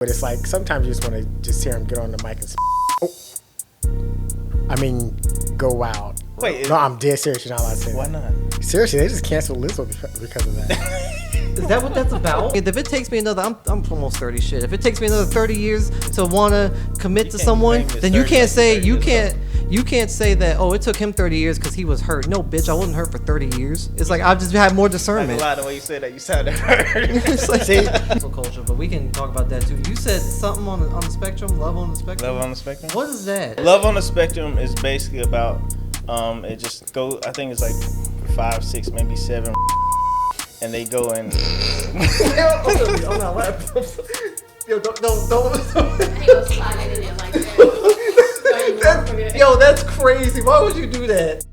But it's like sometimes you just want to just hear him get on the mic and go wild. Wait, no, I'm dead serious. You're not allowed to say why that. not? Seriously, they just canceled Lizzo because of that. Is that what that's about? If it takes me another, I'm almost 30 shit. If it takes me another 30 years to want to commit to someone, then you can't say you can't say that. Oh, it took him 30 years because he was hurt. No, bitch, I wasn't hurt for 30 years. It's like I've just had more discernment. Like a lot of the way you said that, you sounded hurt. It's like cancel culture, but we can talk about that too. You said something on the spectrum, love on the spectrum. Love on the spectrum. What is that? Love on the spectrum is basically about it just go. I think it's like 5, 6, maybe 7. And they go and. I'm not laughing. Yo, don't. And he was sliding in it like that. Yo, that's crazy. Why would you do that?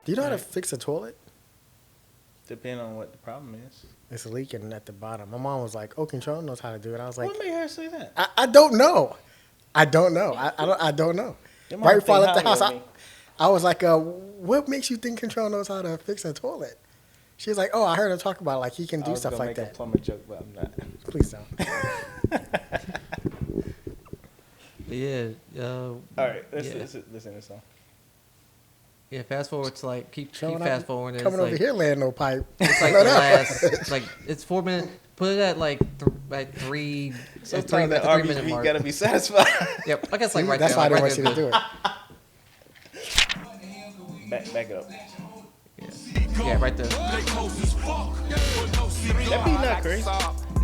Do you know how to fix a toilet? Depending on what the problem is. It's leaking at the bottom. My mom was like, "Oh, Control knows how to do it." I was like, What made her say that? I don't know. I don't know. Right before I left the house, I was like, "What makes you think Control knows how to fix a toilet?" She was like, "Oh, I heard him talk about it, like he can do stuff like that." I was gonna make a plumber joke, but I'm not. Please don't. Yeah. All right, listen to this song. Yeah, fast forward to like keep Showing fast forwarding. Coming over here, laying no pipe. It's like the last, like it's 4 minutes. Put it at like three. Sometimes that 3 minute RBG mark. gotta be satisfied. Yep, I guess like right That's there. why I like, didn't want you to do it. Back it up. Yeah, right there. That beat not crazy.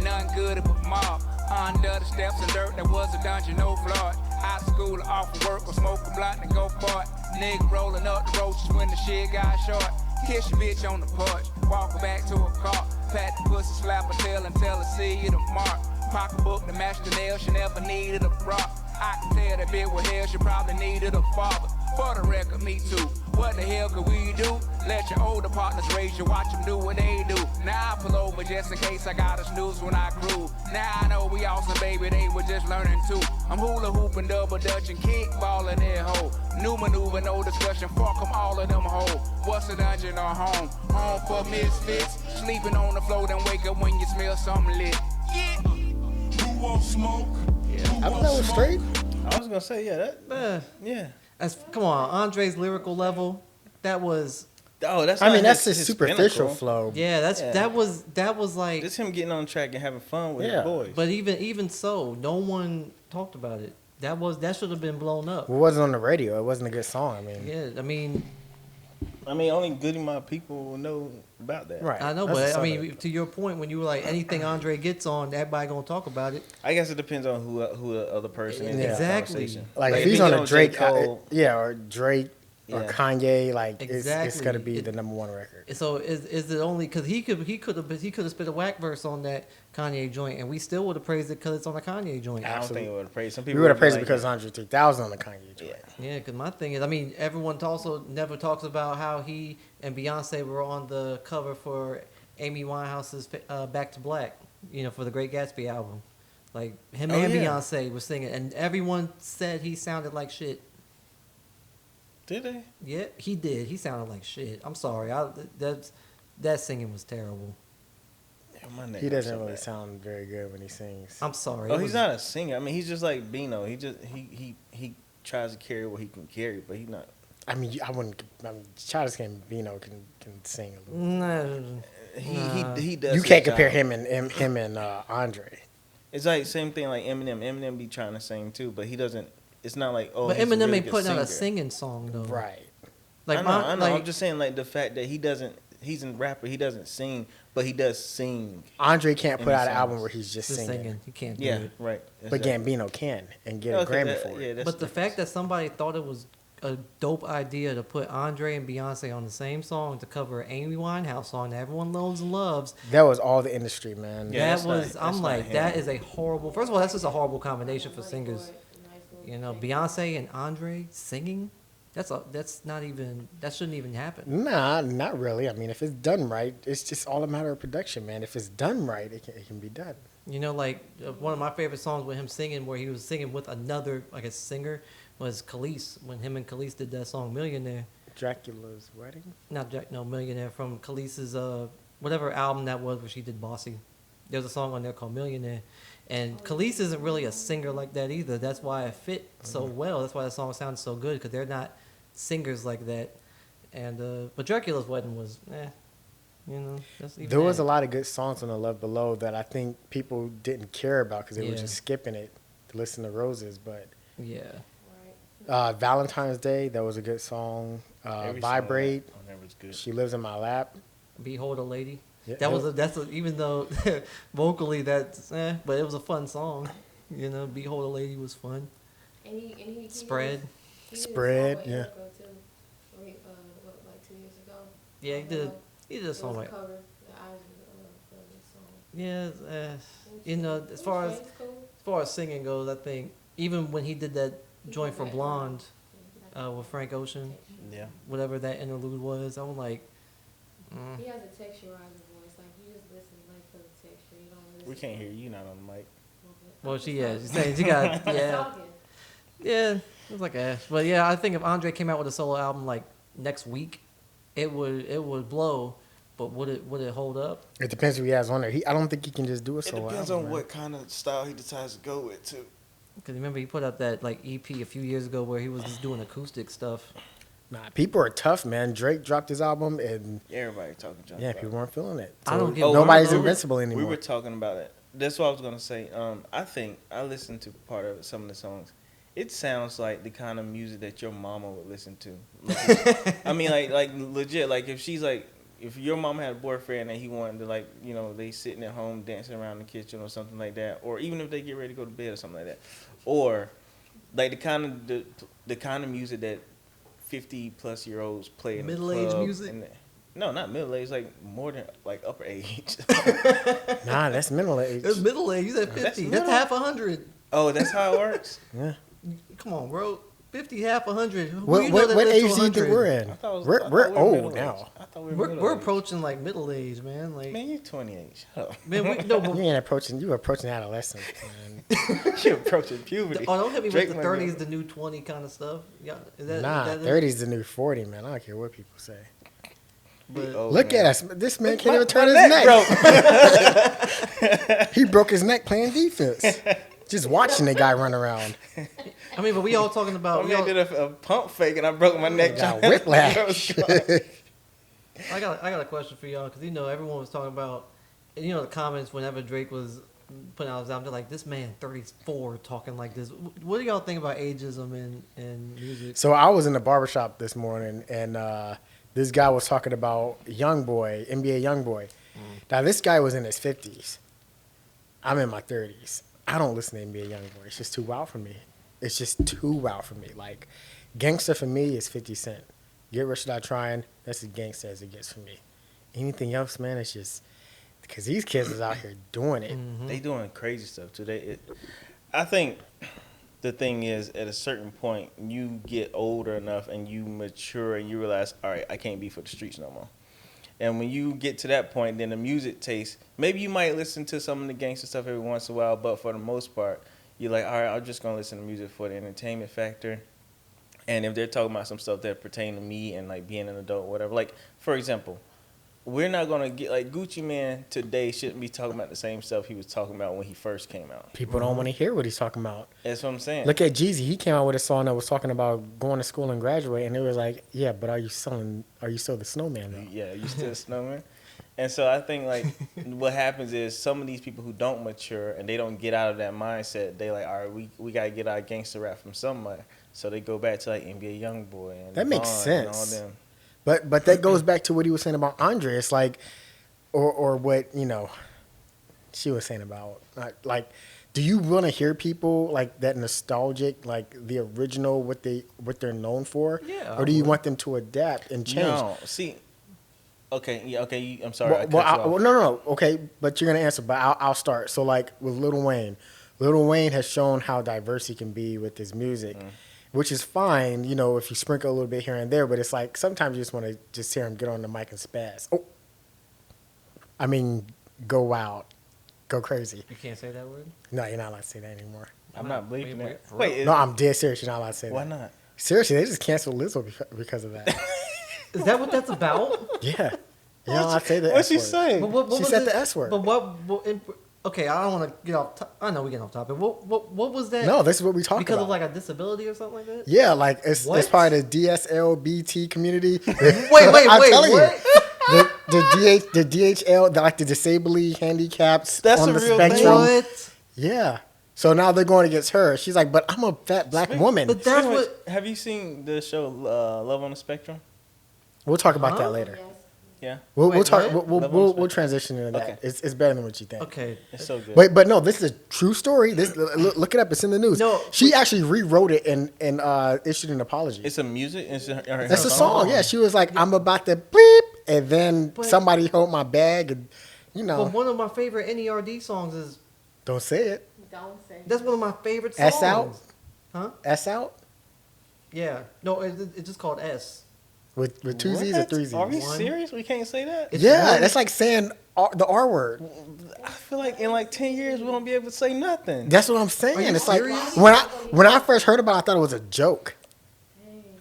None good but mob. Under the steps of dirt, there was a dungeon, no floor. High school, off of work, or smoke a blunt and go for it. Nigga rolling up the roaches when the shit got short. Kiss your bitch on the porch, walk her back to her car. Pat the pussy, slap her tail and tell her see you tomorrow. Pocketbook to match the nail, she never needed a bra. I can tell that bitch with hell, she probably needed a father. For the record, me too. What the hell could we do? Let your older partners raise you, watch them do what they do. Now I pull over just in case I got a snooze when I groove. Now I know we awesome, baby, they were just learning too. I'm hula hooping, double dutching, kickballing that hoe. New maneuver, no discussion, fuck them, all of them hoes. What's a dungeon or home? Home for misfits. Sleeping on the floor, then wake up when you smell something lit. Yeah. Who won't smoke? Yeah. I thought that was straight. I was gonna say yeah. Come on, Andre's lyrical level. That was. Oh, that's. That's his his superficial pinnacle. flow. Yeah, that was like. It's him getting on track and having fun with his boys. But even so, no one talked about it. That should have been blown up. Well, it wasn't on the radio. It wasn't a good song. Only good amount of people will know about that. Right. I know, but to your point, when you were like anything Andre gets on, everybody gonna talk about it. I guess it depends on who the other person is. Exactly. In the conversation. Like if he's on a Drake, or Drake or Yeah. Kanye, like Exactly. it's gonna be the number one record. So is it only because he could have spit a whack verse on that Kanye joint, and we still would have praised it because it's on a Kanye joint. I don't think it would have praised. Some We people would have praised it like because Andre 3000 on the Kanye joint. Yeah, because my thing is, everyone also never talks about how he and Beyonce were on the cover for Amy Winehouse's Back to Black, for the Great Gatsby album. Like him and Beyonce were singing, and everyone said he sounded like shit. Did they? Yeah, he did. He sounded like shit. I'm sorry. That singing was terrible. Yeah, he doesn't really sound very good when he sings. I'm sorry. Oh, he's not a singer. He's just like Bino. He tries to carry what he can carry, but he's not. I wouldn't. Childish Gambino can sing a little. No. He does. You can't compare him and Andre. It's like same thing like Eminem. Eminem be trying to sing too, but he doesn't. It's not like But he's a Eminem really ain't good putting out a singer. singing song though. Right. Like I know. I'm just saying like the fact that he doesn't. He's a rapper. He doesn't sing, but he does sing. Andre can't put out an songs. album where he's just singing. He can't do Yeah, it. right. But Gambino can and get a Grammy for it. But the fact that somebody thought it was a dope idea to put Andre and Beyonce on the same song to cover an Amy Winehouse song that everyone knows and loves. That was all the industry, man. Yeah, I'm like, that is a horrible. First of all, that's just a horrible combination for singers. You know, Beyonce and Andre singing. That's not even. That shouldn't even happen. Nah, not really. I mean, if it's done right, it's just all a matter of production, man. If it's done right, it can be done. You know, like one of my favorite songs with him singing, where he was singing with another, like a singer, was Khalees. When him and Khalees did that song "Millionaire." Dracula's Wedding? Millionaire from Khalees's whatever album that was where she did Bossy. There's a song on there called Millionaire. And Khalees isn't really a singer like that either. That's why it fit so well. That's why the song sounds so good, because they're not singers like that. And but Dracula's Wedding was, you know. That's even There was a lot of good songs on the Love Below that I think people didn't care about because they were just skipping it to listen to Roses. But Valentine's Day, that was a good song. Vibrate, that was good. She Lives in My Lap. Behold a Lady. Yeah, Even though vocally that's but it was a fun song. You know, Behold a Lady was fun. Spread. Spread, yeah. Like 2 years ago. Yeah, he did a song like. Yeah, you know, as far as singing goes, I think even when he did that joint for Blonde with Frank Ocean, whatever that interlude was, I was like. He has a texturized voice. Like you just listen like for the texture. You don't listen. We can't hear you not on the mic. Well, she's saying she got yeah. It was like but yeah, I think if Andre came out with a solo album like next week, it would blow. But would it hold up? It depends who he has on there. I don't think he can just do a solo album. It depends on what kind of style he decides to go with too. Because remember he put out that like EP a few years ago where he was just doing acoustic stuff. Nah, people are tough, man. Drake dropped his album, and everybody talking junk. Yeah, people weren't feeling it. So I don't get. Nobody's invincible anymore. We were talking about it. That's what I was gonna say. I think I listened to part of some of the songs. It sounds like the kind of music that your mama would listen to. Like, I mean, like legit. Like if she's like, if your mom had a boyfriend and he wanted to, like, you know, they sitting at home dancing around the kitchen or something like that, or even if they get ready to go to bed or something like that, or like the kind of music that 50-plus-year-olds play in middle-aged music. No, not middle-aged, like more than like upper age. Nah, that's middle-aged. It's middle-aged. You said 50. That's half 100. Oh, that's how it works? Yeah. Come on, bro. 50, half 100. What age do you think we're in? We're old now. We're approaching like middle age, man. Like, man, you're 28. Shut up. Man, you approaching adolescence, man. You're approaching puberty. Oh, don't hit me with the 30s, the new 20 kind of stuff. Yeah, is that, 30's the new 40, man. I don't care what people say. But look at us. This man can't even turn his neck. He broke his neck playing defense. Just watching the guy run around. I mean, but we all talking about. I did a pump fake and I broke my neck. Got whiplash. I got a question for y'all, because you know everyone was talking about, you know, the comments whenever Drake was putting out his album, they're like, this man 34 talking like this. What do y'all think about ageism in music? So I was in the barbershop this morning, and this guy was talking about NBA Youngboy. Now this guy was in his 50s. I'm in my 30s. I don't listen to NBA Youngboy. It's just too wild for me. Like, gangster for me is 50 Cent. Get Rich or Die Trying, that's as gangster as it gets for me. Anything else, man, it's just because these kids is out here doing it. Mm-hmm. They doing crazy stuff too. I think the thing is, at a certain point, you get older enough and you mature and you realize, all right, I can't be for the streets no more. And when you get to that point, then the music taste, maybe you might listen to some of the gangster stuff every once in a while, but for the most part, you're like, all right, I'm just going to listen to music for the entertainment factor. And if they're talking about some stuff that pertain to me and like being an adult or whatever, like, for example, we're not going to get, like, Gucci Mane today shouldn't be talking about the same stuff he was talking about when he first came out. People don't want to hear what he's talking about. That's what I'm saying. Look at Jeezy. He came out with a song that was talking about going to school and graduate, and it was like, yeah, but are you still the snowman though? Yeah, you still a snowman? And so I think, like, what happens is some of these people who don't mature and they don't get out of that mindset, they like, all right, we got to get our gangster rap from somewhere. So they go back to, like, NBA Youngboy and that makes Vaughn sense. And all them. But that goes back to what he was saying about Andre. It's like, or what, you know, she was saying about like, do you want to hear people like that nostalgic, like the original, what they're known for? Yeah, Or do you want them to adapt and change? No, see. Okay, yeah, okay. I'm sorry. No. Okay, but you're gonna answer. But I'll start. So like with Lil Wayne, Lil Wayne has shown how diverse he can be with his music, which is fine. You know, if you sprinkle a little bit here and there, but it's like sometimes you just want to just hear him get on the mic and spaz. Oh, I mean, go wild, go crazy. You can't say that word? No, you're not allowed to say that anymore. I'm not bleeping wait, that. for Wait, No, I'm dead serious. You're not allowed to say why that. not? Seriously, they just canceled Lizzo because of that. Is that what that's about? Yeah. You know, I say the What'd S she word. say? But what She was said it? the S word. But okay, I don't want to get off. I know we get off topic. What was that? No, this is what we talked because about. of like a disability or something like that. Yeah, like it's What? part of the DSLBT community. Wait, I'm telling what? you, the DHL, the disably handicapped That's on a the real spectrum. thing. What? Yeah. So now they're going against her. She's like, but I'm a fat black woman. But that's Speaking of what. which, have you seen the show Love on the Spectrum? We'll talk about that Huh? later. Yes. Yeah, We'll Wait, talk. what? We'll, Love on the we'll Spectrum. transition into that. Okay. It's better than what you think. Okay. it's so good. But no, this is a true story. This look it up. It's in the news. No, she actually rewrote it and issued an apology. It's a music. That's a song. Yeah, she was like, I'm about to bleep, and then But- somebody hold my bag, and But one of my favorite NERD songs is. don't say it. Don't say. That's one of my favorite songs. S out, Huh? S out Yeah. No, it's just called S. with two Z's or three Z's. Are we One. serious? We can't say that. It's Yeah, one- that's like saying the R word. I feel like in like 10 years we won't be able to say nothing. That's what I'm saying. Are you It's serious? like when I first heard about it, I thought it was a joke.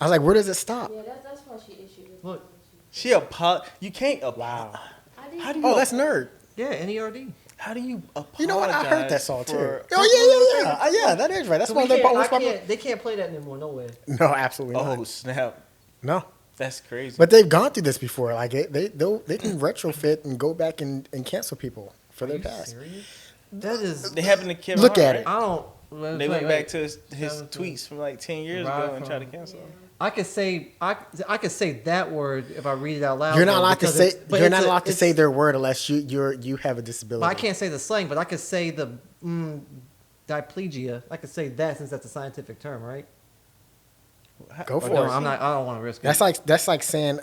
I was like, where does it stop? Yeah, that's why she issued it. Look. She You can't. Wow. I didn't How do you? Oh, that's nerd. Yeah, NERD. How do you apologize? You know what? I heard that song too. for- Oh yeah, that is right. That's So one of their most popular. they can't play that anymore. No way. No, absolutely Oh not. snap! No. That's crazy. But they've gone through this before. Like they can retrofit and go back and cancel people for Are their you past. serious? That is. they happened to Kevin Look Hart, at it. right? I don't. They went back to his 17. tweets from like 10 years Right ago and tried to from- cancel him. I could say I could say that word if I read it out loud. You're not though, allowed to because say. it's- but You're it's not a- allowed to it's- say their word unless you have a disability. But I can't say the slang. But I could say the diplegia. I could say that since that's a scientific term, right? Go Or for no, it. I'm not. I don't want to risk it. That's like saying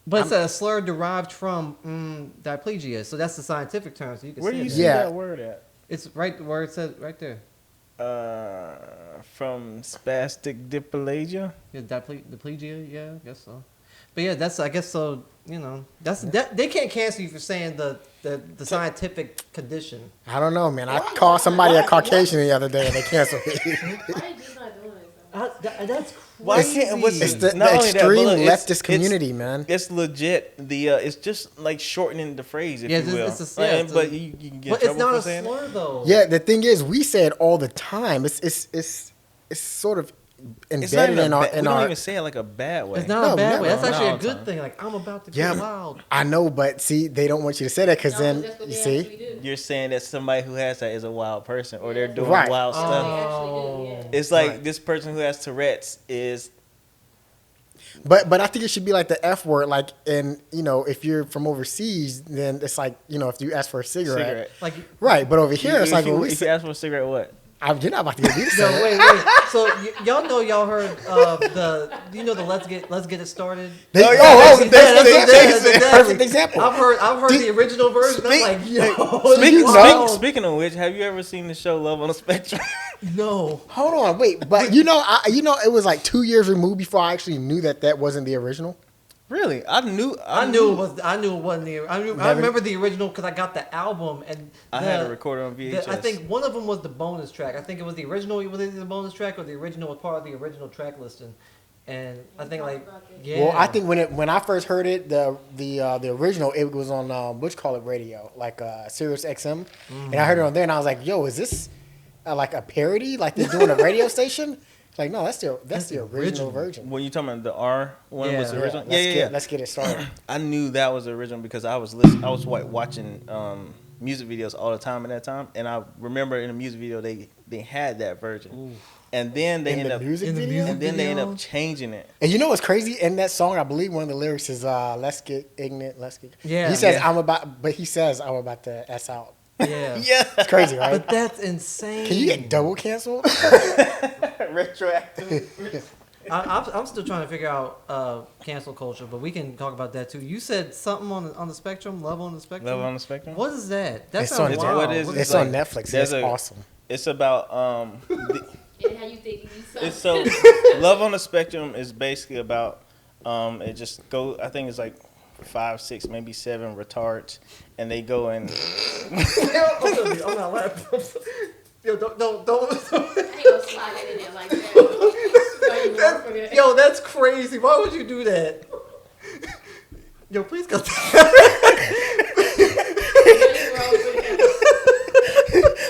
But it's a slur derived from diplegia, so that's the scientific term. So you can Where say do you that. see Yeah. that word at? It's right where it says right there. From spastic diplegia. Yeah, diplegia. Yeah, I guess so. But yeah, that's I guess so. You know, that they can't cancel you for saying the scientific condition. I don't know, man. I called somebody a Caucasian the other day and they canceled me. Why are you just not doing it? Though? That's Why crazy. can't- what's It's this? the Not only that, but extreme look, leftist community, man. It's legit. It's just like shortening the phrase, if Yeah, you will. it's a- But you can get But in it's trouble not for a saying that. slur though. Yeah, the thing is, we say it all the time. It's sort of It's not embedded even in a our ba- we in don't our. even say it like a bad way. It's not No, a bad never. way. That's Not actually all a the good time. thing. Like I'm about to Yeah, get wild. I know, but see, they don't want you to say that because No, then that's what you they see. actually do. You're saying that somebody who has that is a wild person, or they're doing Right. wild They stuff. actually do, yeah. It's like Right. this person who has Tourette's is. But I think it should be like the F word, like, and if you're from overseas, then it's like if you ask for a cigarette, Cigarette. Like right? But over here, it's if like you, when we if you say, ask for a cigarette, what? you're not about to get me to no, say it. wait. So y'all know y'all heard of the let's get it started. They, Oh, yeah, that's that's- a perfect example. I've heard the original version. I'm like, yo, Speaking, wow. speaking of which, have you ever seen the show Love on the Spectrum? No. Hold on, wait, but it was like 2 years removed before I actually knew that wasn't the original. Really? I knew it wasn't the. I Never- remember the original because I got the album and I had a recorder on VHS. I think one of them was the bonus track. I think it was the original. Was it the bonus track or the original was part of the original track listing? And I think yeah. Well, I think when I first heard it, the original, it was on radio, like Sirius XM, and I heard it on there, and I was like, "Yo, is this like a parody? Like they're doing a radio station?" Like, no, that's the original version. When you talking about the R one was the Yeah. original? Let's get it started. I knew that was the original because I was watching music videos all the time at that time, and I remember in the music video they had that version, and then they In ended the up music in the video, music and then they end video? up changing it. and you know what's crazy? In that song, I believe one of the lyrics is "Let's get ignorant, let's get." Yeah. He says Yeah. I'm about to S out. Yeah. Yeah. It's crazy, right? But that's insane. Can you get double canceled? Retroactive. I'm still trying to figure out cancel culture, but we can talk about that too. You said something on the spectrum, love on the spectrum. Love on the Spectrum. What is that? That It's sounds on- wild. what is What it? It's like- on Netflix. there's It's a- awesome. It's about And how you think you it's so Love on the Spectrum is basically about it just go. I think it's like 5, 6, maybe 7 retards, and they go and I'm not laughing. Yo, don't. I ain't gonna slide that in there like that. So you know, Yo, that's crazy. Why would you do that? Yo, please go.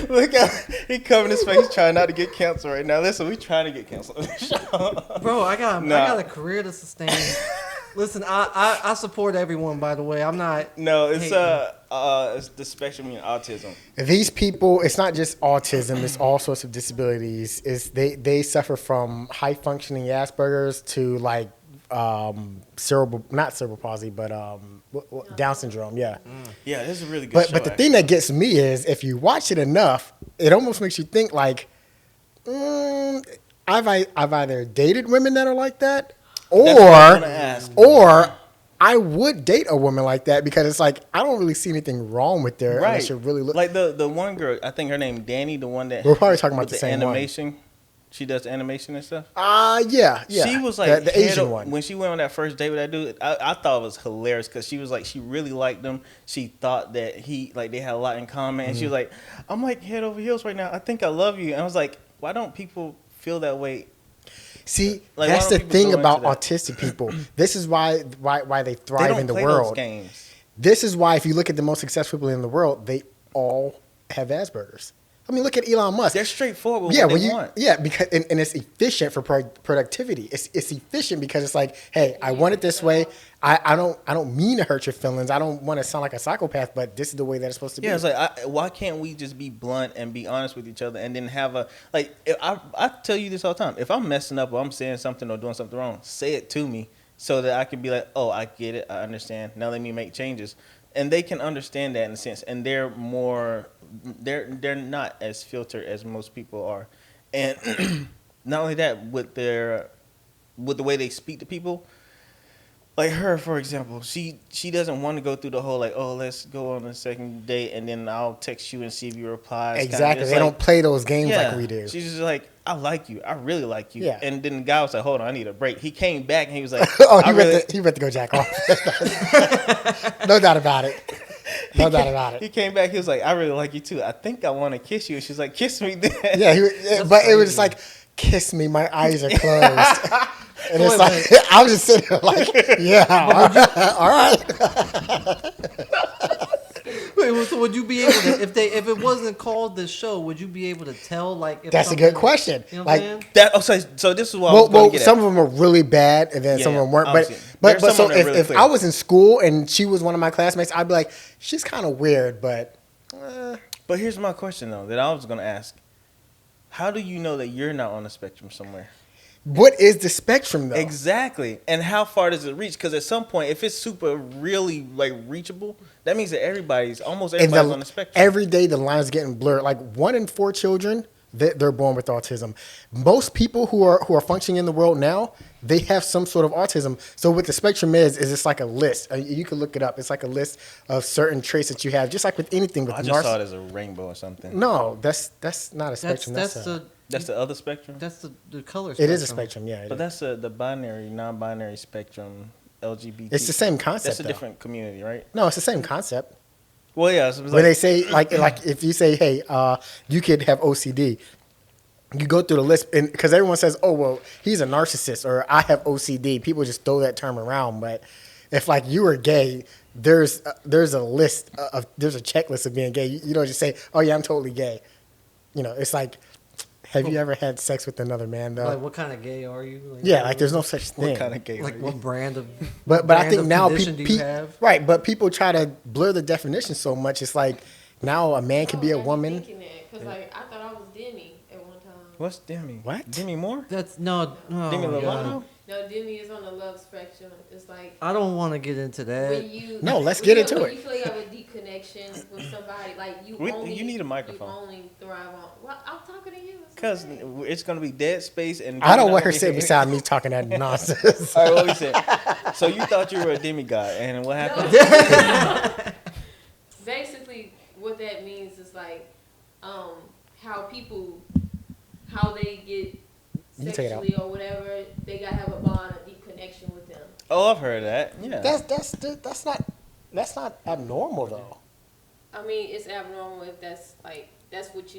look out. He covering his face trying not to get canceled right now. Listen, we trying to get canceled on the show. Bro, I got Nah. a career to sustain. Listen, I support everyone. By the way, I'm not. No, it's hating. it's the spectrum in autism. These people, it's not just autism, it's all sorts of disabilities. They suffer from high functioning Asperger's to like not cerebral palsy, but Down syndrome, yeah. Yeah, this is a really good show. But the thing that gets me is if you watch it enough, it almost makes you think like, I've either dated women that are like that, That's what I was gonna or ask. I would date a woman like that because it's like I don't really see anything wrong with there Right. unless you really look. Like the one girl, I think her name Danny, the one that We're probably talking about with the same one. animation. She does animation and stuff. Yeah. She was like the head Asian o- one. when she went on that first date with that dude. I thought it was hilarious because she was like she really liked him. She thought that they had a lot in common, and she was like, "I'm like head over heels right now. I think I love you." And I was like, "Why don't people feel that way?" See, Like, that's why the don't people thing go about into that? autistic people. This is why they They thrive don't in the play those world. games. This is why if you look at the most successful people in the world, they all have Asperger's. I mean, look at Elon Musk. They're straightforward with Yeah, what when they you want. because and it's efficient for productivity. It's efficient because it's like, hey, I want it this way. I don't mean to hurt your feelings. I don't want to sound like a psychopath, but this is the way that it's supposed to be. Yeah, it's like why can't we just be blunt and be honest with each other and then have a like? I tell you this all the time. If I'm messing up or I'm saying something or doing something wrong, say it to me so that I can be like, oh, I get it, I understand. Now let me make changes, and they can understand that in a sense, and they're not as filtered as most people are, and not only that with the way they speak to people. Like her, for example, she doesn't want to go through the whole like, oh, let's go on a second date and then I'll text you and see if you reply. It's Exactly. it's They don't play those games yeah. like we do. She's just like, I like you. I really like you. Yeah. And then the guy was like, hold on, I need a break. He came back and he was like, Oh, I really. he went to go jack off. No doubt about it. No doubt about He it. came back. He was like, I really like you too. I think I want to kiss you. And she's like, kiss me then. Yeah, but it was just like, kiss me. My eyes are closed. And it's like, I was just sitting there like, yeah, all right. Wait, so would you be able to if it wasn't called the show? Would you be able to tell like? If That's a good something- question. You know what I'm Like, saying? So this is what I was going well, to get some at. of them are really bad, and then some of them weren't. obviously. But There's so some that are really if clear. I was in school and she was one of my classmates, I'd be like, she's kind of weird, but But here's my question though that I was going to ask. How do you know that you're not on the spectrum somewhere? what is the spectrum though? Exactly. And how far does it reach? Because at some point, if it's super really like reachable, that means that almost And everybody's on the spectrum. every day the lines getting blurred. Like 1 in 4 children, they're born with autism. Most people who are functioning in the world now, they have some sort of autism. So what the spectrum is it's like a list. You can look it up. It's like a list of certain traits that you have, just like with anything with I just saw it as a rainbow or something. No, that's not a spectrum. That's the other spectrum. That's the color. It Spectrum. is a spectrum, yeah. it But is. that's the binary, non-binary spectrum, LGBT. It's the same concept. That's a though. different community, right? No, it's the same concept. Well, yeah. So it was When like, they say like if you say, hey, you could have OCD, you go through the list, and because everyone says, oh well, he's a narcissist or I have OCD. People just throw that term around, but if like you were gay, there's a list of there's a checklist of being gay. You don't just say, oh yeah, I'm totally gay. You know, it's like, have you ever had sex with another man though? Like, what kind of gay are you? Like, Yeah, like there's no such thing. what kind of gay? Like, are you? what brand of? But I brand think of now condition do you have? right, but people try to blur the definition so much. It's like now a man can be a woman. Because like I thought I was Demi at one time. What's Demi? What? Demi Moore? That's no. Oh Demi my God. Lovato? No, Demi is on the love spectrum. It's like I don't want to get into that. when you No, let's when get you- into when it. you feel you have a deep connection with somebody, like you need a microphone. You only thrive on. Well, I'm talking to you. It's Because okay. it's going to be dead space. And I don't Demi want her not sitting gonna be- beside me talking that nonsense. All right, what we said. So you thought you were a demigod, and what happened? Basically, what that means is like how people, how they get You take it out. sexually or whatever, they gotta have a bond, a deep connection with them. Oh, I've heard of that. Yeah. That's not abnormal though. I mean, it's abnormal if that's what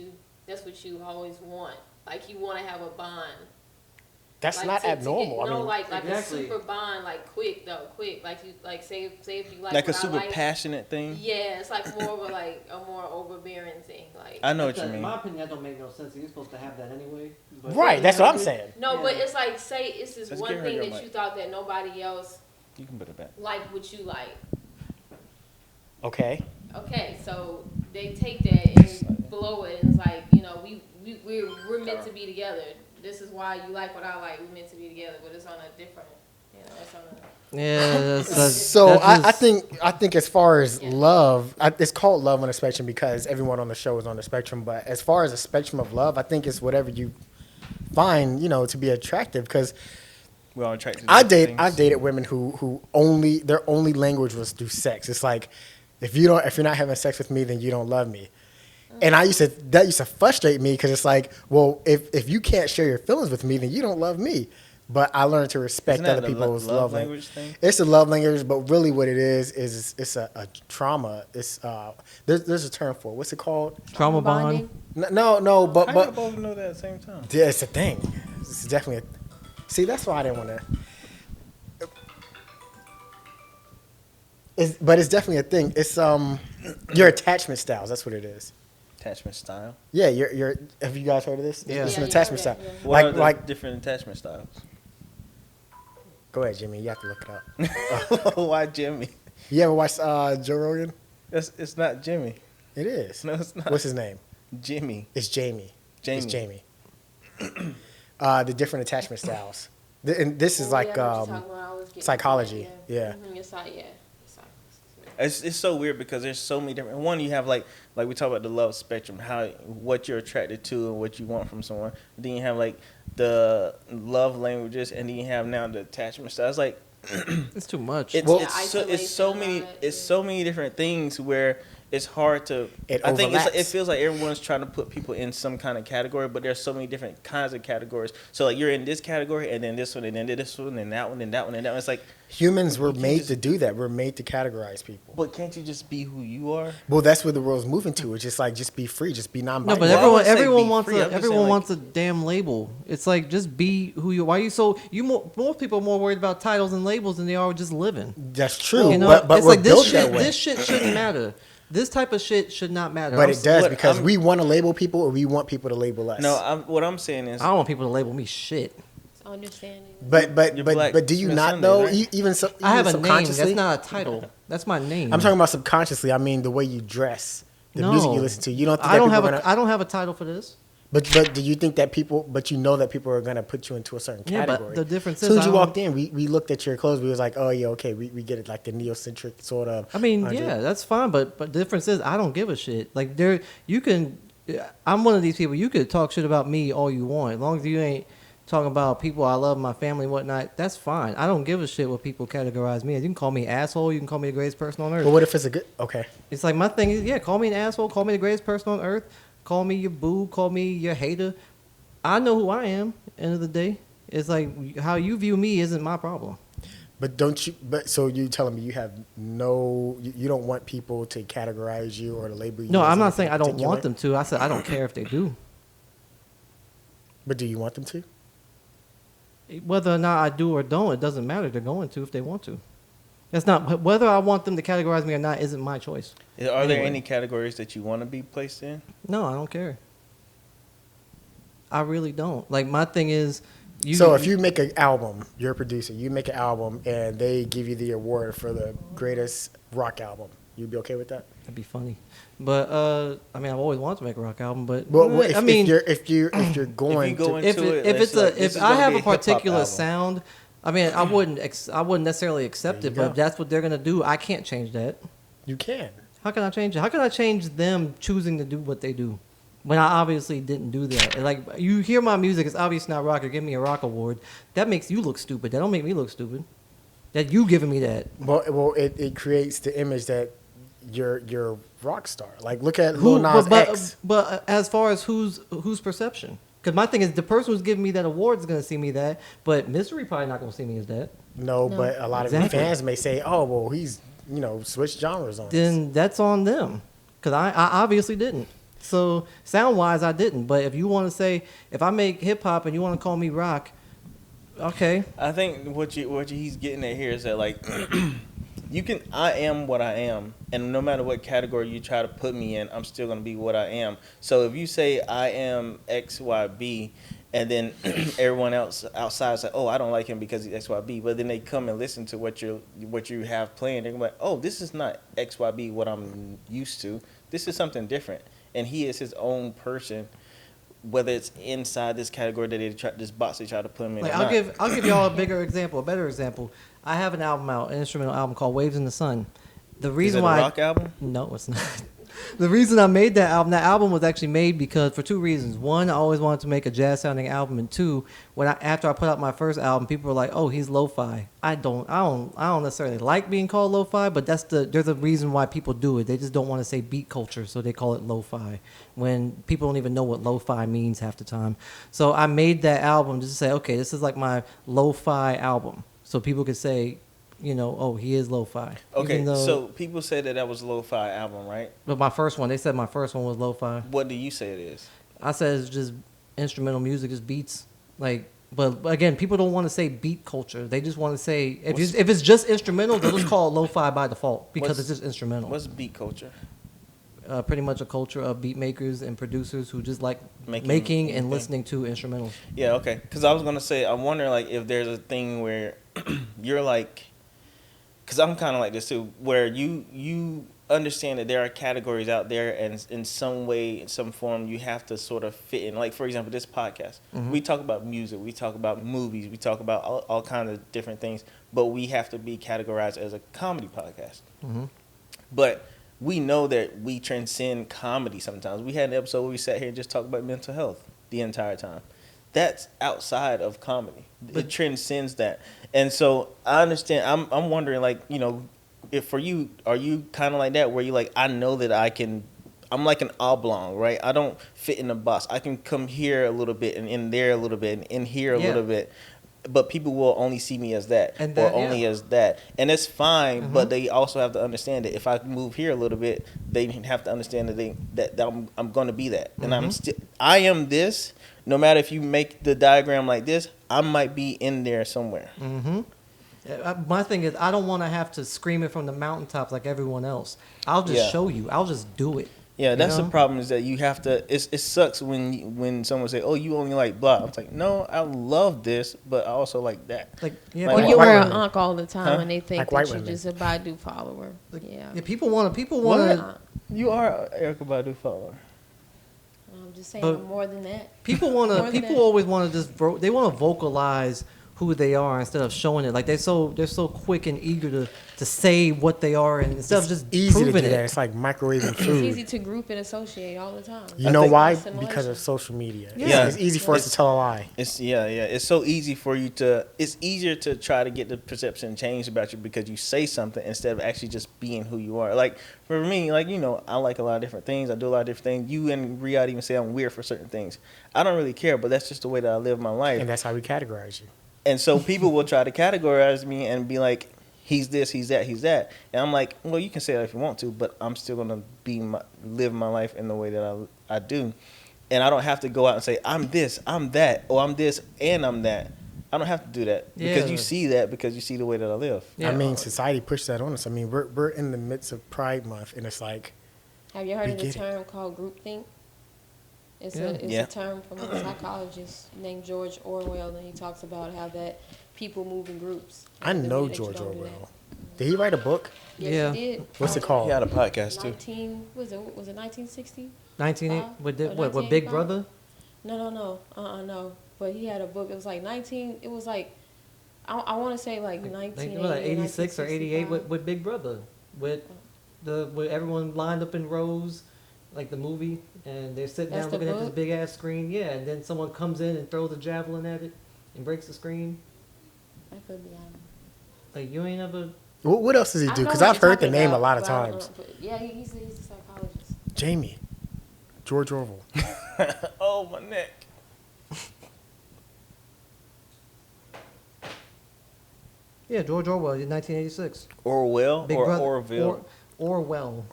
you always want. Like you want to have a bond. That's Like, not to abnormal. get, I mean, like Exactly. a super bond, like quick. Like you say if you like like a what I super like, passionate thing. Yeah, it's like more of a more overbearing thing. Like I know what you In mean. my opinion, that don't make no sense. You're supposed to have that anyway. But right. That's what I'm saying. no, Yeah. but it's like say it's this Let's one give her thing your that mic. you thought that nobody else You can put it back. liked what you like. Okay. Okay, so they take that and blow it, and it's like we're meant to be together. This is why you like what I like. We're meant to be together, but it's on a different, it's on a. Yeah. So that's I just- think as far as Yeah. love, it's called love on the spectrum because everyone on the show is on the spectrum. But as far as a spectrum of love, I think it's whatever you find to be attractive. Because We're all attracted to I've different things. dated women who their only language was through sex. It's like if you're not having sex with me, then you don't love me. And that used to frustrate me because it's like, well, if you can't share your feelings with me, then you don't love me. But I learned to respect Isn't that other the people's love love language thing? It's a love language, but really what it is it's a trauma. It's there's a term for it. What's it called? trauma bond. No, but How but you both know that at the same time? yeah, it's a thing. It's definitely see. That's why I didn't want to. But it's definitely a thing. It's your attachment styles. That's what it is. Attachment style. Yeah, your have you guys heard of this? Yeah. It's an Yeah, attachment yeah, style. yeah. What are Like the different attachment styles? go ahead, Jimmy. You have to look it up. Why Jimmy? You ever watched Joe Rogan? It's not Jimmy. It is. No, it's not. What's his name? Jimmy. It's Jamie. Jamie. It's Jamie. The different attachment styles. And this is Oh, like yeah, I know what you're talking about. I was getting psychology. into that, Yeah. Mhm, it's like, yeah. It's so weird because there's so many different. One, you have like we talk about the love spectrum, what you're attracted to and what you want from someone. Then you have like the love languages, and then you have now the attachment style. It's like It's too much. it's Well- so many so many different things where it's hard to. It I think overlaps. it feels like everyone's trying to put people in some kind of category, but there's so many different kinds of categories. So like you're in this category, and then this one, and then this one, and that one, and that one, and that one. It's like, Humans were You made just- to do that. We're made to categorize people. but can't you just be who you are? Well, that's where the world's moving to. It's just like just be free, just be No, non-binary. but Well, I everyone wouldn't say everyone be wants free. I'm a just everyone saying, like- wants a damn label. It's like just be who you. Why are you so you most people are more worried about titles and labels than they are just living. That's true. You know, but it's we're like this built shit. that way. This shit shouldn't matter. This type of shit should not matter. But it does what because I'm- we want to label people or we want people to label us. No, what I'm saying is I don't want people to label me shit. It's understanding. but You're black do you Smith not Sunday, though? right? Even I have a name. subconsciously. That's not a title. That's my name. I'm talking about subconsciously. I mean the way you dress, the No. music you listen to. You don't think I that don't people have are a. gonna, I don't have a title for this. But do you think that people? But you know that people are gonna put you into a certain Yeah, category. but the difference As is soon as you I don't- walked in, we looked at your clothes. We was like, oh yeah, okay, we get it, like the neocentric sort of. I mean, idea. yeah, that's fine, but the difference is I don't give a shit. Like you can. I'm one of these people. You could talk shit about me all you want, as long as you ain't talking about people I love, my family, and whatnot. That's fine. I don't give a shit what people categorize me as. You can call me asshole. You can call me the greatest person on earth. But what if it's a good? Okay, It's like my thing is, yeah, call me an asshole. Call me the greatest person on earth. Call me your boo. Call me your hater. I know who I am. End of the day, it's like how you view me isn't my problem. but don't you? But so you telling me you have no? You don't want people to categorize you or to label you? No, as I'm not anything saying I don't particular? want them to. I said I don't care if they do. But do you want them to? Whether or not I do or don't, it doesn't matter. They're going to if they want to. That's not whether I want them to categorize me or not. Isn't my choice. Are there Anyway. any categories that you want to be placed in? No, I don't care. I really don't. Like my thing is, So if you make an album, you're a producer. You make an album, and they give you the award for the greatest rock album. You'd be okay with that? That'd be funny. But I mean, I've always wanted to make a rock album. But Well, I mean, if you're going go to, into if I have a particular album. sound, I mean, I wouldn't necessarily accept There it. you But go. if that's what they're gonna do, I can't change that. you can. How can I change it? How can I change them choosing to do what they do when I obviously didn't do that? And like, you hear my music, it's obviously not rock. Or give me a rock award. That makes you look stupid. That don't make me look stupid. That you giving me that. Well, it creates the image that you're a rock star. Like, look at Lil Nas X. But as far as whose perception? Because my thing is, the person who's giving me that award is going to see me that, but Mystery probably not going to see me as that. No, but a lot of Exactly. fans may say, "Oh, well, he's switched genres on us." Then that's on them. Because I obviously didn't. So sound wise, I didn't. But if you want to say, if I make hip hop and you want to call me rock, okay. I think what he's getting at here is that, like, I am what I am, and no matter what category you try to put me in, I'm still gonna be what I am. So if you say I am X, Y, B, and then everyone else outside is like, oh, I don't like him because he's X, Y, B, but then they come and listen to what you have playing, they're like, oh, this is not X, Y, B, what I'm used to. This is something different, and he is his own person. Whether it's inside this category that this box they try to put him in. Like, or I'll give y'all a better example. I have an album out, an instrumental album called Waves in the Sun. The reason is it why a rock album? No, it's not. The reason I made that album was actually made because for two reasons. One, I always wanted to make a jazz sounding album, and two, after I put out my first album, people were like, "Oh, he's lo-fi." I don't necessarily like being called lo-fi, but there's a reason why people do it. They just don't want to say beat culture, so they call it lo-fi. When people don't even know what lo-fi means half the time. So I made that album just to say, okay, this is like my lo-fi album, so people could say, oh, he is lo-fi. Okay, so people say that was a lo-fi album, right? But my first one, they said my first one was lo-fi. What do you say it is? I said it's just instrumental music, just beats. Like, but again, people don't want to say beat culture. They just want to say if it's just instrumental, they'll just call it lo-fi by default because it's just instrumental. What's beat culture? Pretty much a culture of beat makers and producers who just like making and listening to instrumentals. Yeah, okay. Because I was gonna say, I wonder like if there's a thing where you're like. Because I'm kind of like this too, where you understand that there are categories out there, and in some way, in some form, you have to sort of fit in. Like, for example, this podcast, we talk about music, we talk about movies, we talk about all kinds of different things, but we have to be categorized as a comedy podcast. Mm-hmm. But we know that we transcend comedy sometimes. We had an episode where we sat here and just talked about mental health the entire time. That's outside of comedy. It transcends that. And so I understand. I'm wondering, like, if for you, are you kind of like that, where you like, I know that I'm like an oblong, right? I don't fit in a box. I can come here a little bit and in there a little bit and in here a little bit. But people will only see me as that, only as that. And it's fine, but they also have to understand that if I move here a little bit, they have to understand that I'm going to be that. And I am this. No matter if you make the diagram like this, I might be in there somewhere. Mm-hmm. My thing is, I don't want to have to scream it from the mountaintops like everyone else. I'll just show you. I'll just do it. Yeah, that's the problem, is that you have to. It sucks when someone say, "Oh, you only like blah." I'm like, no, I love this, but I also like that. Like, Or you wear an unk all the time, and they think Like that white you're women. just a Baidu follower. people want to. You are Erykah Badu follower. I'm just saying, But I'm more than that. People More than People that. always want to they want to vocalize who they are instead of showing it. Like they're so quick and eager to say what they are, and instead of just Easy to do proving that. it. It's like microwaving It's food. easy to group and associate all the time. You know why? Assimilation. Because of social media. Yeah. It's easy for us to tell a lie. It's It's so easy for you to. It's easier to try to get the perception changed about you because you say something instead of actually just being who you are. Like for me, like I like a lot of different things. I do a lot of different things. You and Ri'Yadh even say I'm weird for certain things. I don't really care, but that's just the way that I live my life. And that's how we categorize you. And so people will try to categorize me and be like, he's this, he's that, he's that. And I'm like, well, you can say that if you want to, but I'm still going to live my life in the way that I do. And I don't have to go out and say, I'm this, I'm that, or I'm this and I'm that. I don't have to do that because you see that because you see the way that I live. Yeah. I mean, society pushed that on us. I mean, we're in the midst of Pride Month, and it's like, Have you heard of the get it. term called groupthink? It's Yeah. a term from a psychologist named George Orwell, and he talks about how that people move in groups. I The know way that you George don't do Orwell. Did he write a book? Yes, Yeah. he did. What's it called? He had a podcast too. 19, was it 1960? 19 with Big 1985? Brother? No. No. But he had a book. It was like 19. It was like I want to say like 19. Like 86 or 88 with Big Brother, with everyone lined up in rows, like the movie, and they're sitting That's down the looking at this book? big ass screen. Yeah, and then someone comes in and throws a javelin at it and breaks the screen. I could be on. Like you ain't ever. What else does he I do? know Because what I've you're heard the talking name a about, lot of but I don't times. know, but yeah, he's a psychologist. Jamie. George Orwell. Oh, my neck. Yeah, George Orwell, 1986. Orwell Big or Brother, Orville? Orwell,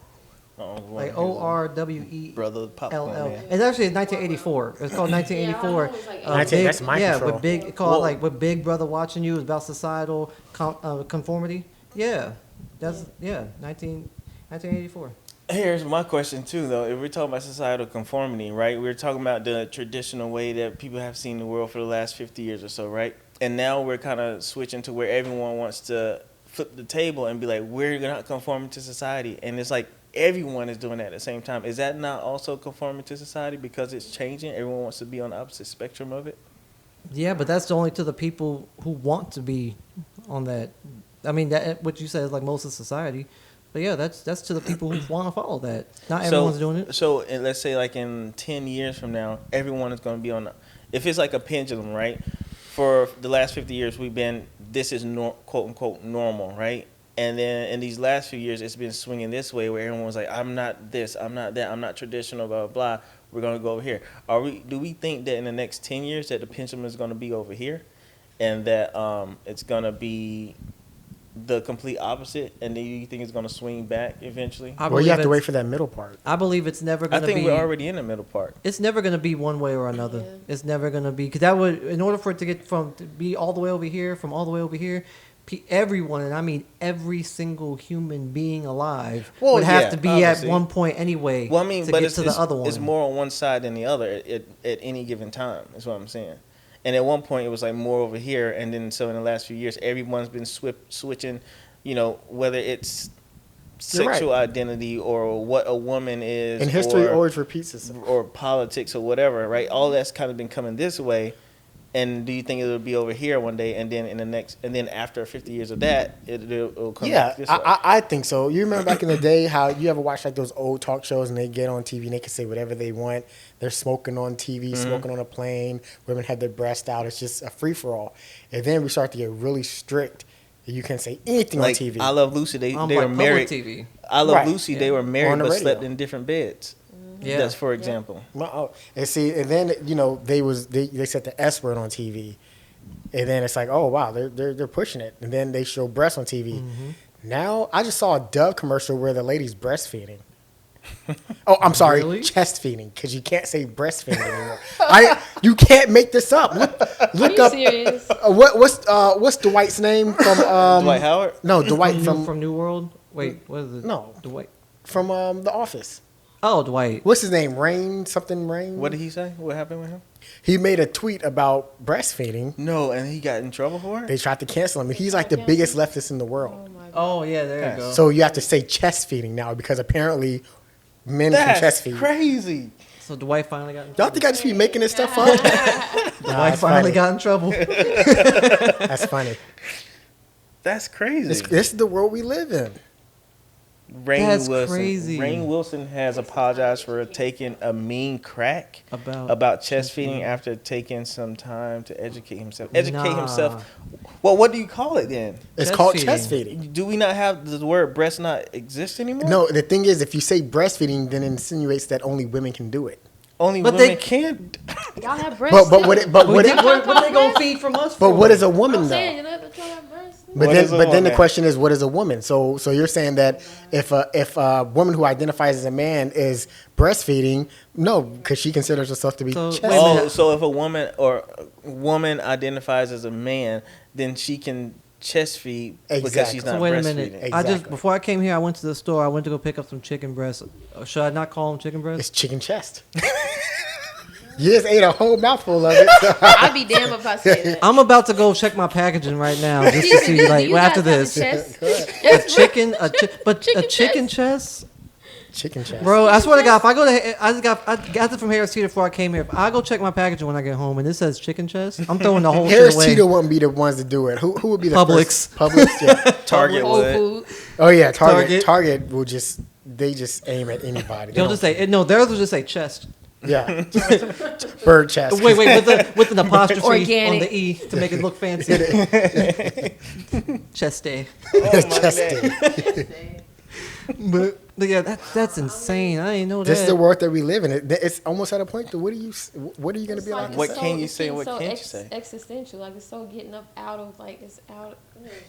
Oh, like ORWELL. Brother Popcorn Man. It's actually 1984. It's called 1984. Yeah, I know, it's like that's Mind yeah, Control. with big called Well- like with Big Brother watching you. It's about societal conformity. Yeah, that's 1984. Here's my question too, though. If we're talking about societal conformity, right? We're talking about the traditional way that people have seen the world for the last 50 years or so, right? And now we're kind of switching to where everyone wants to flip the table and be like, we're not conforming to society. And it's like everyone is doing that at the same time. Is that not also conforming to society because it's changing? Everyone wants to be on the opposite spectrum of it? Yeah, but that's only to the people who want to be on that. I mean, that what you said is like most of society. But yeah, that's to the people who want to follow that. Not everyone's doing it. So and let's say like in 10 years from now, everyone is going to be on, if it's like a pendulum, right? For the last 50 years, we've been, this is quote unquote normal, right? And then in these last few years, it's been swinging this way where everyone was like, I'm not this, I'm not that, I'm not traditional, blah, blah, blah. We're going to go over here. Do we think that in the next 10 years that the pendulum is going to be over here and that it's going to be the complete opposite, and then you think it's going to swing back eventually? Well, you have to wait for that middle part. I believe it's never I going to be. think we're already in the middle part. It's never going to be one way or another. Yeah. It's never going to be, because that would, in order for it to get to be all the way over here, from all the way over here, everyone, and I mean every single human being alive, would have to be obviously. at one point anyway. Well, I mean, to but get it's, to the it's, other one. it's more on one side than the other at any given time, is what I'm saying. And at one point, it was like more over here, and then so in the last few years, everyone's been switching, you know, whether it's sexual identity or what a woman is. And history or, always repeats itself. or politics or whatever, right? All that's kind of been coming this way. And do you think it'll be over here one day, and then in the next, and then after 50 years of that, it'll come back this way? I think so. You remember back in the day how you ever watch like those old talk shows and they get on TV and they can say whatever they want. They're smoking on TV, smoking on a plane. Women have their breast out. It's just a free for all. And then we start to get really strict. You can't say anything like, on TV. I Love Lucy. They like were public married. TV. I Love Right. Lucy. Yeah. They were married On the but radio. slept in different beds. Yeah. That's for example. Well, and see, and then you know they said the S word on TV, and then it's like, oh wow, they're pushing it, and then they show breasts on TV. Now I just saw a Dove commercial where the lady's breastfeeding. Oh, I'm sorry, Really? chest feeding, because you can't say breastfeeding anymore. You can't make this up. Look Are you up serious? what's Dwight's name from Dwight Howard. No, Dwight from New World. Wait, what is it? No. Dwight. from The Office. Oh, Dwight. What's his name? Rain. What did he say? What happened with him? He made a tweet about breastfeeding. No, and he got in trouble for it. They tried to cancel him. He's like the biggest leftist in the world. Oh my god. Oh yeah, there you go. So you have to say chest feeding now because apparently men can chest feed. Crazy. So Dwight finally got in Y'all trouble. think I just be making this stuff up? Dwight finally got in trouble. That's funny. That's crazy. This is the world we live in. That's crazy. Rainn Wilson has apologized for taking a mean crack About chest feeding after taking some time to educate himself. Nah. Well, what do you call it then? It's Chest called feeding. chest feeding. Do we not have the word breast not exist anymore? No, the thing is, if you say breastfeeding, then it insinuates that only women can do it. Only But women they- can't. Y'all have breasts. But what what it, they gonna feed from us? but for? what is a woman I'm though? saying, you know, but y'all have breasts. What is a But then the woman? question is, what is a woman? So you're saying that if a woman who identifies as a man is breastfeeding, no, because she considers herself to be So, chest wait a feeding. minute. So if a woman identifies as a man, then she can chest feed because Exactly. she's So not wait a breastfeeding. minute. I just Exactly. before I came here, I went to the store. I went to go pick up some chicken breasts. Should I not call them chicken breasts? It's chicken chest. You just ate a whole mouthful of it. So. I'd be damn if I say that. I'm about to go check my packaging right now just to see, like, You after guys this. have a chest? A chicken chest? Chicken chest. Bro, I swear to God, if I go to, I got it from Harris Teeter before I came here. If I go check my packaging when I get home and it says chicken chest, I'm throwing the whole Harris shit away. Teeter wouldn't be the ones to do it. Who would be the Publix. first? Publix, yeah. Target Whole would. Foods. Oh yeah, Target. Target. Target will just aim at anybody. They'll just say no. Theirs will just say chest. Yeah. Bird chest. Wait, with an apostrophe Organic. on the E to make it look fancy. Chest day. Oh, my Chest God. day. But yeah, that's insane. I didn't know that. This is the world that we live in. It's almost at a point to what are you going to be like? What to say? can you it's say? getting What so can't you say? Existential, like it's so getting up out of like it's out.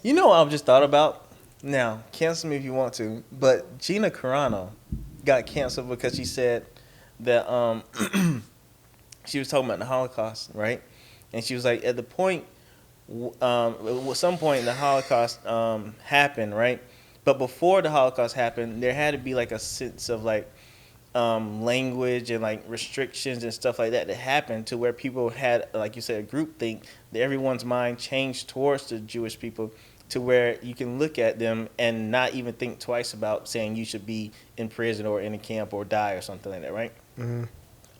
You know what I've just thought about? Now, cancel me if you want to, but Gina Carano got canceled because she said that she was talking about the Holocaust, right? And she was like, at the point, at some point the Holocaust happened, right? But before the Holocaust happened, there had to be like a sense of like language and like restrictions and stuff like that happened to where people had, like you said, a groupthink, that everyone's mind changed towards the Jewish people to where you can look at them and not even think twice about saying you should be in prison or in a camp or die or something like that, right? Mm-hmm.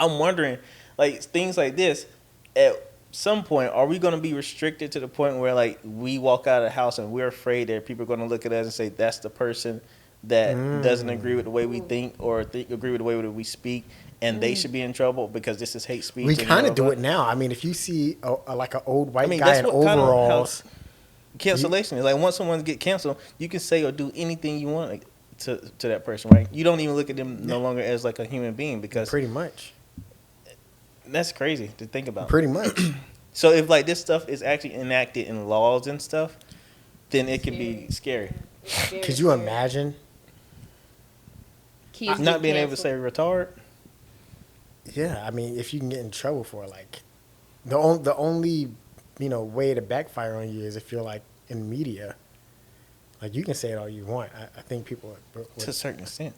I'm wondering, like things like this, at some point, are we going to be restricted to the point where like we walk out of the house and we're afraid that people are going to look at us and say that's the person that doesn't agree with the way we think or agree with the way that we speak, and they should be in trouble because this is hate speech? We kind of do it now. I mean, if you see like an old white guy that's in what kind of overalls. Cancellation is like once someone get canceled, you can say or do anything you want to that person, right? You don't even look at them no longer as like a human being because Pretty much. that's crazy to think about. Pretty much. So if like this stuff is actually enacted in laws and stuff, then it can be scary. Could you imagine? Kids Not get being able to say canceled. retard. Yeah, I mean, if you can get in trouble for it, like the only way to backfire on you is if you're like in media. Like you can say it all you want. I think people would, To a certain extent.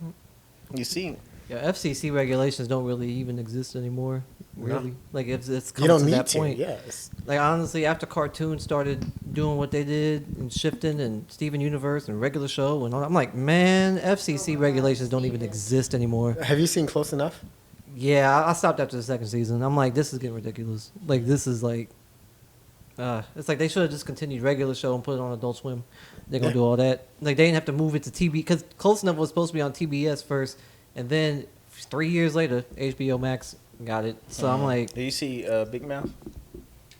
You see, Yeah, FCC regulations don't really even exist anymore. Really, No. like if it's come you don't to need that to. point. Yes. Like honestly, after cartoons started doing what they did and shifting, and Steven Universe and regular show and all, I'm like, man, FCC regulations don't even exist anymore. Have you seen Close Enough? Yeah, I stopped after the second season. I'm like, this is getting ridiculous. Like this is like, it's like they should have just continued regular show and put it on Adult Swim. They're gonna do all that. Like they didn't have to move it to TV because Close Enough was supposed to be on TBS first, and then 3 years later, HBO Max got it. So I'm like, do you see Big Mouth?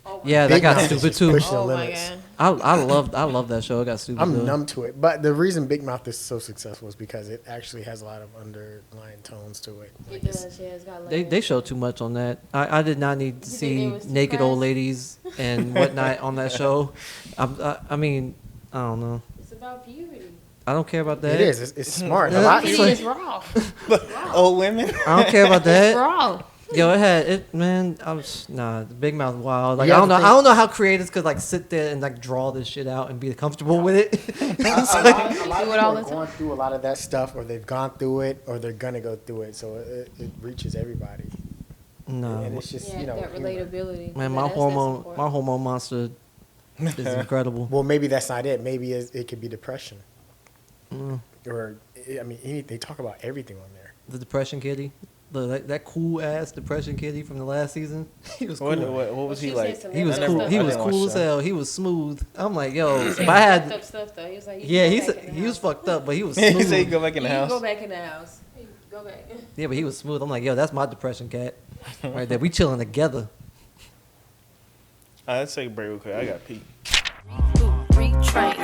Oh my yeah, Big that got Mouth is stupid just too. pushing the Oh my limits. god. I love that show. It got stupid. I'm though. numb to it. But the reason Big Mouth is so successful is because it actually has a lot of underlying tones to it. It Like it's- does, yeah, it's got They show too much on that. I did not need to You think see it was too naked old fast? ladies and whatnot on that show. I mean, I don't know. It's about puberty. I don't care about that. it is. It's smart. Yeah, A lot, it's Puberty like- is raw. Old women? I don't care about It's that. raw. Yo, it had it, man. The Big Mouth wild. Like You I have don't know. to I don't know how creators could like sit there and like draw this shit out and be comfortable with it. a lot Do of it people all are the going through a lot of that stuff, or they've gone through it, or they're gonna go through it. So it reaches everybody. No, And it's just Yeah, that humor. relatability. man, Yeah, my that's hormone important. monster is incredible. Well, maybe that's not it. Maybe it could be depression, Mm. or I mean, they talk about everything on there. The depression kitty, that cool ass depression kitty from the last season. He was cool. What was he She like? said some He was I cool. never- He I was didn't watch cool as that. hell. He was smooth. I'm like, yo, if He I fucked had, up stuff though. He was like, yeah, he he was fucked up, but he was He said smooth. he go back in the You house. go back in the house. You Go back. Yeah, but he was smooth. I'm like, yo, that's my depression cat, right there. We chilling together. Let's take a break real quick. I got pee. Retrain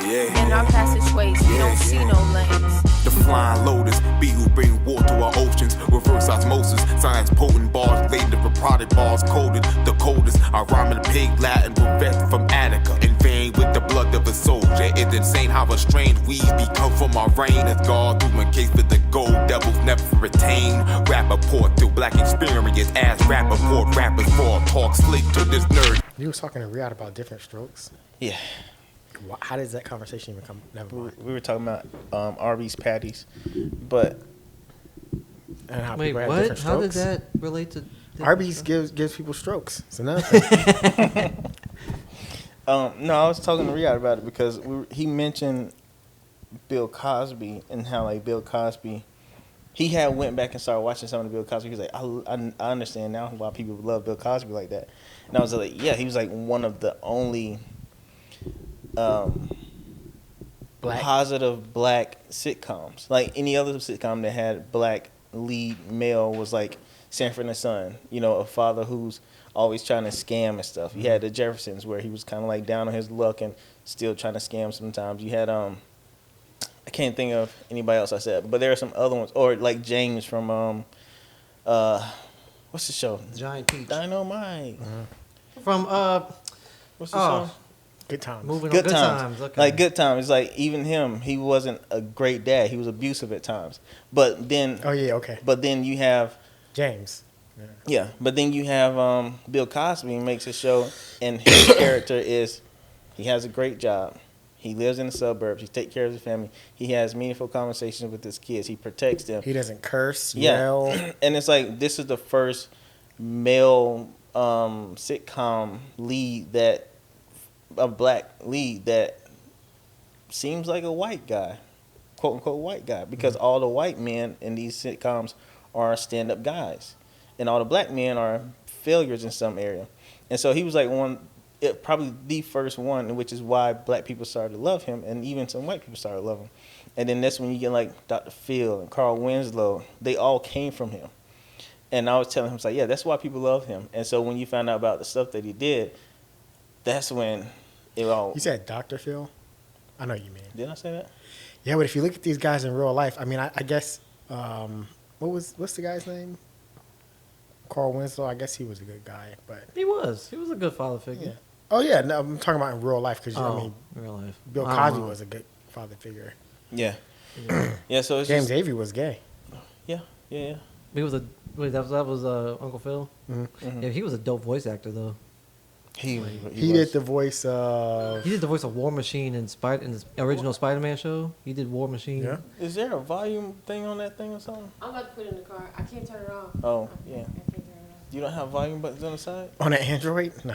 in our passageways, we don't see no lanes. The flying lotus, be who bring water to our oceans. Reverse osmosis, science potent bars, laden with product bars coded. The coldest, I rhyme in pig Latin with vet from Attica. And vein with the blood of a soldier. It's insane how a strange weed become from our reign. As God through in case with the gold devils never retain. Rapper port through black experience as rapper port rappers for talk slick to this nerd. You was talking to Ri'Yadh about different strokes. Yeah. How does that conversation even come? Never mind. We were talking about Arby's patties, but And how Wait, people have what? different How did strokes. that relate to? Arby's gives people strokes. It's another thing. No, I was talking to Ri'Yadh about it because he mentioned Bill Cosby and how like Bill Cosby, he had went back and started watching some of the Bill Cosby. He was like, I understand now why people love Bill Cosby like that. And I was like, yeah, he was like one of the only positive black sitcoms. Like any other sitcom that had black lead male was like Sanford and Son. You know, a father who's always trying to scam and stuff. You had the Jeffersons where he was kind of like down on his luck and still trying to scam sometimes. You had I can't think of anybody else I said, but there are some other ones, or like James from what's the show? Giant Peach. Dynamite. From What's the show? Good times. Moving Good on. Times. Okay. Like Good Times. Like even him, he wasn't a great dad. He was abusive at times. But then Oh yeah, okay. But then you have James. yeah. But then you have Bill Cosby makes a show, and his character is he has a great job. He lives in the suburbs. He takes care of his family. He has meaningful conversations with his kids. He protects them. He doesn't curse, Yeah. yell. And it's like this is the first male sitcom lead that a black lead that seems like a white guy, quote unquote white guy, because all the white men in these sitcoms are stand-up guys, and all the black men are failures in some area. And so he was like probably the first one, which is why black people started to love him, and even some white people started to love him. And then that's when you get like Dr. Phil and Carl Winslow. They all came from him. And I was telling him, I was like, yeah, that's why people love him. And so when you found out about the stuff that he did, that's when it all... You said Dr. Phil? I know what you mean. Did I say that? Yeah, but if you look at these guys in real life, I mean, I guess, what's the guy's name? Carl Winslow. I guess he was a good guy, but... He was a good father figure. Yeah. Oh, yeah, no, I'm talking about in real life, because, I mean, real life. Bill Cosby was a good father figure. Yeah. Yeah, so it's James just... Avery was gay. Yeah. He was that was Uncle Phil. Mm-hmm. Yeah, he was a dope voice actor though. He did the voice of... He did the voice of War Machine in the original Spider-Man show. He did War Machine. Yeah. Is there a volume thing on that thing or something? I'm about to put it in the car. I can't turn it off. Oh, yeah. I can't turn it off. You don't have volume buttons on the side? On an Android? No.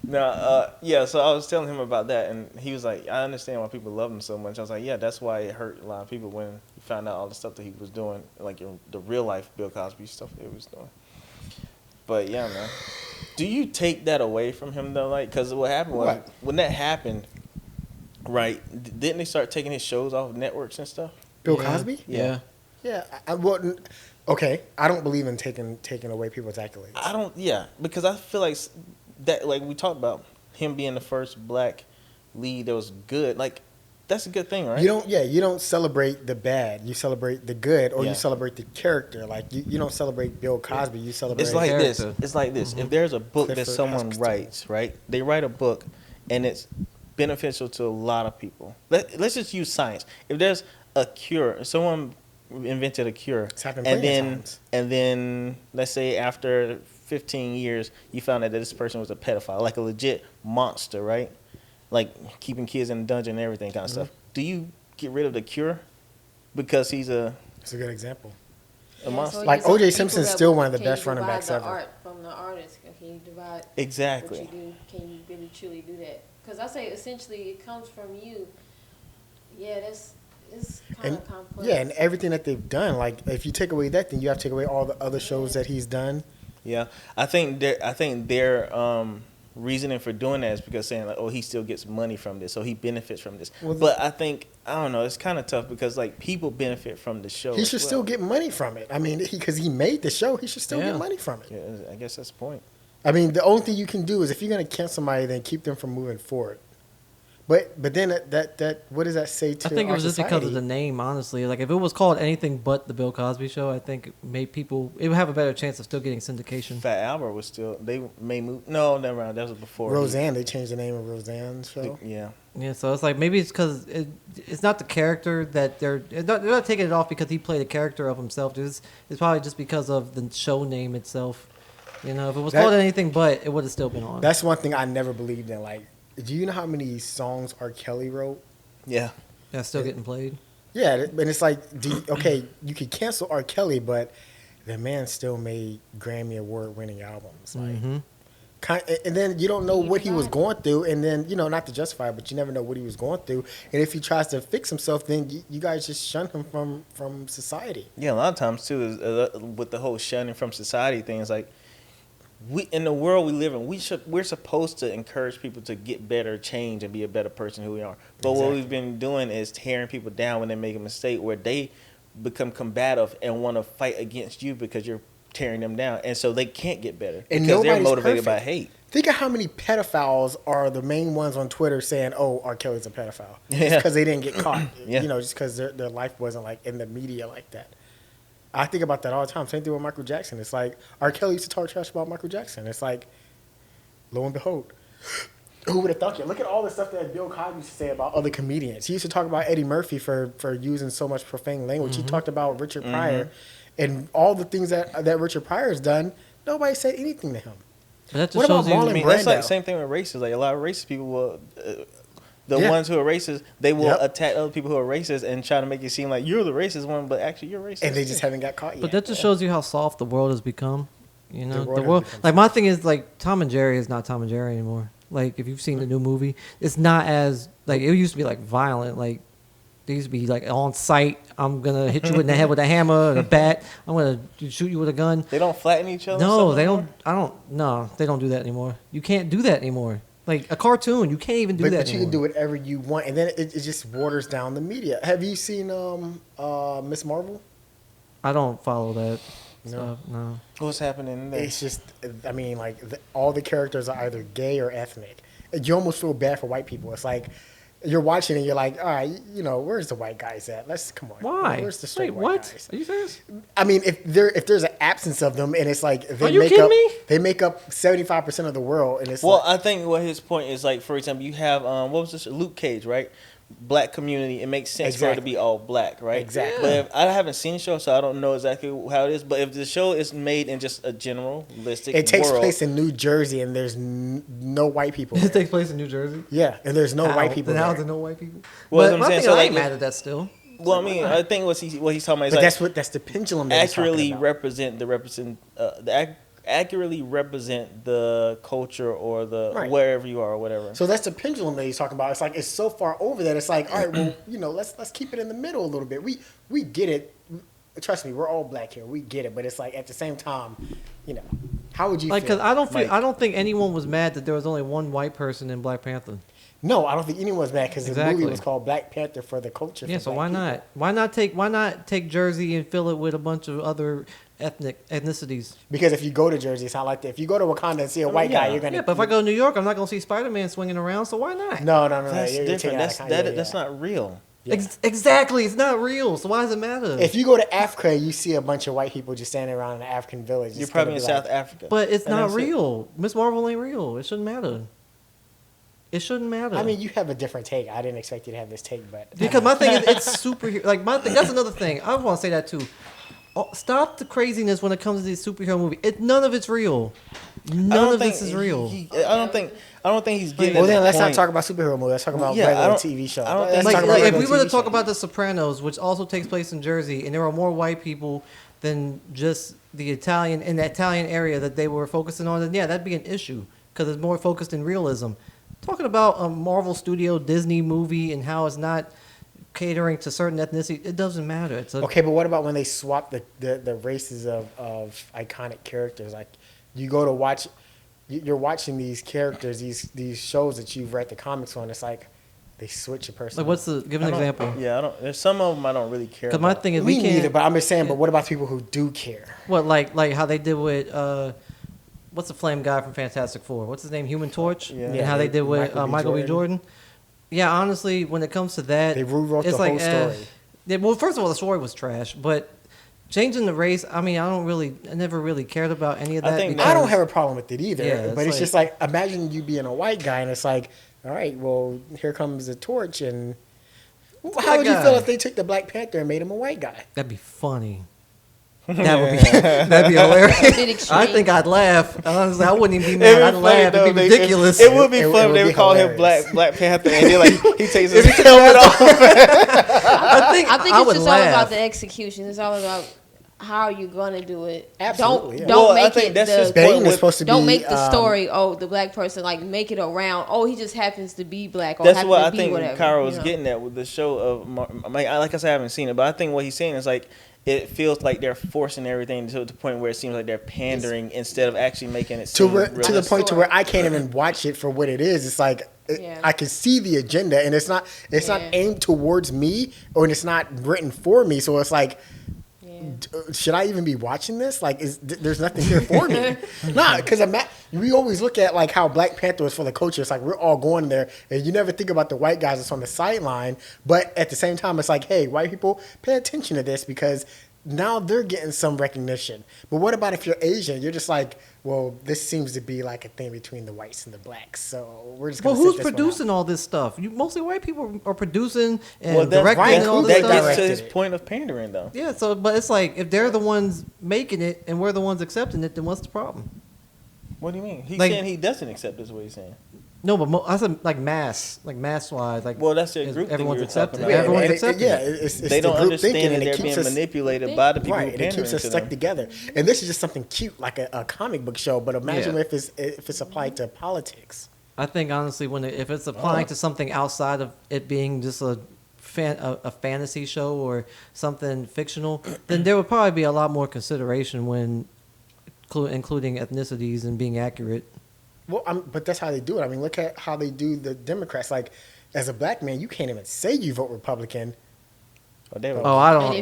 No, yeah, so I was telling him about that, and he was like, I understand why people love him so much. I was like, yeah, that's why it hurt a lot of people when you found out all the stuff that he was doing, like the real life Bill Cosby stuff that he was doing. But yeah, man. Do you take that away from him, though? Like, because what happened was, when that happened, right, didn't they start taking his shows off networks and stuff? Bill Cosby? Yeah. Yeah. Well, okay. I don't believe in taking away people's accolades. Because I feel like that, like we talked about him being the first black lead that was good. Like, that's a good thing, right? You don't celebrate the bad. You celebrate the good, or Yeah. you celebrate the character. Like, you don't celebrate Bill Cosby. You celebrate... It's like this. character. It's like this. If there's a book that Clifford someone Huxtable. writes, right? They write a book, and it's beneficial to a lot of people. Let's just use science. If there's a cure, someone invented a cure, It's happened plenty of times. and then let's say after 15 years, you found out that this person was a pedophile, like a legit monster, right? Like keeping kids in a dungeon and everything kind of stuff. Do you get rid of the cure because he's a It's a good example. monster? so Like, you said O.J. people Simpson's that still will- one of the can you best running divide backs the ever. art from the artist? Can you divide Exactly. what you do? Can you really truly do that? Because I say essentially it comes from you. Yeah, it's kind of complex. Yeah, and everything that they've done. Like, if you take away that, then you have to take away all the other shows that he's done. Yeah, I think their reasoning for doing that is because saying like, oh, he still gets money from this, so he benefits from this. Well, but I don't know, it's kind of tough because like people benefit from the show. He as should well. still get money from it. I mean, because he made the show, he should still get money from it. Yeah, I guess that's the point. I mean, the only thing you can do is if you're going to cancel somebody, then keep them from moving forward. But then that what does that say to I think it our was just society? because of the name, honestly. Like, if it was called anything but the Bill Cosby Show, I think it would have a better chance of still getting syndication. Fat Albert was still, they may move. No, never mind. That was before. Roseanne, they changed the name of Roseanne's show. Yeah. Yeah, so it's like maybe it's because it's not the character that they're not taking it off because he played a character of himself. It's probably just because of the show name itself. You know, if it was called anything but, it would have still been on. That's one thing I never believed in. Like, do you know how many songs R. Kelly wrote? Yeah. That's still getting played. Yeah, and it's like, okay, you could cancel R. Kelly, but the man still made Grammy Award-winning albums. Like, and then you don't know what he was going through, and then, not to justify it, but you never know what he was going through. And if he tries to fix himself, then you guys just shun him from society. Yeah, a lot of times, too, is, with the whole shunning from society thing, it's like, in the world we live in, we're supposed to encourage people to get better, change, and be a better person who we are. But what we've been doing is tearing people down when they make a mistake, where they become combative and want to fight against you because you're tearing them down, and so they can't get better because they're motivated by hate. Think of how many pedophiles are the main ones on Twitter saying, "Oh, R. Kelly's a pedophile," just because they didn't get caught. Just because their life wasn't like in the media like that. I think about that all the time. Same thing with Michael Jackson. It's like R. Kelly used to talk trash about Michael Jackson. It's like, lo and behold, who would have thought it? Look at all the stuff that Bill Cosby used to say about other comedians. He used to talk about Eddie Murphy for using so much profane language. He talked about Richard Pryor. And all the things that Richard Pryor has done, nobody said anything to him. What about Marlon Brando? That's like the same thing with racists. Like, a lot of racist people will, ones who are racist, they will attack other people who are racist and try to make it seem like you're the racist one, but actually you're racist. And they just haven't got caught yet. But that just shows you how soft the world has become. The world, like, my thing is, like, Tom and Jerry is not Tom and Jerry anymore. Like, if you've seen the new movie, it's not as, like, it used to be, like, violent. Like, they used to be, like, on sight. I'm going to hit you in the head with a hammer and a bat. I'm going to shoot you with a gun. They don't flatten each other? No, they don't. No, they don't do that anymore. You can't do that anymore. Like, a cartoon, you can't even do that But anymore. you can do whatever you want, and then it just waters down the media. Have you seen Miss Marvel? I don't follow that stuff, no. What's happening in there? It's just, I mean, like, all the characters are either gay or ethnic. You almost feel bad for white people. It's like, you're watching and you're like, all right, where's the white guys at? Come on. Why? Where's the straight white guys? Are you serious? I mean, if there's an absence of them, and it's like Are you kidding me? They make up 75% of the world, and it's I think what his point is, like, for example, you have what was this? Luke Cage, right? Black community. It makes sense for it to be all black, right? Exactly. But if, I haven't seen the show, so I don't know exactly how it is. But if the show is made in just a generalistic it takes world, place in New Jersey, and there's no white people. It takes place in New Jersey? Yeah, and there's no white people. Then how there. is there no white people? Well, But I'm my saying, thing, so, I ain't like, mad at that still. well, I mean, I think what he's talking about is, But like, that's the pendulum that he's talking accurately about. accurately represent the culture or the Right. wherever you are or whatever. So that's the pendulum that he's talking about. It's like it's so far over that it's like, all right, well, let's keep it in the middle a little bit. We get it. Trust me, we're all black here. We get it, but it's like at the same time, how would you Like, feel? because I don't think anyone was mad that there was only one white person in Black Panther. No, I don't think anyone's mad because the Exactly. movie was called Black Panther for the culture. Yeah, for so black why people. not? Why not take Jersey and fill it with a bunch of other ethnicities? Because if you go to Jersey, it's not like that. If you go to Wakanda and see a white guy, you're gonna. Yeah, but if I go to New York, I'm not gonna see Spider-Man swinging around. So why not? No. That's You're taking different. out of That's not real. Yeah. Exactly, it's not real. So why does it matter? If you go to Africa, you see a bunch of white people just standing around in an African village. You're it's probably in gonna be South like, Africa. But it's And not that's it. real. Miss Marvel ain't real. It shouldn't matter. It shouldn't matter. I mean, you have a different take. I didn't expect you to have this take, but because my thing is, it's superhero. Like my thing, that's another thing. I want to say that too. Stop the craziness when it comes to these superhero movies. None of it's real. None of this is real. I don't think he's getting. Well, at then the let's not point. talk about superhero movies. Let's talk about Yeah, I regular don't- TV shows. I don't Let's think- talk about Like if regular we were to TV talk shows. about The Sopranos, which also takes place in Jersey, and there are more white people than just the Italian in the Italian area that they were focusing on, then yeah, that'd be an issue because it's more focused in realism. Talking about a Marvel Studio Disney movie and how it's not catering to certain ethnicity, it doesn't matter. It's Okay, but what about when they swap the races of iconic characters? Like you go to watch, you're watching these characters, these shows that you've read the comics on. It's like they switch a person. like what's the give an example? Yeah, I don't. There's some of them I don't really care. Because my about. thing is Me we can't. neither, but I'm just saying. But what about people who do care? What like how they did with what's the flame guy from Fantastic Four? What's his name? Human Torch. Yeah. And Yeah, how they did with Michael B. Jordan. Yeah, honestly, when it comes to that, They rewrote it's the whole story. Well, first of all, the story was trash, but changing the race, I mean, I never really cared about any of I that. think I don't because- have a problem with it either. Yeah, but it's it's just like imagine you being a white guy and it's like, all right, well, here comes the torch and how would you guy. feel if they took the Black Panther and made him a white guy? That'd be funny. That'd be hilarious. I think I'd laugh. Honestly, I wouldn't even be mad. I'd laugh. It'd be ridiculous. It would be fun if they would call him Black Panther and then like he takes his helmet off. I think it's just all about the execution. It's all about how you're gonna do it. Absolutely. Don't make it. Don't make the story. Oh, the black person, like make it around. Oh, he just happens to be black. Or that's what I think whatever, Cairo was getting at with the show of. Like I said, I haven't seen it, but I think what he's saying is like. It feels like they're forcing everything to the point where it seems like they're pandering instead of actually making it seem to the point to where I can't even watch it for what it is. It's like I can see the agenda, and it's not aimed towards me, or it's not written for me. So it's like, should I even be watching this? Like, there's nothing here for me. Nah, because we always look at like how Black Panther was for the culture. It's like we're all going there, and you never think about the white guys that's on the sideline. But at the same time, it's like, hey, white people, pay attention to this because now they're getting some recognition. But what about if you're Asian? You're just like, well, this seems to be like a thing between the whites and the blacks. So we're just going to who's producing all this stuff? Mostly white people are producing and directing right. and all this stuff. That gets to his point of pandering, though. Yeah, but it's like, if they're the ones making it and we're the ones accepting it, then what's the problem? What do you mean? He's saying he doesn't accept this, what he's saying. No, but I said like mass wise. Like, well, that's their group everyone's thing accepting. About. Everyone's accepting. Yeah, it's they don't understand that they're being manipulated by the people right, who it keeps us stuck together. And this is just something cute, like a comic book show. But imagine if it's applied to politics. I think honestly, if it's applying to something outside of it being just a fantasy show or something fictional, then there would probably be a lot more consideration when including ethnicities and being accurate. Well, but that's how they do it. I mean, look at how they do the Democrats. Like, as a black man, you can't even say you vote Republican. I don't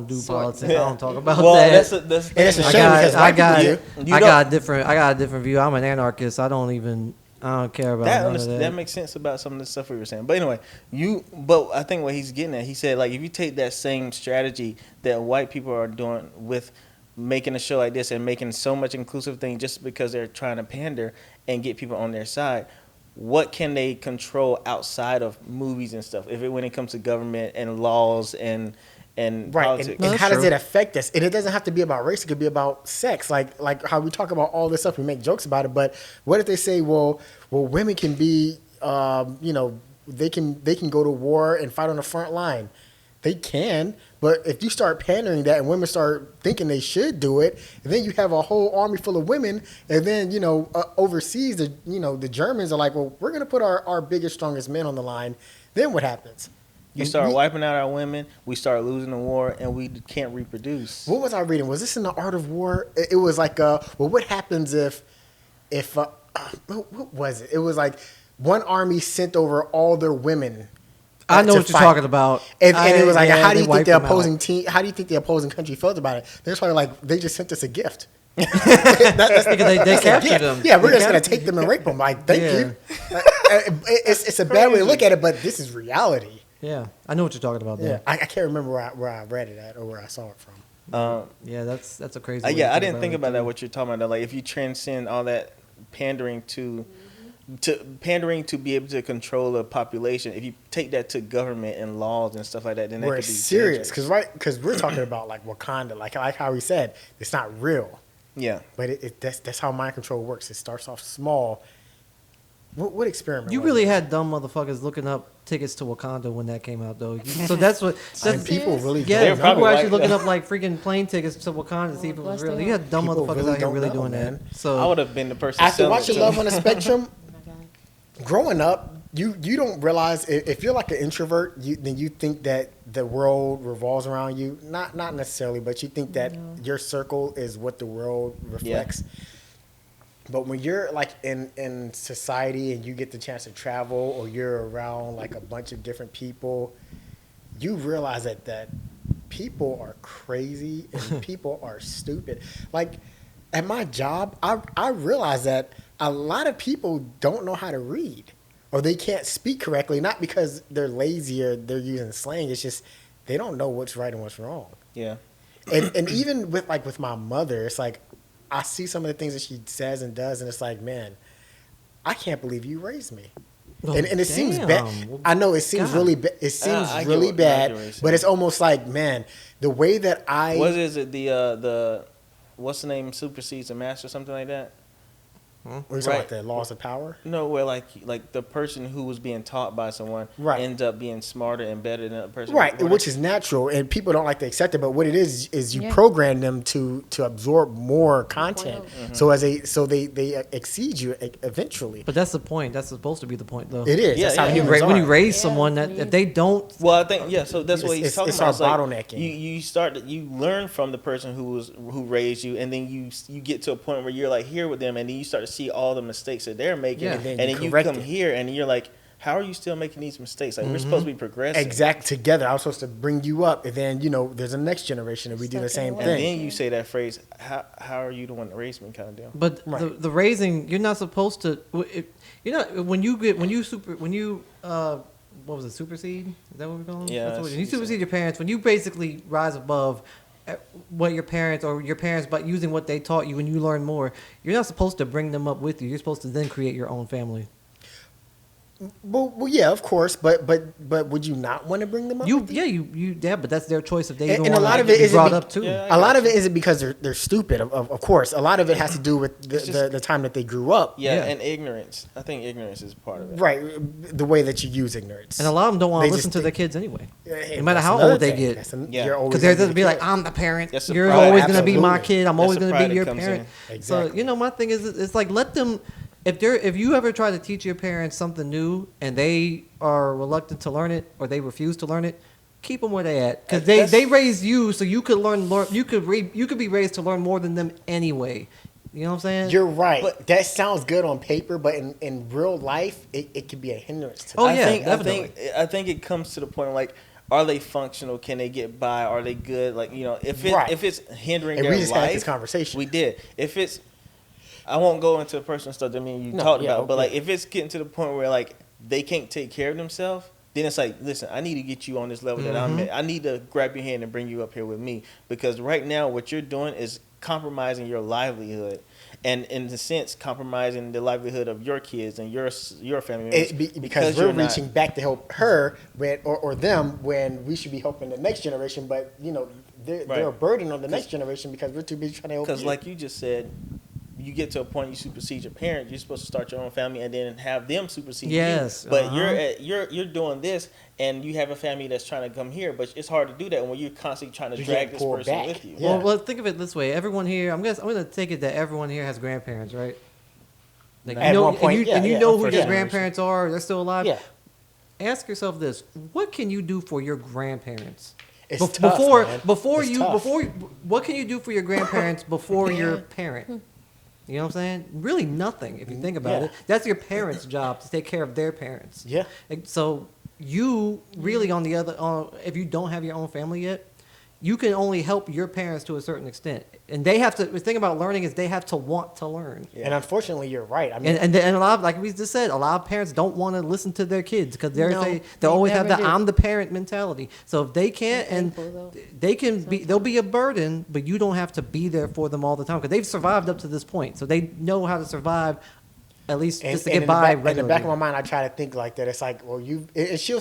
do politics. I don't talk about that. That's a shame because I got a different view. I'm an anarchist. I don't care about none of that. That makes sense about some of the stuff we were saying. But anyway, but I think what he's getting at, he said, like, if you take that same strategy that white people are doing with making a show like this and making so much inclusive thing just because they're trying to pander and get people on their side, what can they control outside of movies and stuff when it comes to government and laws and politics? And how does it affect us? And it doesn't have to be about race. It could be about sex. Like how we talk about all this stuff, we make jokes about it. But what if they say, well, women can be, they can go to war and fight on the front line. They can, but if you start pandering that and women start thinking they should do it, and then you have a whole army full of women, and then overseas, the Germans are like, well, we're gonna put our biggest, strongest men on the line. Then what happens? You start wiping out our women. We start losing the war, and we can't reproduce. What was I reading? Was this in The Art of War? It was like, what happens if what was it? It was like one army sent over all their women. I know what you're talking about. And it was like, how do you think the opposing team? How do you think the opposing country felt about it? They're probably like, they just sent us a gift. That's because they captured them. Yeah, we're just gonna take them and rape them. Like, thank you. It's a bad way to look at it, but this is reality. Yeah, I know what you're talking about. Yeah, I can't remember where I read it at or where I saw it from. Yeah, that's a crazy. I didn't think about that. What you're talking about, like if you transcend all that pandering to be able to control a population, if you take that to government and laws and stuff like that, then that could be serious. Because we're talking about like Wakanda, like how we said, it's not real. Yeah, but that's how mind control works. It starts off small. What experiment? You really had dumb motherfuckers looking up tickets to Wakanda when that came out, though. So that's what people really. Yeah, people were actually looking up like freaking plane tickets to Wakanda to see if it was real. You had dumb motherfuckers out here really doing that. So I would have been the person. After watching Love on the Spectrum, growing up, you don't realize if you're like an introvert, then you think that the world revolves around you. Not necessarily, but you think that your circle is what the world reflects. Yeah. But when you're like in society and you get the chance to travel or you're around like a bunch of different people, you realize that people are crazy and people are stupid. Like at my job, I realize that a lot of people don't know how to read or they can't speak correctly, not because they're lazy or they're using slang. It's just they don't know what's right and what's wrong. Yeah. And even with my mother, it's like I see some of the things that she says and does, and it's like, man, I can't believe you raised me. and it seems damn. bad. Well, I know it seems God. really it seems I get really what- I bad, get what you're but it's saying. almost like, man, the way that I What is it? The what's the name? Supersedes the master, something like that. we're talking Right. about the laws of power. No, where like the person who was being taught by someone Right. ends up being smarter and better than the person. Right, who- which is natural, and people don't like to accept it. But what it is you Yeah. program them to absorb more content, Mm-hmm. so they exceed you eventually. But that's the point. That's supposed to be the point, though. It is. Yeah, That's how yeah. humans When you are. raise Yeah, someone that if they don't, Well, I think so. That's what he's It's- talking it's about. our It's like bottlenecking. you learn from the person who raised you, and then you get to a point where you're like here with them, and then you start to see all the mistakes that they're making, Yeah. and And then then you you correct come it. here, and you're like, how are you still making these mistakes? Like we're supposed to be progressing. Exact together. I was supposed to bring you up, and then there's a next generation, and we do the same And thing. then you say that phrase, how are you the one that raised me, kind of deal. but Right. the raising, you're not supposed to. You're not when you what was it, supersede? Is that what we're calling? Yeah, That's what, when you supersede. supersede your parents, when you basically rise above what your parents but using what they taught you, when you learn more, you're not supposed to bring them up with you. You're supposed to then create your own family. Well, yeah, of course, but would you not want to bring them up? But that's their choice if they And- don't and a want lot to of it be isn't brought be- up too. Yeah. A lot of it isn't because they're stupid, of course. A lot of it has to do with It's just- the time that they grew up. Yeah, Yeah. and ignorance. I think ignorance is part of it. Right, the way that you use ignorance. And a lot of them don't want They to just listen to their think- kids anyway. Hey, no matter that's how another old they thing. get. Yeah. You're always Because they're gonna just be like, the I'm the parent. That's the You're pride. always going to be my Absolutely. kid. I'm That's always the going to pride be your that comes parent. in. Exactly. So, my thing is, it's like, let them, if you ever try to teach your parents something new and they are reluctant to learn it or they refuse to learn it, keep them where they at. Because they raised you so you could learn, you could be raised to learn more than them anyway. You know what I'm saying? You're right. But- That sounds good on paper, but in real life, it could be a hindrance to Oh, that. yeah, definitely. I think it comes to the point like, are they functional? Can they get by? Are they good? Like if Right. if it's hindering And their we just life, had this conversation. We did. If it's, I won't go into personal stuff that me and you No, talked yeah, about, but okay. like if it's getting to the point where like they can't take care of themselves, then it's like, listen, I need to get you on this level that I'm at. I need to grab your hand and bring you up here with me, because right now what you're doing is compromising your livelihood, and in a sense compromising the livelihood of your kids and your family members, Because we're you're not- reaching back to help her or them when we should be helping the next generation, but they're Right. a burden on the next generation because we're too busy trying to help Because you. like you just said, you get to a point you supersede your parents. You're supposed to start your own family and then have them supersede Yes, you. But uh-huh. you're doing this, and you have a family that's trying to come here. But it's hard to do that when you're constantly trying to You're drag getting this pulled person back. with you. Yeah. Well, think of it this way. Everyone here, I'm gonna take it that everyone here has grandparents, right? Like, At one point, and you yeah, know for who your sure. grandparents are. They're still alive. Yeah. Ask yourself this: what can you do for your grandparents? It's Bef- tough, before man. before It's you tough. before what can you do for your grandparents before your parent? You know what I'm saying? Really nothing if you think about Yeah. it. That's your parents' job to take care of their parents. Yeah. So you really on the other if you don't have your own family yet, you can only help your parents to a certain extent. And they have to, the thing about learning is they have to want to learn. And unfortunately, you're right. I mean, And a lot of, like we just said, a lot of parents don't want to listen to their kids because No, they they always have never the do. I'm the parent mentality. So if they can't, and Thankful, though. they can be, they'll be a burden, but you don't have to be there for them all the time because they've survived up to this point. So they know how to survive, at least just to get in by. the back of my mind, I try to think like that. It's like, well, and she'll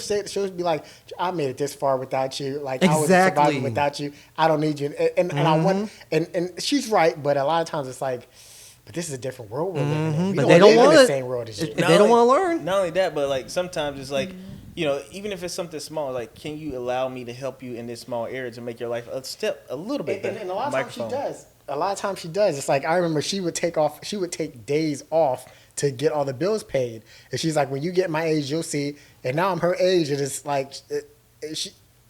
be like, I made it this far without you. Like I was Exactly. surviving without you. I don't need you. And I want, and she's right, but a lot of times it's like, but this is a different world we're living in. We But they don't live in want the it. same world as you. If they don't want to learn. Not only that, but like sometimes it's like, even if it's something small, like, can you allow me to help you in this small area to make your life a little bit better? And a lot of times she Microphone. does. A lot of times she does. It's like I remember she would take days off to get all the bills paid. And she's like, when you get my age, you'll see. And now I'm her age, and it's like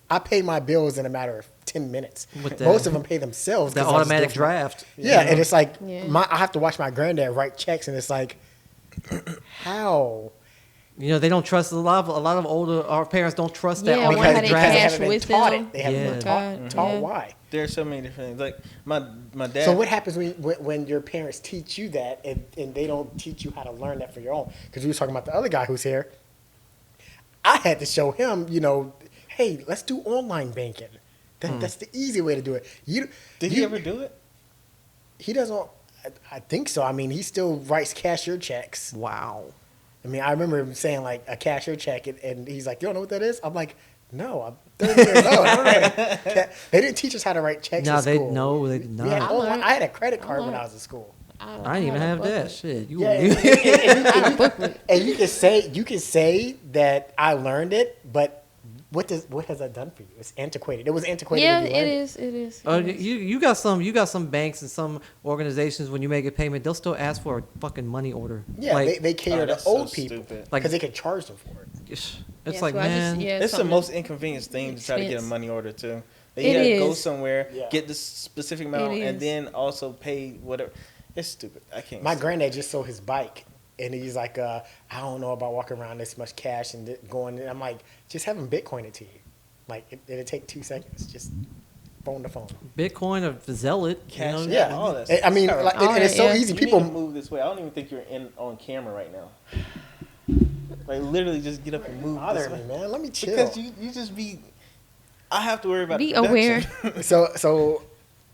I pay my bills in a matter of 10 minutes. With the- Most of them pay themselves. The 'cause I just automatic do it for- draft. Yeah, and it's like Yeah. I have to watch my granddad write checks, and it's like, how? They don't trust a lot of older our parents don't trust that Yeah, I wonder automatic how they draft. cash haven't been with taught them. it. They haven't Yeah. been God, taught yeah. why. There's so many different things. Like my dad. So what happens when your parents teach you that and they don't teach you how to learn that for your own? Because we were talking about the other guy who's here. I had to show him, hey, let's do online banking. That's the easy way to do it. Did he ever do it? He doesn't. I think so. I mean, he still writes cashier checks. Wow. I mean, I remember him saying like a cashier check, and he's like, "You don't know what that is?" I'm like, "No, I'm 30 years old. I don't know." They didn't teach us how to write checks in school. They did not. I had a credit card when I was in school. I didn't even have that shit. And you can say that I learned it, but what has that done for you? It's antiquated. It was antiquated. Yeah, when you learned it. It is. You got some banks and some organizations when you make a payment, they'll still ask for a fucking money order. Yeah, like, they cater to old people Like- because they can charge them for it. It's like, man, it's the most inconvenient thing to try to get a money order too. You It gotta is. go somewhere, Yeah. get the specific amount, and then also pay whatever. It's stupid. I can't. My granddad just sold his bike, and he's like, I don't know about walking around this much cash and going. And I'm like, just have him Bitcoin it to you. Like it'll take 2 seconds, just phone to phone. Bitcoin or Zealot, Cash, you know? Yeah, all that stuff. I mean, It's like, terrible. and it's so Yeah. easy. You People need to move this way. I don't even think you're on camera right now. Like literally, just get up and move. bother this me, way. man. Let me chill. Because you just be. I have to worry about. Be the aware. production. So,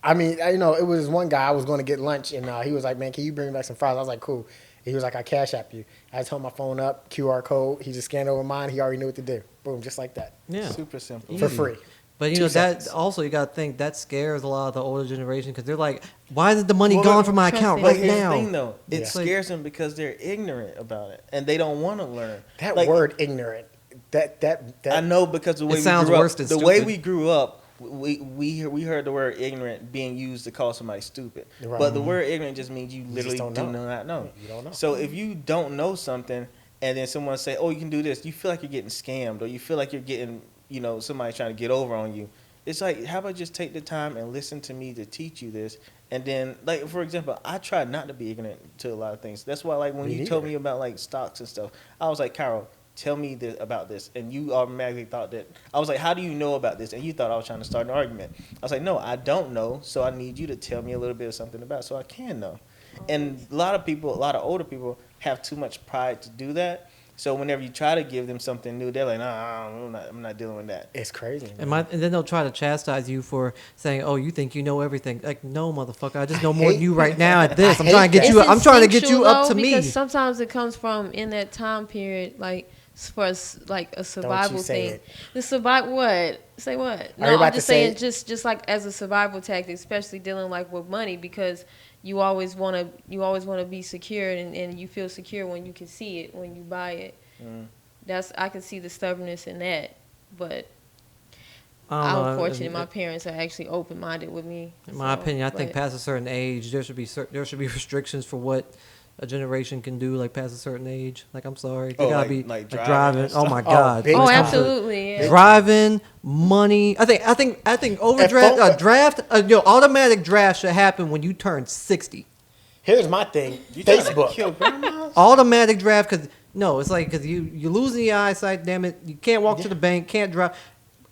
I mean, it was one guy I was going to get lunch, and he was like, "Man, can you bring me back some fries?" I was like, "Cool." He was like, "I cash app you." I just held my phone up, QR code. He just scanned over mine. He already knew what to do. Boom, just like that, Yeah. Super simple. for free. But you 2 know seconds. that also you got to think that scares a lot of the older generation because they're like, why isn't the money Well, gone but from my trust account me. But right here's now? the thing, though, it Yeah. scares them because they're ignorant about it and they don't want to learn. That Like, word "ignorant." That I know because the way It sounds we grew worse up, than the way stupid. we grew up, we heard the word ignorant being used to call somebody stupid. Right. But the word ignorant just means you just literally don't do know. not know. You don't know. So if you don't know something and then someone say, "Oh, you can do this," you feel like you're getting scammed or you feel like you're getting, somebody trying to get over on you. It's like, how about just take the time and listen to me to teach you this? And then, like, for example, I try not to be ignorant to a lot of things. That's why, like, when Me you told neither. me about, like, stocks and stuff, I was like, Cairo, tell me about this. And you automatically thought that, I was like, how do you know about this? And you thought I was trying to start an argument. I was like, no, I don't know. So I need you to tell me a little bit of something about it so I can know. And a lot of older people have too much pride to do that. So whenever you try to give them something new, they're like, nah, I'm not dealing with that. It's crazy. And, man. and then they'll try to chastise you for saying, "Oh, you think you know everything?" Like, no, motherfucker, I just know more than you right now at this. I'm trying to get you. I'm trying to get you up to me. Because sometimes it comes from in that time period, like for us, like a survival say thing. it. The survival what? Say what? Are No, you about I'm to just say saying, just like as a survival tactic, especially dealing like with money, because you always want to be secure, and you feel secure when you can see it when you buy it. I can see the stubbornness in that, but I'm fortunate my parents are actually open minded with me. In my opinion, I think past a certain age, there should be restrictions for what a generation can do. Like past a certain age, like I'm sorry, they gotta be like like driving and driving. Oh my stuff. god! big Oh, time. absolutely. Yeah. Driving, money. I think overdraft, draft, automatic draft should happen when you turn 60. Here's my thing. You trying to Facebook. kill grandmas? Automatic draft because you losing the eyesight. Damn it, you can't walk to the bank, can't drive.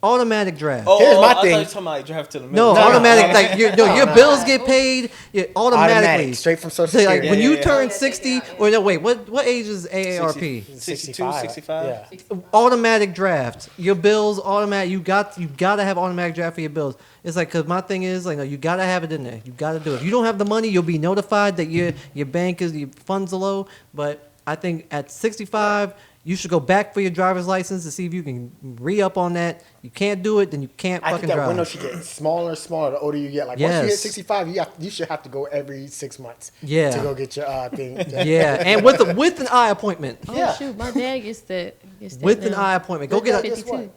Automatic draft. Here's my I thought thing. you were talking about drive to the No, middle. automatic. Like your bills get paid automatically. Automatic, straight from Social So, like Security. when Yeah, you yeah. turn 60, or no, wait, what age is AARP? 62, 65. Yeah. Automatic draft. Your bills automatic. You got to have automatic draft for your bills. It's like, cause my thing is like, no, you got to have it in there. You got to do it. If you don't have the money, you'll be notified that your bank is your funds are low. But I think at 65, you should go back for your driver's license to see if you can re-up on that. You can't do it, then you can't I fucking think that drive. window should get smaller and smaller the older you get. Like once you hit Yes. 65, you should have to go every 6 months. Yeah. To go get your thing. Yeah, and with an eye appointment. Oh Yeah. shoot, my dad gets that. With an now. eye appointment. Go Your get dad a. gets what?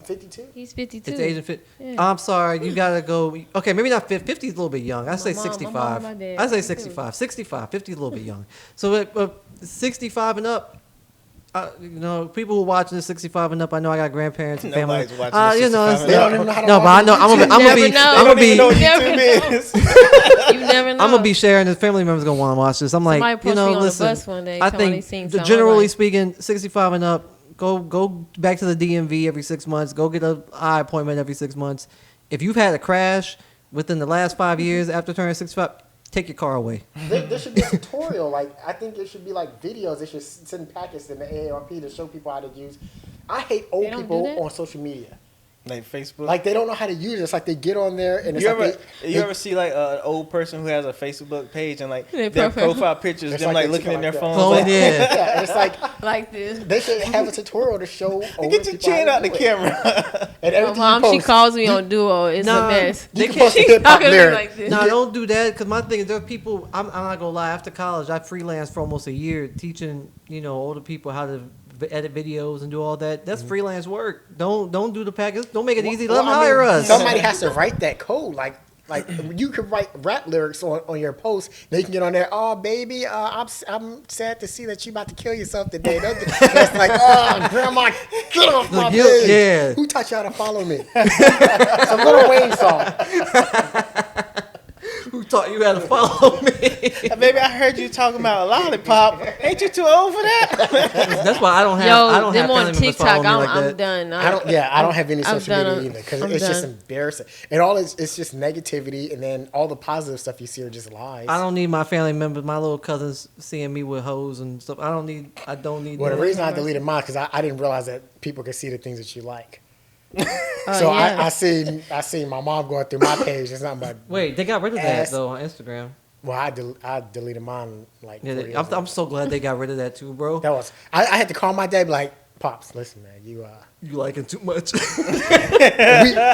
52. 52? He's 52. It's age of 50. Yeah. I'm sorry, you gotta go. Okay, maybe not 50. 50 is a little bit young. I say mom, my 65. mom, my dad. I say 65. 65. 50 is a little bit young. So 65 and up. People who are watching this 65 and up. I know I got grandparents and family. Nobody's watching this 65 and They don't even know how to No, but I know I'm gonna never be. know. I'm They gonna be. know what Never YouTube know. is. You never know. I'm gonna be sharing. His family members gonna want to watch this. I'm Somebody like, pushed me on the listen. bus one day, I told me they think, seen something generally like- speaking, 65 and up, go back to the DMV every 6 months. Go get an eye appointment every 6 months. If you've had a crash within the last 5 years after turning 65, take your car away. There should be a tutorial. Like I think it should be like videos. They should send packets in the AARP to show people how to use. I hate old They don't people do that? on social media. Like Facebook. Like they don't know how to use it. It's like they get on there and it's You like ever you ever see like an old person who has a Facebook page and like Their their profile. profile pictures, It's them like like they looking took at their like phones. Oh, like, yeah. yeah, and it's like Like this. they should have a tutorial to show. older Get your people how chin to out the do it. camera. And My everything mom, you she post, calls me on Duo. It's Nah, a mess. you They can can't- post a hip hop talking to me lyric. like this. No, don't do that. Because my thing is, there are people. I'm not gonna lie. After college, I freelanced for almost a year teaching, older people how to edit videos and do all that. That's freelance work. Don't do the package. Don't make it easy. Let them I mean, hire us. Somebody has to write that code. Like you could write rap lyrics on your post. They can get on there. Oh baby, I'm sad to see that you about to kill yourself today. That's like, oh grandma, get off my guilt, page. yeah. Who taught y'all to follow me? It's a Lil Wayne song. Who taught you how to follow me? Baby, I heard you talking about a lollipop. Ain't you too old for that? That's why I don't have. Yo, I don't have them on family members TikTok, following me like I'm that. done. I don't have any I'm social done. media either because I'm it's just done. embarrassing. And all it's just negativity, and then all the positive stuff you see are just lies. I don't need my family members, my little cousins, seeing me with hoes and stuff. I don't need. Well, the that. reason I deleted mine because I didn't realize that people could see the things that you like. Oh, So yeah. I seen my mom going through my page. It's not about. Wait, they got rid of Ass. that though on Instagram. Well, I deleted mine like. Yeah, 4 they, years I'm, ago. I'm so glad they got rid of that too, bro. That was I had to call my dad, be like, Pops, listen, man, you You like it too much.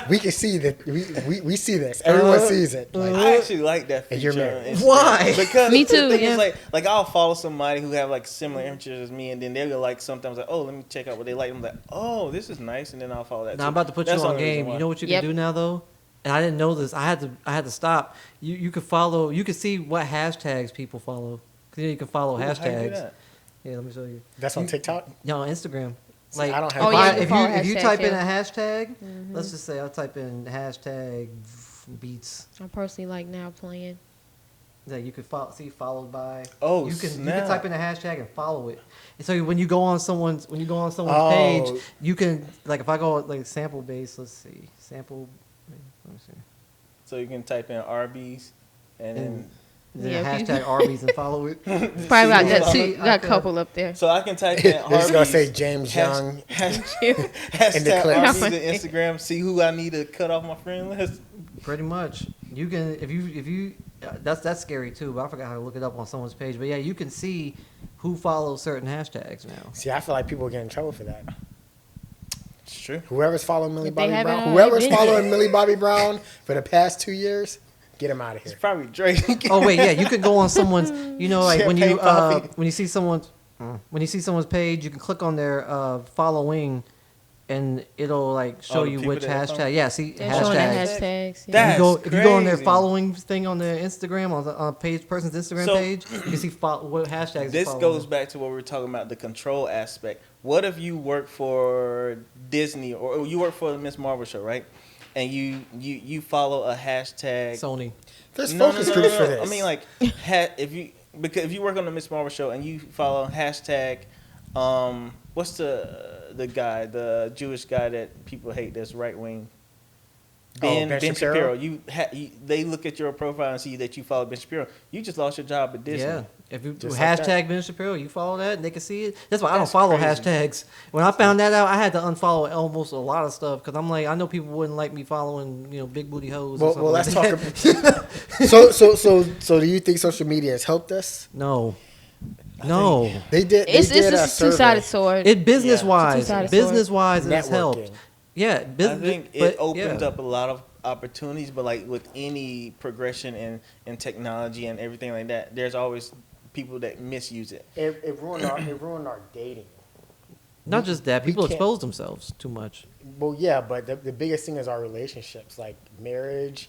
we can see that we see this. Everyone sees it. Like, I actually like that And feature. you're on married. Instagram. Why? Because Me the too, thing yeah. is like I'll follow somebody who have like similar interests as me, and then they'll go like sometimes like, oh, let me check out what they like. I'm like, oh, this is nice, and then I'll follow that. Now too. I'm about to put That's you the on only reason game. why. You know what you Yep. can do now though? And I didn't know this. I had to stop. You could follow. You could see what hashtags people follow. 'Cause you can follow Ooh, how you do hashtags. that? Yeah, let me show you. that's on TikTok. No, on Instagram. See, Like I don't have. Oh, yeah, you can if follow you hashtags, type in yeah. a hashtag, let's just say I'll type in hashtag beats. I personally like now playing. That you could see followed by. Oh, you can snap. type in a hashtag and follow it. And so when you go on someone's Oh. page, you can like if I go like sample base, let's see sample. Let me see. So you can type in Arby's, and then Then Yeah, if you- hashtag Arby's and follow it. Probably got that See, too. Got a couple up there. so I can type in They're Arby's. just gonna say James Young. Hashtag clips. Arby's on Instagram. See who I need to cut off my friend list. Pretty much. You can if you that's scary too. But I forgot how to look it up on someone's page. But yeah, you can see who follows certain hashtags now. See, I feel like people get in trouble for that. It's true. Whoever's following Millie If they Bobby have it Brown, on whoever's their following Millie Bobby Brown for the past 2 years, get him out of It's here. probably Drake. Oh wait, yeah, you could go on someone's. Like when you Champagne coffee. when you see someone's page, you can click on their following, and it'll like show the you people which that they follow? hashtag. Yeah, see They're showing their hashtags. hashtags. Yeah. That- If you go on their crazy. following thing on their Instagram on the page person's Instagram So- page, you can see what hashtags. they're This following. goes back to what we were talking about, the control aspect. What if you work for Disney or you work for the Miss Marvel show, right? And you follow a hashtag. Sony. There's focus groups for this. I mean, like, if you work on the Miss Marvel show and you follow hashtag, what's the guy, the Jewish guy that people hate that's right wing? Ben Shapiro. They look at your profile and see that you follow Ben Shapiro. You just lost your job at Disney. Yeah. If you Just like hashtag Ben Shapiro, you follow that and they can see it. That's why I don't That's follow crazy. hashtags. When I found that out, I had to unfollow almost a lot of stuff because I'm like, I know people wouldn't like me following, big booty hoes. or well, let's something talk. like So, do you think social media has helped us? No. No. They did. It's they did a a two-sided survey. sword. It business wise, Two-sided sword. business wise, it's Networking. helped. Yeah, I business. think it opens up a lot of opportunities, but like with any progression in technology and everything like that, there's always people that misuse it. It ruined our dating. Not just that, people can't- expose themselves too much. Well, yeah, but the biggest thing is our relationships, like marriage.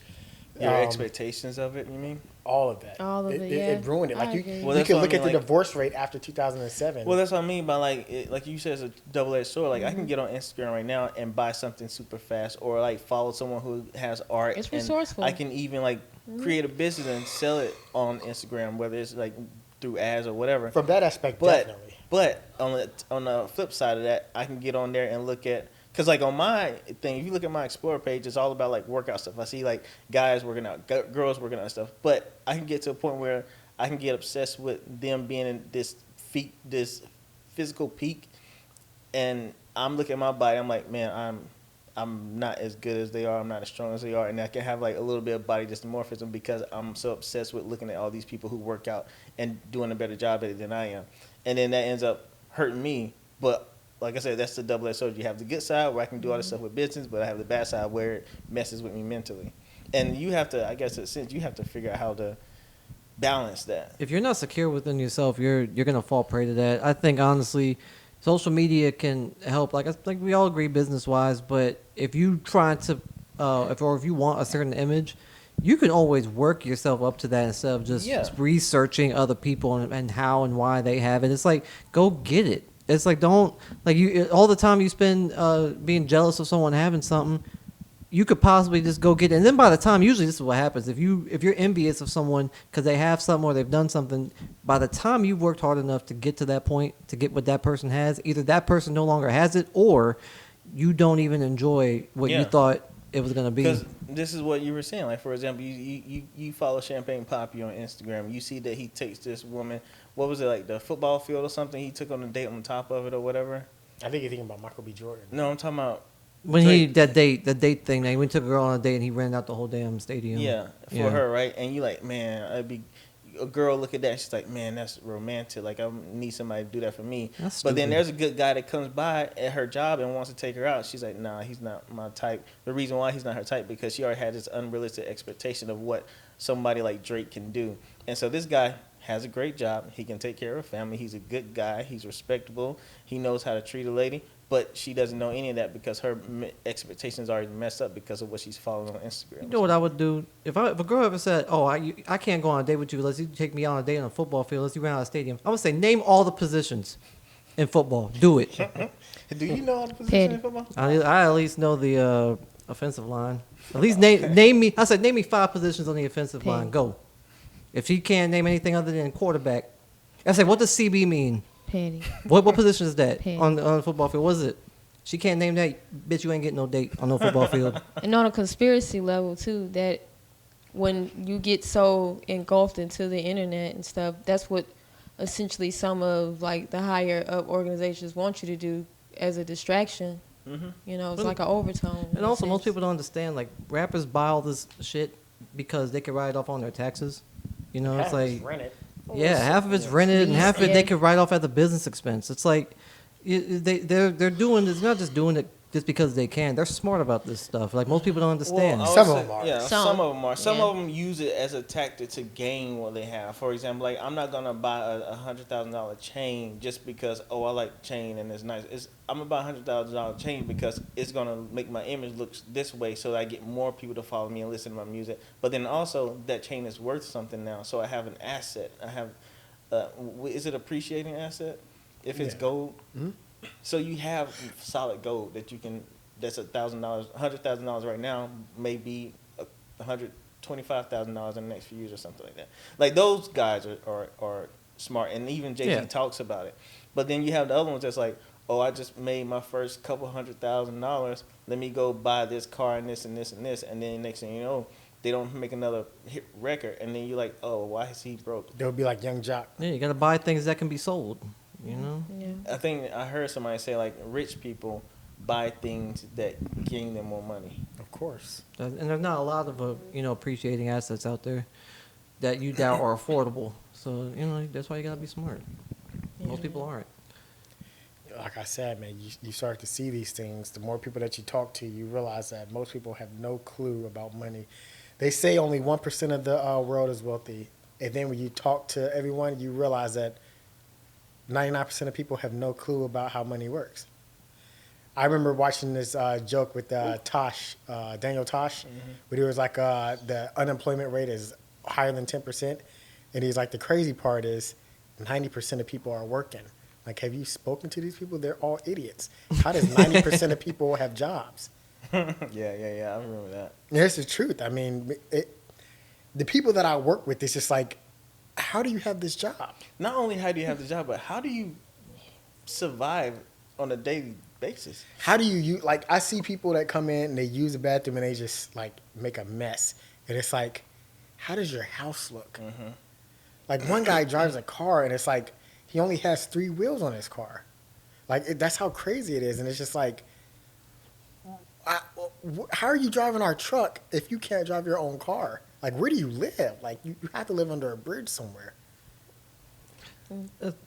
Your um, expectations of it, you mean? all of that. All of it, yeah. It ruined it. I Like you, agree. Well, you that's can what I look at mean, the like- divorce rate after 2007. Well, that's what I mean by like you said, it's a double-edged sword. Like I can get on Instagram right now and buy something super fast, or like follow someone who has art. It's and resourceful. I can even like create a business and sell it on Instagram, whether it's like through ads or whatever. From that aspect, But definitely. but on the flip side of that, I can get on there and look at. Because, like, on my thing, if you look at my Explorer page, it's all about, like, workout stuff. I see, like, guys working out, girls working out and stuff. But I can get to a point where I can get obsessed with them being in this physical peak. And I'm looking at my body. I'm like, man, I'm not as good as they are, I'm not as strong as they are, and I can have like a little bit of body dysmorphism because I'm so obsessed with looking at all these people who work out and doing a better job at it than I am. And then that ends up hurting me. But like I said, that's the double-edged sword. You have the good side where I can do all this stuff with business, but I have the bad side where it messes with me mentally. And you have to, I guess, in a sense, you have to figure out how to balance that. If you're not secure within yourself, you're gonna fall prey to that. I think honestly, social media can help. Like I think we all agree business wise, but if you try to, if you want a certain image, you can always work yourself up to that instead of just researching other people and how and why they have it. It's like go get it. It's like don't like you all the time you spend being jealous of someone having something. You could possibly just go get it. And then by the time, usually this is what happens. If you're envious of someone because they have something or they've done something, by the time you've worked hard enough to get to that point, to get what that person has, either that person no longer has it or you don't even enjoy what you thought it was going to be. Because this is what you were saying. Like, for example, you follow Champagne Poppy on Instagram. You see that he takes this woman, what was it, like the football field or something? He took on a date on top of it or whatever. I think you're thinking about Michael B. Jordan. No, I'm talking about. When the date thing, they went took a girl on a date and he ran out the whole damn stadium. Yeah, for her, right? And you like, man, I'd be a girl look at that. She's like, man, that's romantic. Like I need somebody to do that for me. But then there's a good guy that comes by at her job and wants to take her out. She's like, nah, he's not my type. The reason why he's not her type because she already had this unrealistic expectation of what somebody like Drake can do. And so this guy has a great job. He can take care of a family. He's a good guy. He's respectable. He knows how to treat a lady. But she doesn't know any of that because her expectations are already messed up because of what she's following on Instagram. You know what I would do? If a girl ever said, oh, I can't go on a date with you unless you take me on a date on a football field, unless you ran out of the stadium, I would say, name all the positions in football. Do it. Do you know all the positions in football? I at least know the offensive line. At least name me. I said, name me 5 positions on the offensive line. Go. If she can't name anything other than quarterback, I said, what does CB mean? Petty. What position is that Petty. on the football field? What is it? She can't name that. Bitch, you ain't getting no date on no football field. And on a conspiracy level too, that when you get so engulfed into the internet and stuff, that's what essentially some of like the higher up organizations want you to do as a distraction. Mm-hmm. You know, it's like an overtone. And also, most people don't understand. Like rappers buy all this shit because they can write it off on their taxes. You know, it's like rent it. Yeah, half of it's rented and half of it they could write off at the business expense. It's like they're doing this, not just doing it just because they can. They're smart about this stuff. Like most people don't understand. Well, some of them are. Yeah, some of them are. Some of them use it as a tactic to gain what they have. For example, like I'm not gonna buy a $100,000 chain just because I like chain and it's nice. I'm gonna buy a $100,000 chain because it's gonna make my image look this way, so that I get more people to follow me and listen to my music. But then also that chain is worth something now, so I have an asset. I have, is it appreciating asset? If it's gold. Mm-hmm. So you have solid gold that you can. That's $1,000, $100,000 right now, maybe $125,000 in the next few years or something like that. Like those guys are smart, and even Jay-Z talks about it. But then you have the other ones that's like, oh, I just made my first couple $100,000. Let me go buy this car and this and this and this, and then next thing you know, they don't make another hit record, and then you're like, oh, why is he broke? They'll be like Young Jock. Yeah, you gotta buy things that can be sold. You know. Yeah. I think I heard somebody say like rich people buy things that gain them more money. Of course. And there's not a lot of appreciating assets out there that you doubt are affordable. So that's why you gotta be smart. Yeah. Most people aren't. Like I said, man, you start to see these things. The more people that you talk to, you realize that most people have no clue about money. They say only 1% of the world is wealthy, and then when you talk to everyone, you realize that 99% of people have no clue about how money works. I remember watching this joke with Tosh, Daniel Tosh, where he was like, the unemployment rate is higher than 10%. And he's like, the crazy part is 90% of people are working. Like, have you spoken to these people? They're all idiots. How does 90% of people have jobs? Yeah, I remember that. Here's the truth. I mean, the people that I work with, it's just like, how do you have this job? Not only how do you have the job, but how do you survive on a daily basis? How do you like? I see people that come in and they use the bathroom and they just like make a mess, and it's like, how does your house look? Mm-hmm. Like one guy drives a car and it's like he only has 3 wheels on his car. Like that's how crazy it is, and it's just like, how are you driving our truck if you can't drive your own car? Like, where do you live? Like, you have to live under a bridge somewhere.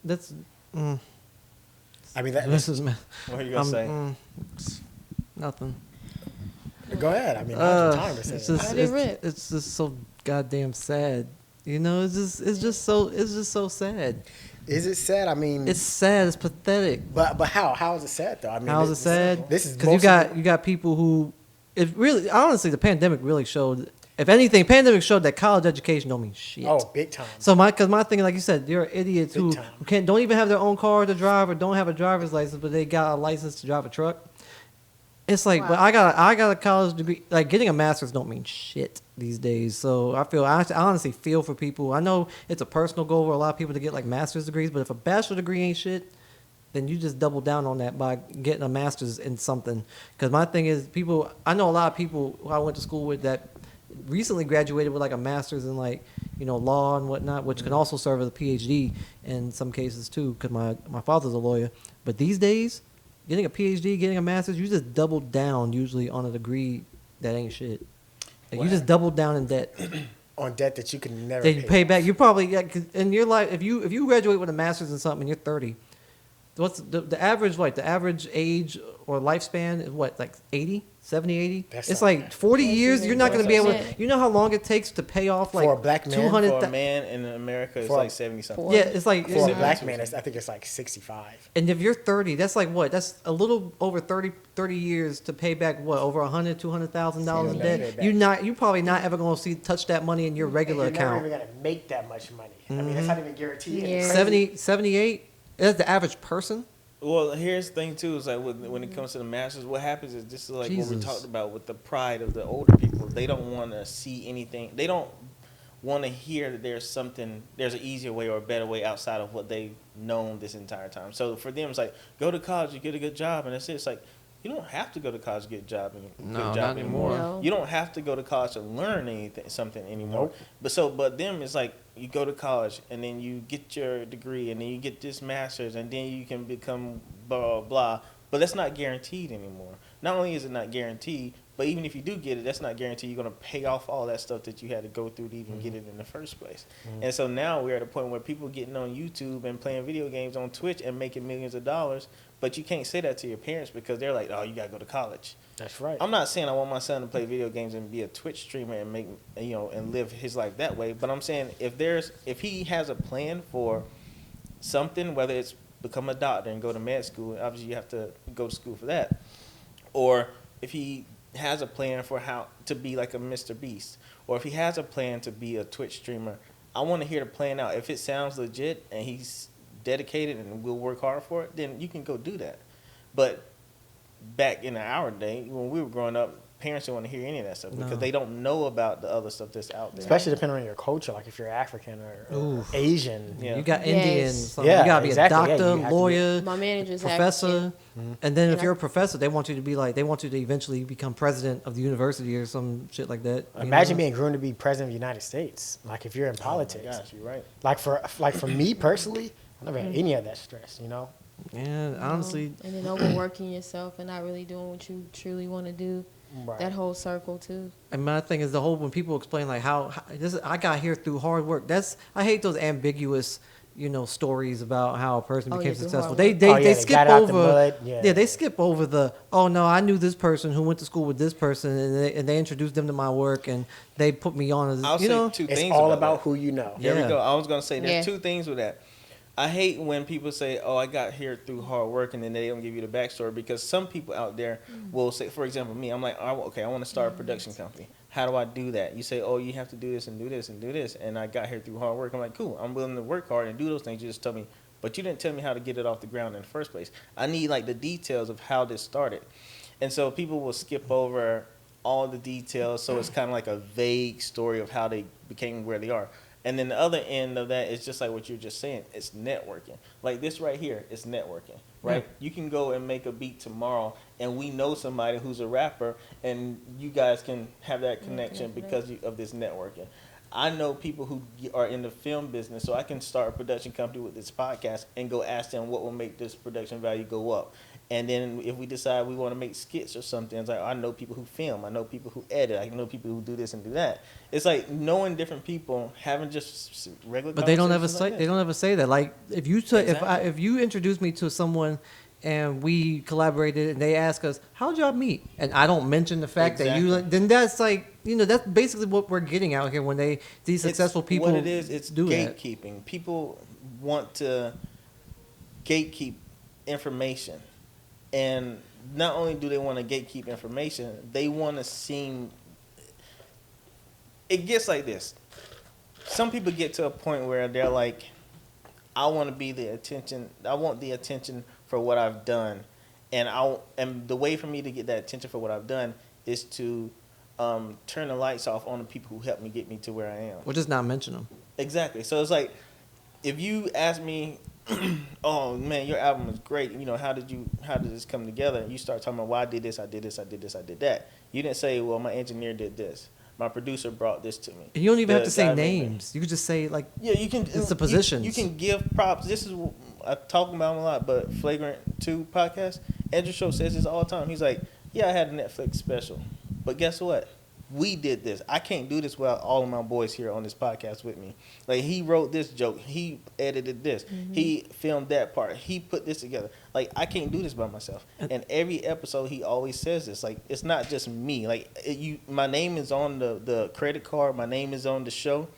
That's. I mean, This is. What are you gonna say? Nothing. Go ahead. I mean, now's your time to say It's just so goddamn sad. You know, it's just so sad. Is it sad? I mean, It's sad. It's pathetic. but how? How is it sad though? I mean, How is it sad? This is because you got people who, it really, honestly, the pandemic really showed. If anything, pandemic showed that college education don't mean shit. Oh, big time. So my thing, like you said, there are idiots who don't even have their own car to drive or don't have a driver's license, but they got a license to drive a truck. It's like, Wow. but I got a college degree. Like, getting a master's don't mean shit these days. So I honestly feel for people. I know it's a personal goal for a lot of people to get like master's degrees, but if a bachelor degree ain't shit, then you just double down on that by getting a master's in something. Because my thing is, I know a lot of people who I went to school with that recently graduated with like a master's in like, law and whatnot, which can also serve as a PhD in some cases too, because my father's a lawyer. But these days, getting a PhD, getting a master's, you just double down usually on a degree that ain't shit. Like, you just double down in debt. On debt that you can never Then you pay back. You probably, in your life, if you graduate with a master's in something and you're 30, what's the average, the average age or lifespan is what, like 80, 70, 80? That's it's not like bad. 40 years. You're not going to be able to, Yeah. you know how long it takes to pay off like For a black man? 200. For a man in America, it's For- like 70 something. Yeah, it's like, For a black man, I think it's like 65. and if you're 30, that's like what? That's a little over 30 years to pay back what? Over $100,000, $200,000 in Yeah, debt. You're probably not ever going to touch that money in your regular And you're account. never even gonna make that much money. I mean, that's not even guaranteed. Yeah. It's 70, 78. That's the average person. Well, here's the thing too: is like when it comes to the masters, what happens is just like what we Jesus. talked about with the pride of the older people. They don't want to see anything. They don't want to hear that there's an easier way or a better way outside of what they've known this entire time. So for them, it's like, go to college, you get a good job, and that's it. It's like, you don't have to go to college to get a job not anymore. No. You don't have to go to college to learn something anymore. Nope. But them, it's like you go to college and then you get your degree and then you get this master's and then you can become blah blah blah. But that's not guaranteed anymore. Not only is it not guaranteed, but even if you do get it, that's not guaranteed you're going to pay off all that stuff that you had to go through to even get it in the first place. And so now we're at a point where people getting on YouTube and playing video games on Twitch and making millions of dollars, but you can't say that to your parents because they're like, oh, you got to go to college. That's right. I'm not saying I want my son to play video games and be a Twitch streamer and make, and live his life that way, but I'm saying if he has a plan for something, whether it's become a doctor and go to med school, obviously you have to go to school for that, or if he has a plan for how to be like a Mr. Beast, or if he has a plan to be a Twitch streamer, I want to hear the plan out. If it sounds legit and he's dedicated and will work hard for it, then you can go do that. But back in our day, when we were growing up, parents don't want to hear any of that stuff because they don't know about the other stuff that's out there. Especially depending on your culture, like if you're African or Asian. Yeah. You got Yes. Indians. Yeah, you got to be exactly. a Yeah, doctor, you have to lawyer, My manager's professor. African. And then if And you're a professor, they want you to eventually become president of the university or some shit like that. you Imagine know? being groomed to be president of the United States. Like if you're in Oh politics. my gosh, you're right. Like for me personally, I never had any of that stress. Yeah, honestly. And then overworking yourself and not really doing what you truly want to do. Right. That whole circle too. And my thing is when people explain like how I got here through hard work. I hate those ambiguous, stories about how a person Oh, became yeah, through successful. hard They work. they They skip got out the over. mud, yeah. They skip over the I knew this person who went to school with this person and they introduced them to my work and they put me on as I'll say two It's things all about about that. who you know. There we Yeah. go. I was going to say there's Yeah. two things with that. I hate when people say, oh, I got here through hard work, and then they don't give you the backstory, because some people out there will say, for example, me, I'm like, oh, okay, I want to start a production company. How do I do that? You say, oh, you have to do this and do this and do this, and I got here through hard work. I'm like, cool, I'm willing to work hard and do those things. You just tell me, but you didn't tell me how to get it off the ground in the first place. I need like the details of how this started. And so people will skip over all the details, so it's kind of like a vague story of how they became where they are. And then the other end of that is just like what you're just saying. It's networking. Like this right here is networking, right? Yeah. You can go and make a beat tomorrow, and we know somebody who's a rapper, and you guys can have that connection because of this networking. I know people who are in the film business, so I can start a production company with this podcast and go ask them what will make this production value go up. And then if we decide we want to make skits or something, it's like I know people who film, I know people who edit, I know people who do this and do that. It's like knowing different people, having just regular. But they don't ever say that. Like if you if you introduce me to someone and we collaborated and they ask us how'd y'all meet, and I don't mention the fact that you, then that's like, you know, that's basically what we're getting out here when these successful people. What it is, it's do gatekeeping. That. People want to gatekeep information. And not only do they want to gatekeep information, they want to seem. It gets like this. Some people get to a point where they're like, I want to be the attention. I want the attention for what I've done. And the way for me to get that attention for what I've done is to turn the lights off on the people who helped me get me to where I am. Or just not mention them. Exactly. So it's like, if you ask me, oh man, your album is great. You know, how did this come together? And you start talking about, well, I did this, I did this, I did this, I did that. You didn't say, well, my engineer did this. My producer brought this to me. And you don't even have to say names. You could just say like, yeah, you can. It's the positions. You can give props. This is I talk about him a lot, but Flagrant 2 podcast, Andrew Schultz says this all the time. He's like, yeah, I had a Netflix special, but guess what? We did this. I can't do this without all of my boys here on this podcast with me. Like, he wrote this joke. He edited this. Mm-hmm. He filmed that part. He put this together. Like, I can't do this by myself. And every episode, he always says this. Like, it's not just me. Like, my name is on the credit card. My name is on the show.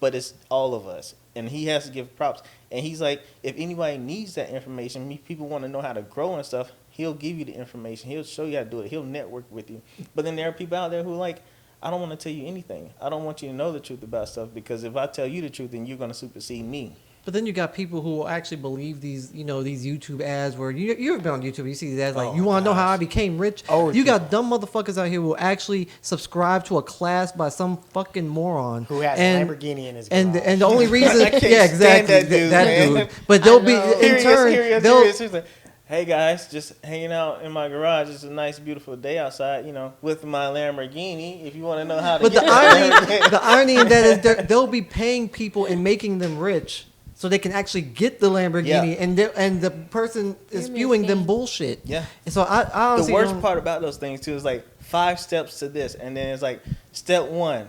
But it's all of us. And he has to give props. And he's like, if anybody needs that information, people want to know how to grow and stuff, he'll give you the information. He'll show you how to do it. He'll network with you. But then there are people out there who like, I don't want to tell you anything. I don't want you to know the truth about stuff, because if I tell you the truth, then you're going to supersede me. But then you got people who actually believe these, you know, these YouTube ads where you've been on YouTube, you see these ads like, you want to know how I became rich? Oh, you got dumb motherfuckers out here who actually subscribe to a class by some fucking moron who has a Lamborghini in his garage. And the only reason, yeah, exactly, that dude. But they'll be in turn, they'll. Hey guys, just hanging out in my garage. It's a nice, beautiful day outside, you know, with my Lamborghini. If you want to know how to get the irony in that is they'll be paying people and making them rich so they can actually get the Lamborghini, and the person is spewing them bullshit. Yeah. And so I honestly, the worst part about those things too is like 5 steps to this, and then it's like step 1.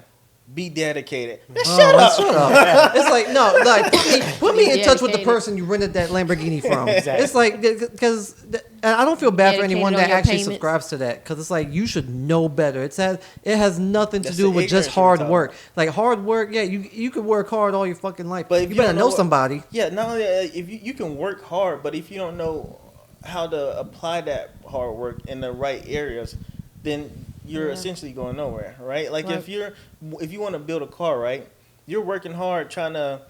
Be dedicated. Shut up. It's like, no, like put me in touch with the person you rented that Lamborghini from. Exactly. It's like, because I don't feel bad for anyone that actually subscribes to that, because it's like, you should know better. It has nothing to do with just hard work. Like hard work, yeah, you could work hard all your fucking life, but you better know somebody. Yeah, not only if you can work hard, but if you don't know how to apply that hard work in the right areas, then you're essentially going nowhere, right? Like if you want to build a car, right, you're working hard trying to,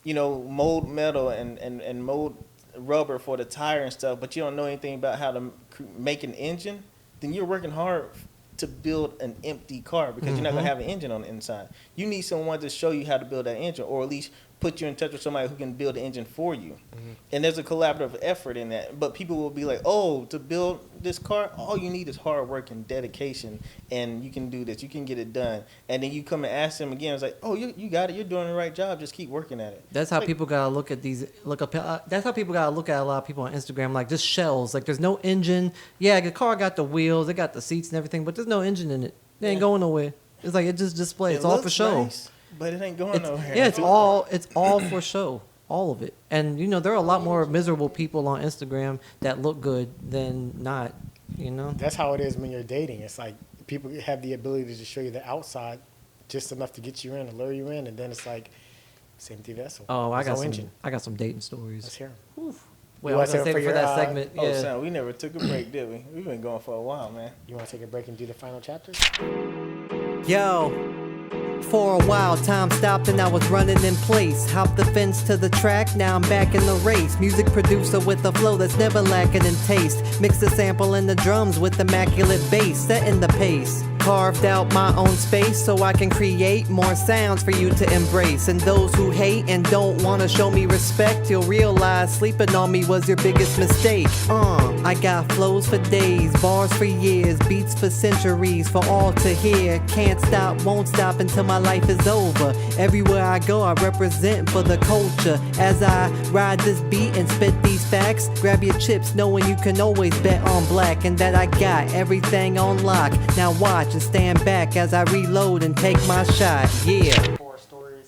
you know, mold metal and mold rubber for the tire and stuff, but you don't know anything about how to make an engine, then you're working hard to build an empty car, because you're not going to have an engine on the inside. You need someone to show you how to build that engine, or at least put you in touch with somebody who can build the engine for you. And there's a collaborative effort in that. But people will be like, oh, to build this car, all you need is hard work and dedication, and you can do this, you can get it done. And then you come and ask them again, it's like, oh, you got it, you're doing the right job, just keep working at it. That's how people gotta look at that's how people gotta look at a lot of people on Instagram, like just shells. Like there's no engine. Yeah, the car got the wheels, it got the seats and everything, but there's no engine in it. It ain't going nowhere. It's like, it just displays. It's all for show. Nice, but it ain't going nowhere. Yeah, it's all for show. All of it. And, you know, there are a lot more miserable people on Instagram that look good than not, you know? That's how it is when you're dating. It's like people have the ability to show you the outside just enough to get you in, to lure you in, and then it's like, it's empty vessel. Oh, I got some dating stories. Let's hear them. Well, I was going to save it for that segment. Oh, Sam, we never took a break, did we? We've been going for a while, man. You want to take a break and do the final chapter? Yo. For a while, time stopped and I was running in place. Hopped the fence to the track, now I'm back in the race. Music producer with a flow that's never lacking in taste. Mix the sample and the drums with immaculate bass, setting the pace. Carved out my own space so I can create more sounds for you to embrace. And those who hate and don't want to show me respect, you'll realize sleeping on me was your biggest mistake. I got flows for days, bars for years, beats for centuries, for all to hear. Can't stop, won't stop until my life is over. Everywhere I go, I represent for the culture. As I ride this beat and spit these facts, grab your chips knowing you can always bet on black, and that I got everything on lock. Now watch and stand back as I reload and take my shot. Yeah.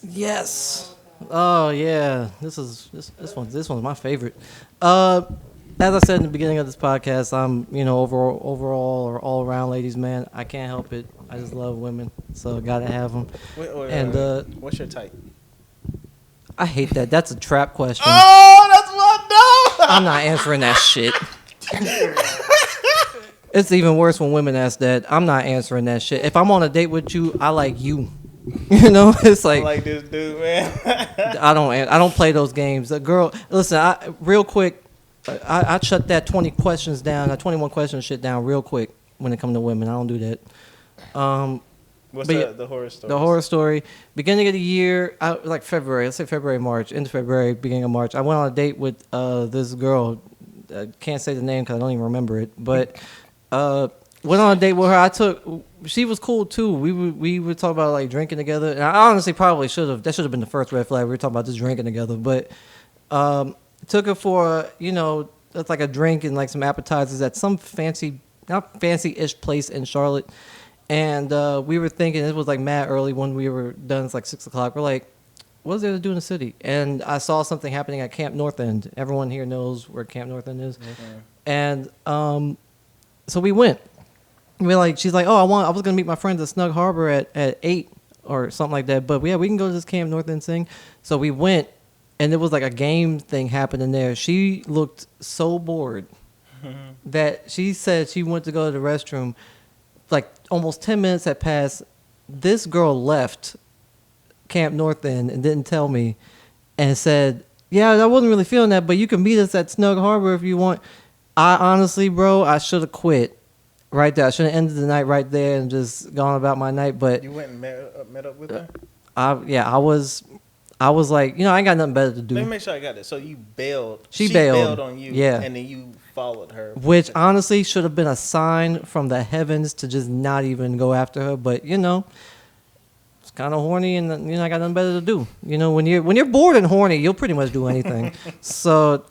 Yes. Oh yeah. This one's my favorite. As I said in the beginning of this podcast, I'm, overall or all around ladies man. I can't help it. I just love women, so gotta have them. What's your type? I hate that. That's a trap question. Oh, that's what I know. I'm not answering that shit. It's even worse when women ask that. I'm not answering that shit. If I'm on a date with you, I like you. It's like, I like this dude, man. I don't play those games. Girl, listen, real quick. I shut that 20 questions down, that 21 questions shit down real quick when it comes to women. I don't do that. What's the horror story? The horror story. Beginning of the year, like February, let's say February, March, into February, beginning of March, I went on a date with this girl. I can't say the name because I don't even remember it. But went on a date with her. She was cool too. We would talk about like drinking together. And I honestly probably should have. That should have been the first red flag. We were talking about just drinking together. But took her for, it's like a drink and like some appetizers at some not fancy-ish place in Charlotte. And we were thinking, it was like mad early when we were done. It's like 6 o'clock. We're like, what is there to do in the city? And I saw something happening at Camp North End. Everyone here knows where Camp North End is. Mm-hmm. And so we went. She's like, I was going to meet my friends at Snug Harbor at 8 or something like that. But yeah, we can go to this Camp North End thing. So we went. And there was like a game thing happening there. She looked so bored that she said she went to go to the restroom. Like almost 10 minutes had passed. This girl left Camp North End and didn't tell me and said, yeah, I wasn't really feeling that, but you can meet us at Snug Harbor if you want. I honestly, bro, I should have quit right there. I should have ended the night right there and just gone about my night. But you went and met up with her? I was like, I ain't got nothing better to do. Let me make sure I got this. So you bailed. She bailed on you. Yeah. And then you followed her. Which honestly should have been a sign from the heavens to just not even go after her. But, it's kind of horny and, I got nothing better to do. When you're bored and horny, you'll pretty much do anything. So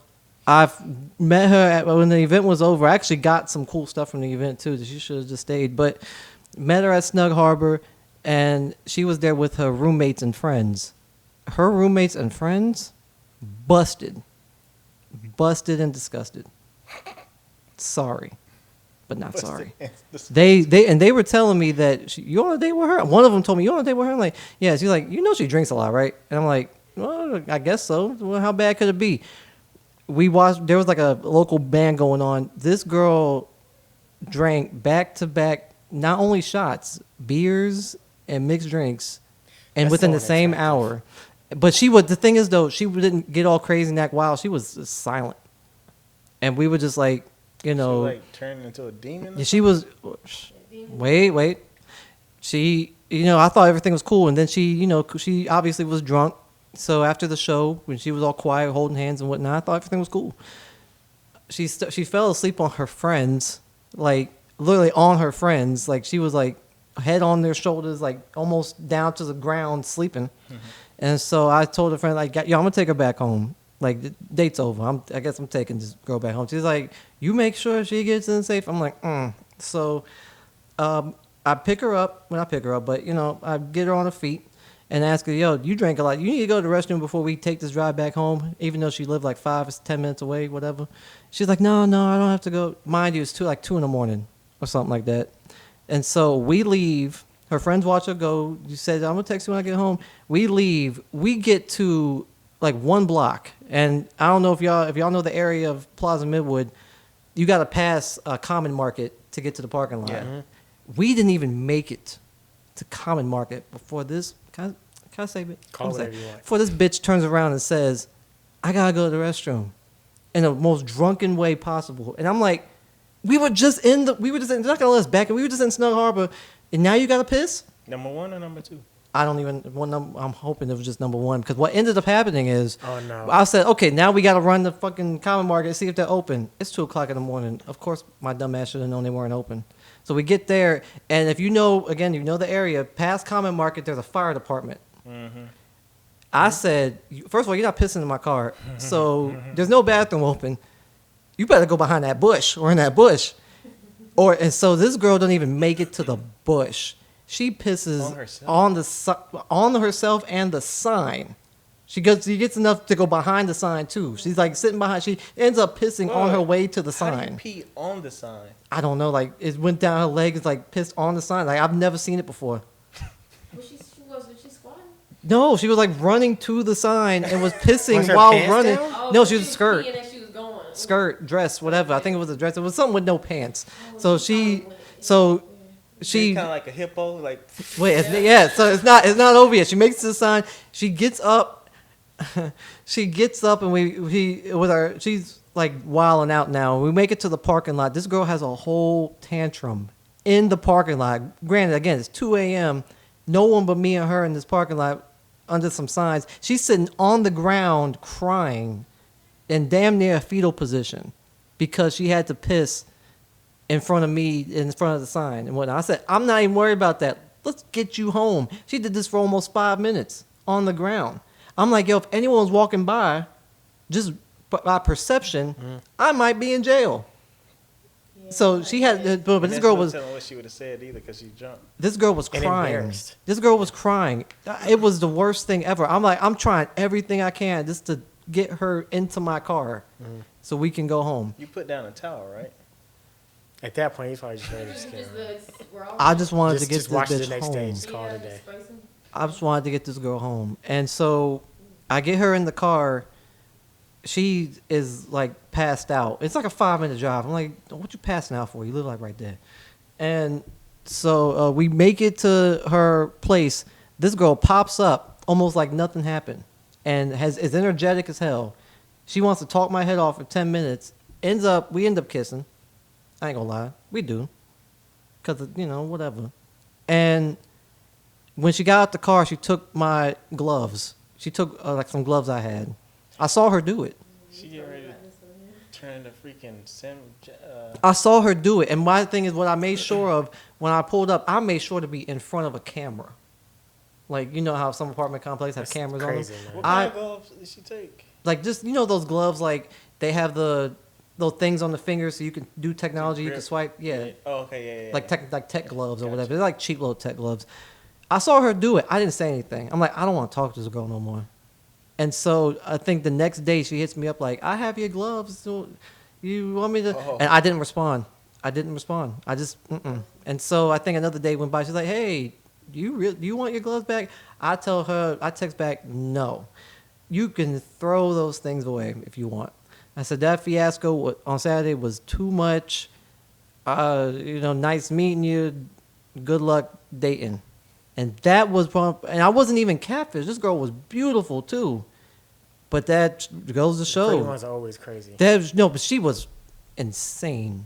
I've met her when the event was over. I actually got some cool stuff from the event too that she should have just stayed. But met her at Snug Harbor and she was there with her roommates and friends. Her roommates and friends, busted and disgusted. Sorry, but not sorry. They were telling me that you on a date with her. One of them told me you on a date with her. I'm like, yeah. She's like, she drinks a lot, right? And I'm like, well, I guess so. Well, how bad could it be? We watched. There was like a local band going on. This girl drank back to back, not only shots, beers and mixed drinks, and within the same hour. But the thing is though, she didn't get all crazy and act wild. She was silent. And we were just like, She like turned into a demon? She was, wait. She, I thought everything was cool. And then she, she obviously was drunk. So after the show, when she was all quiet, holding hands and whatnot, I thought everything was cool. She fell asleep on her friends, like literally on her friends. Like she was like head on their shoulders, like almost down to the ground sleeping. Mm-hmm. And so I told a friend, like, I'm going to take her back home. Like, the date's over. I guess I'm taking this girl back home. She's like, you make sure she gets in safe? I'm like, So I pick her up. Well, not pick her up, but, I get her on her feet and ask her, you drank a lot. You need to go to the restroom before we take this drive back home, even though she lived like 5 or 10 minutes away, whatever. She's like, no, I don't have to go. Mind you, it's like 2 in the morning or something like that. And so we leave. Her friends watch her go. You said, I'm going to text you when I get home. We leave. We get to like 1 block. And I don't know if y'all know the area of Plaza Midwood. You got to pass Common Market to get to the parking lot. Yeah. We didn't even make it to Common Market before this. Can I say it? Call whatever you want. Before this bitch turns around and says, I got to go to the restroom in the most drunken way possible. And I'm like, they're not going to let us back. And we were just in Snug Harbor. And now you got to piss? Number 1 or number 2? I don't even. I'm hoping it was just number one because what ended up happening is, Oh no. I said, okay, now we got to run the fucking common market and see if they're open. It's 2:00 in the morning. Of course, my dumb ass should have known they weren't open. So we get there, and if you know the area, past common market, there's a fire department. Mm-hmm. I said, first of all, you're not pissing in my car, so there's no bathroom open. You better go behind that bush or in that bush. And so this girl doesn't even make it to the bush. She pisses on herself and the sign. She gets enough to go behind the sign too. She's like sitting behind. She ends up pissing on her way to the sign. How do you pee on the sign? I don't know. Like it went down her leg. It's like pissed on the sign. Like I've never seen it before. Was she squatting? No, she was like running to the sign and was pissing Was her while pants running. down? Oh, No, so she was a skirt. peeing as she was going. Skirt, dress, whatever. I think it was a dress. It was something with no pants. So she Kind of like a hippo, like. wait, yeah. So it's not over yet. She makes the sign. She gets up. She gets up and she's like wilding out now. We make it to the parking lot. This girl has a whole tantrum in the parking lot. Granted, again, it's 2 a.m. No one but me and her in this parking lot under some signs. She's sitting on the ground crying in damn near a fetal position because she had to piss in front of me, in front of the sign and whatnot. I said, I'm not even worried about that. Let's get you home. She did this for almost 5 minutes on the ground. I'm like, yo, if anyone's walking by, just by perception, I might be in jail. Yeah, So she had, but this girl was. Telling what she would have said either because she jumped. This girl was And crying. embarrassed. This girl was crying. It was the worst thing ever. I'm like, I'm trying everything I can just to get her into my car so we can go home. You put down a towel, right? At that point, he's probably just ready to scare her. I just wanted to get Just this watch bitch the next home. day. Just call it a day. I just wanted to get this girl home. And so I get her in the car. She is like passed out. It's like a 5-minute drive. I'm like, what you passing out for? You live like right there. And so we make it to her place. This girl pops up almost like nothing happened and is energetic as hell. She wants to talk my head off for 10 minutes. We end up kissing. I ain't gonna lie. We do. Because, whatever. And when she got out the car, she took my gloves. She took like some gloves I had. I saw her do it. She getting ready to turn the freaking I saw her do it. And my thing is what I made sure of when I pulled up, I made sure to be in front of a camera. Like, you know how some apartment complexes have That's cameras crazy, on them? man. What kind of gloves did she take? Like, just, those gloves, like, they have those things on the fingers so you can do technology, you can swipe. Yeah. Oh, okay, yeah. Like tech gloves or Gotcha. whatever. They're like cheap little tech gloves. I saw her do it. I didn't say anything. I'm like, I don't want to talk to this girl no more. And so I think the next day she hits me up like, I have your gloves. So you want me to? Oh. And I didn't respond. I just, And so I think another day went by. She's like, hey, do you want your gloves back? I text back, no. You can throw those things away if you want. I said, that fiasco on Saturday was too much. Nice meeting you. Good luck dating. And that was, and I wasn't even catfish. This girl was beautiful too. But that goes to Pretty show. ones are always crazy. But she was insane.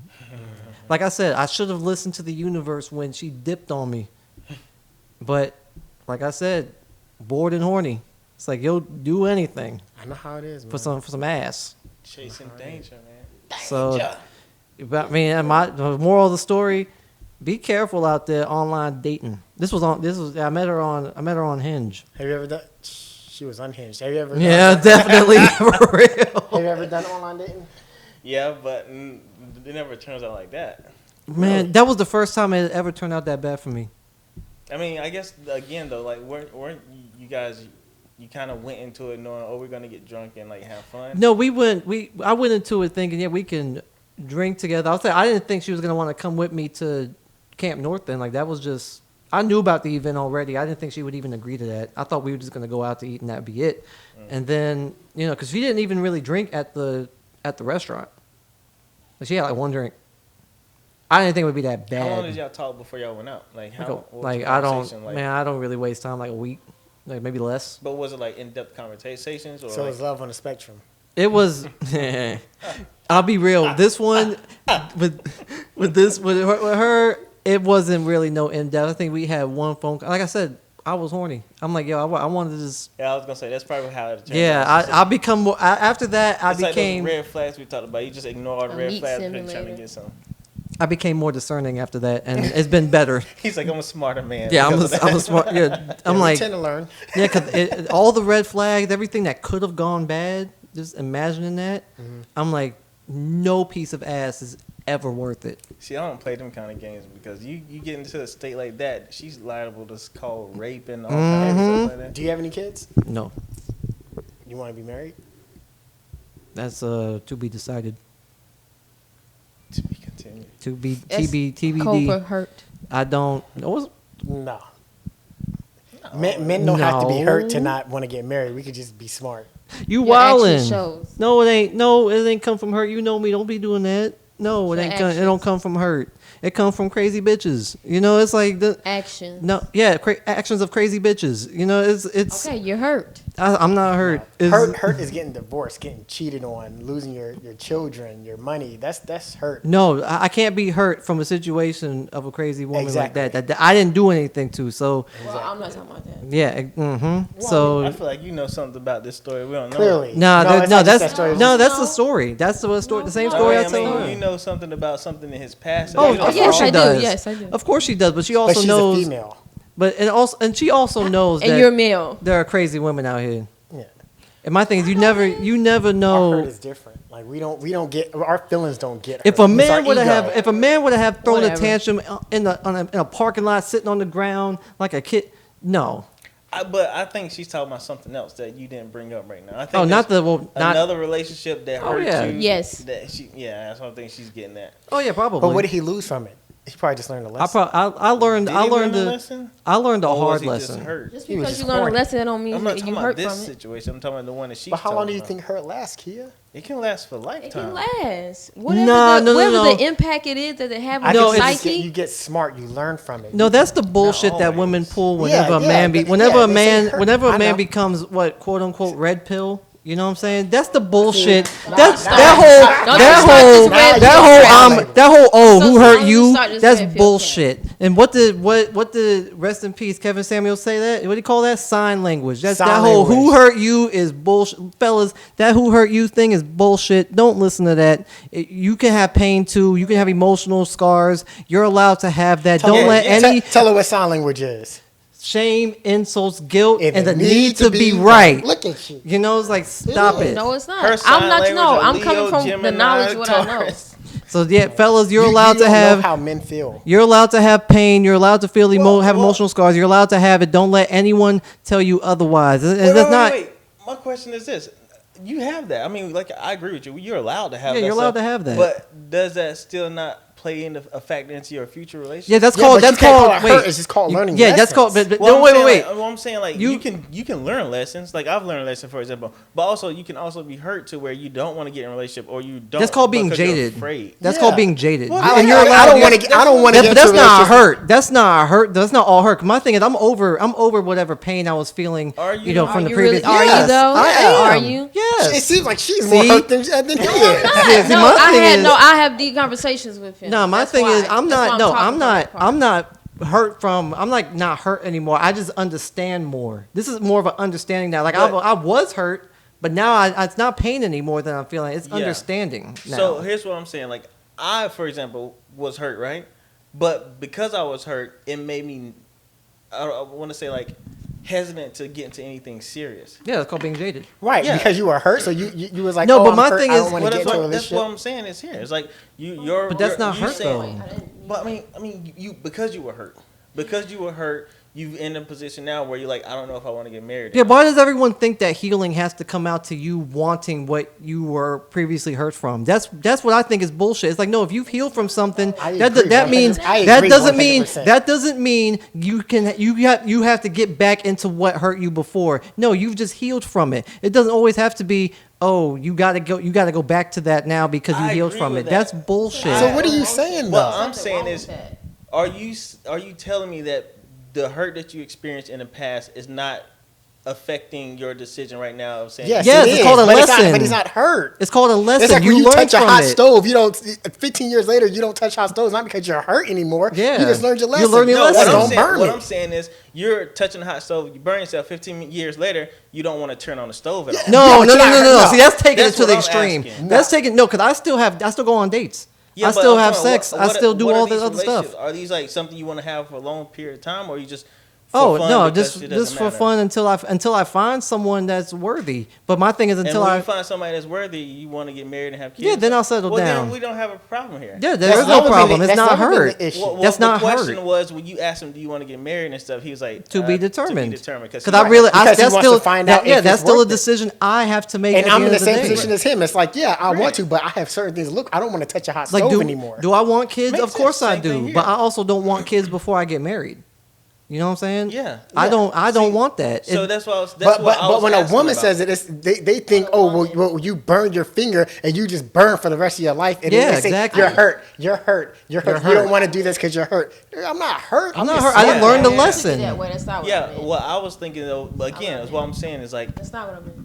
Like I said, I should have listened to the universe when she dipped on me. But like I said, bored and horny. It's like, you'll do anything I know how it is, man. for some ass. Chasing danger, man. So, but, I mean, the moral of the story: be careful out there online dating. I met her on Hinge. Have you ever done? She was unhinged. Have you ever? Yeah, definitely for real. Have you ever done online dating? Yeah, but it never turns out like that. Man, that was the first time it ever turned out that bad for me. I mean, I guess again though, like weren't you guys? You kind of went into it knowing, we're gonna get drunk and like have fun. No, I went into it thinking, yeah, we can drink together. I didn't think she was gonna want to come with me to Camp North. Then, like, that was just, I knew about the event already. I didn't think she would even agree to that. I thought we were just gonna go out to eat and that'd be it. And then, because she didn't even really drink at the restaurant. Like, she had like one drink. I didn't think it would be that bad. How long did y'all talk before y'all went out? Like how? I don't really waste time. Like a week. Like maybe less. But was it like in-depth conversations or? So like, it's love on the spectrum. It was. I'll be real. This one, with her, it wasn't really no in depth. I think we had one phone call. Like I said, I was horny. I'm like, yo, I wanted to just. Yeah, I was gonna say that's probably how it changed. Yeah, I become more. After that, I it's became. Like those red flags we talked about. You just ignore all the red meat flags and trying to simulator. get some. I became more discerning after that, and it's been better. He's like, I'm a smarter man. Yeah, I'm because of that. a smart. Yeah, I'm we like, tend to learn. yeah, because all the red flags, everything that could have gone bad, just imagining that, I'm like, no piece of ass is ever worth it. See, I don't play them kind of games because you get into a state like that, she's liable to call rape and all kinds of stuff like that. Do you have any kids? No, You want to be married? that's to be decided. To be continued. To be That's TBD. Cobra hurt. I don't. No, No. Men don't have to be hurt to No. not want to get married. We could just be smart. you Your action wildin'. shows. No, it ain't. No, it ain't come from hurt. You know me. Don't be doing that. No, it The ain't. It don't come from hurt. It come from crazy bitches. You know, it's like the Action. no, yeah, actions of crazy bitches. You know, it's. Okay, you're hurt. I'm not hurt. It's- Hurt is getting divorced, getting cheated on, losing your children, your money. That's hurt. No, I can't be hurt from a situation of a crazy woman Exactly. like that I didn't do anything to. So Well, I'm not talking about that. yeah, So I feel like you know something about this story. We don't know. Clearly. no, it's not just that's that story. no, that's No. the story. That's the story. The same No, story I I mean, tell her. you know something about something in his past. Oh, You know of yes, course she I do. does. Yes, I do. Of course she does, but she But also she's knows. a female. But and she also knows And that you're male. there are crazy women out here. Yeah. And my thing is, you never Our know. hurt is different. Like we don't get our feelings don't get hurt. If a It's our man would have ego. if a man would have thrown a Whatever. tantrum in a parking lot, sitting on the ground like a kid, no. But I think she's talking about something else that you didn't bring up right now. I think Oh, not there's the not. another relationship that Oh, hurt yeah. you. Yes. That she, yeah, that's what I think she's getting at. Oh yeah, probably. But what did he lose from it? He probably just learned a lesson. I learned Did I he learned learn a a lesson? I learned a Or was hard he just lesson. hurt? Just He was because you just learn a horny. lesson, that don't mean I'm not that talking you about hurt this from it. situation. I'm talking about the one that she's But how long do you talking think hurt lasts, Kia? about. It can last for a It lifetime. can last. Whatever, No. whatever the impact it is that it have on I No, your think psyche. you get smart. You learn from it. No, that's the bullshit that always. women pull Yeah, whenever a yeah, man they- whenever yeah, a they say man hurt. whenever a I man know. becomes what quote unquote red pill. You know what I'm saying? That's the bullshit. Nah, That's nah, that nah, whole nah, that nah, whole nah, that nah, whole nah, nah, that whole oh So who as hurt long as you? you start this That's red pill bullshit. And what did rest in peace Kevin Samuel say that? What do you call that? Sign language. That's Sign that whole who language. hurt you is bullshit, fellas. That who hurt you thing is bullshit. Don't listen to that. You can have pain too. You can have emotional scars. You're allowed to have that. Don't let any Tell her what sign language is. shame, insults, guilt, and the it need to be right. Look at you. You know, it's like stop is. it. No, it's not. Her sign I'm not. language No, are I'm Leo, coming from the Gemini, knowledge what I know. Taurus. So yeah, fellas, you're You allowed to don't know have. how men feel. You're allowed to have pain. You're allowed to feel have well- emotional scars. You're allowed to have it. Don't let anyone tell you otherwise. That's not. Wait. My question is this: you have that. I mean, like I agree with you. You're allowed to have. Yeah, that you're allowed stuff, to have that. But does that still not play into a factor into your future relationship? Yeah, that's Yeah, called. but you That's can't call called. it hurt. Wait. It's just called learning Yeah, that's called. lessons. But no, wait. Well, I'm saying like You- you can learn lessons. Like I've learned a lesson, for example. But also you can also be hurt to where you don't want to get in a relationship or you don't. That's called being because you're jaded. afraid. That's Yeah. called being jaded. Well, I And you're allowed. don't to- want to. I don't want to. But that's not hurt. That's not hurt. That's not all hurt. My thing is, I'm over whatever pain I was feeling. Are you? know, Are from the you previous. really? Are Yes, you though? I am. Are you? Yes. It seems like she's See? more hurt than he is. Yeah, see, No, my I thing had is- no. I have deep conversations with him. No, my That's thing why. is, I'm That's why not. No, talking I'm about not. that part. I'm not hurt from. I'm like not hurt anymore. I just understand more. This is more of an understanding now. Like But- I was hurt, but now it's not pain anymore that I'm feeling. It's Yeah. understanding. Now. So here's what I'm saying. Like I, for example, was hurt, right? But because I was hurt, it made me. I want to say like hesitant to get into anything serious. yeah, it's called being jaded. Right, Yeah. because you were hurt, so you was like, No, oh, but I'm my hurt, thing I is- don't want Well, to get into a that's relationship. what I'm saying is here. It's like you're. But that's you're- not you hurt, saying- though. But I mean, you because you were hurt, you in a position now where you're like, I don't know if I want to get married. Yeah, why does everyone think that healing has to come out to you wanting what you were previously hurt from? That's what I think is bullshit. It's like, no, if you've healed from something, I that agree, that means 100%. I that agree doesn't mean 100%. that doesn't mean you have to get back into what hurt you before. No, you've just healed from it. It doesn't always have to be, oh, you got to go back to that now because you I healed agree from with it. that. That's bullshit. So what are you saying, What though? I'm saying wrong is, with that. are you telling me that the hurt that you experienced in the past is not affecting your decision right now of saying Yes, it's called a lesson. But he's not hurt. It's called a lesson. It's like when you learn touch a from hot it. stove. You don't. 15 years later, you don't touch hot stoves not because you're hurt anymore. Yeah. You just learned your lesson. You learned your No, lesson. Don't burn what it. I'm saying is, you're touching a hot stove, you burn yourself. 15 years later, you don't want to turn on the stove at all. No. No. See, that's taking That's it to the what I'm extreme. asking. That's taking because I still go on dates. Yeah, I but still I'm have talking, sex. I still do what all are the these other stuff. relationships? Are these like something you want to have for a long period of time, or you just Oh for fun no, because just it doesn't for matter? fun until I find someone that's worthy. But my thing is And until when I you find somebody that's worthy, you want to get married and have kids. Yeah, then I'll settle well, down. Then we don't have a problem here. yeah, That's there's no never been problem. the- It's that's not never been hurt. the issue. Well, That's not the question hurt. was when you asked him, "Do you want to get married and stuff?" He was like, To be To determined. be determined. Because I really, Because he that's wants still to find that, out yeah, if that's it's still a worth it. decision I have to make. And at I'm the in end the of the same day. position as him. It's like, yeah, I Right. want to, but I have certain things. Look, I don't want to touch a hot Like, stove anymore. do I want kids? Makes Of course sense. I Same thing do. here. But I also don't want kids before I get married. You know what I'm saying? Yeah. I don't See, want that. So It- that's why I was. But when a woman about. says it, they think, oh, well, you burned your finger and you just burn for the rest of your life. And Yeah, they say, exactly. You're hurt. You hurt. don't want to do this because you're hurt. I'm not hurt. I'm not just hurt. I didn't sad. learn the That lesson. way, that's not what I Yeah, meant. well, I was thinking though. But again, that's what I'm saying is like That's not what I meant.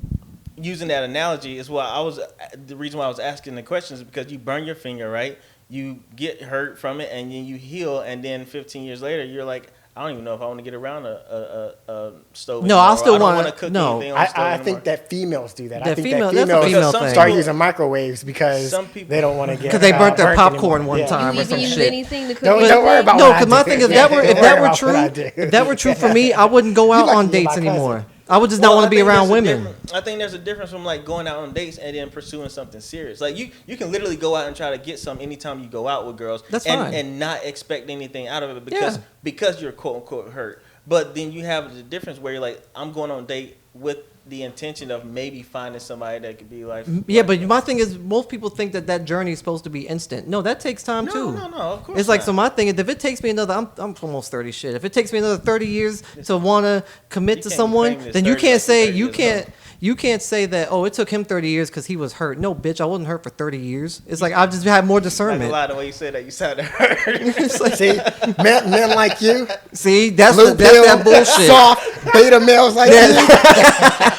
using that analogy is why I was. The reason why I was asking the questions is because you burn your finger, right? You get hurt from it, and then you heal, and then 15 years later, you're like, I don't even know if I want to get around a stove. No, anymore. I still don't wanna- wanna cook no. anything on the stove I anymore. think that females do that. I That think female- that that's a females female thing. start using microwaves because Some people- they don't want to get Because they burnt their burnt popcorn anymore. one time You or even some use shit. anything to cook Don't anything? worry about No, what I because my do. thing is Yeah, if don't that worry were about true, what I do. if that were true for me, I wouldn't go out lucky on you're dates my cousin. anymore. I would just not want to be I think around there's a women. difference- I think there's a difference from like going out on dates and then pursuing something serious. Like you can literally go out and try to get some anytime you go out with girls. That's and, fine. And not expect anything out of it Yeah. because you're quote unquote hurt. But then you have the difference where you're like, I'm going on a date with the intention of maybe finding somebody that could be like. Yeah, but my thing is, most people think that journey is supposed to be instant. No, that takes time too. No, of course. It's like, not. so my thing is, if it takes me another, I'm almost 30 shit. If it takes me another 30 years to want to commit You to can't someone, claim this then you 30 can't like say, you're 30 you years can't, old. you can't say that, oh, it took him 30 years because he was hurt. No, bitch, I wasn't hurt for 30 years. It's like, I've just had more Like a discernment. lot of the way you said that, you sounded hurt. It's like, See, men like you, see, that's blue that's pill, that bullshit. soft beta males like you.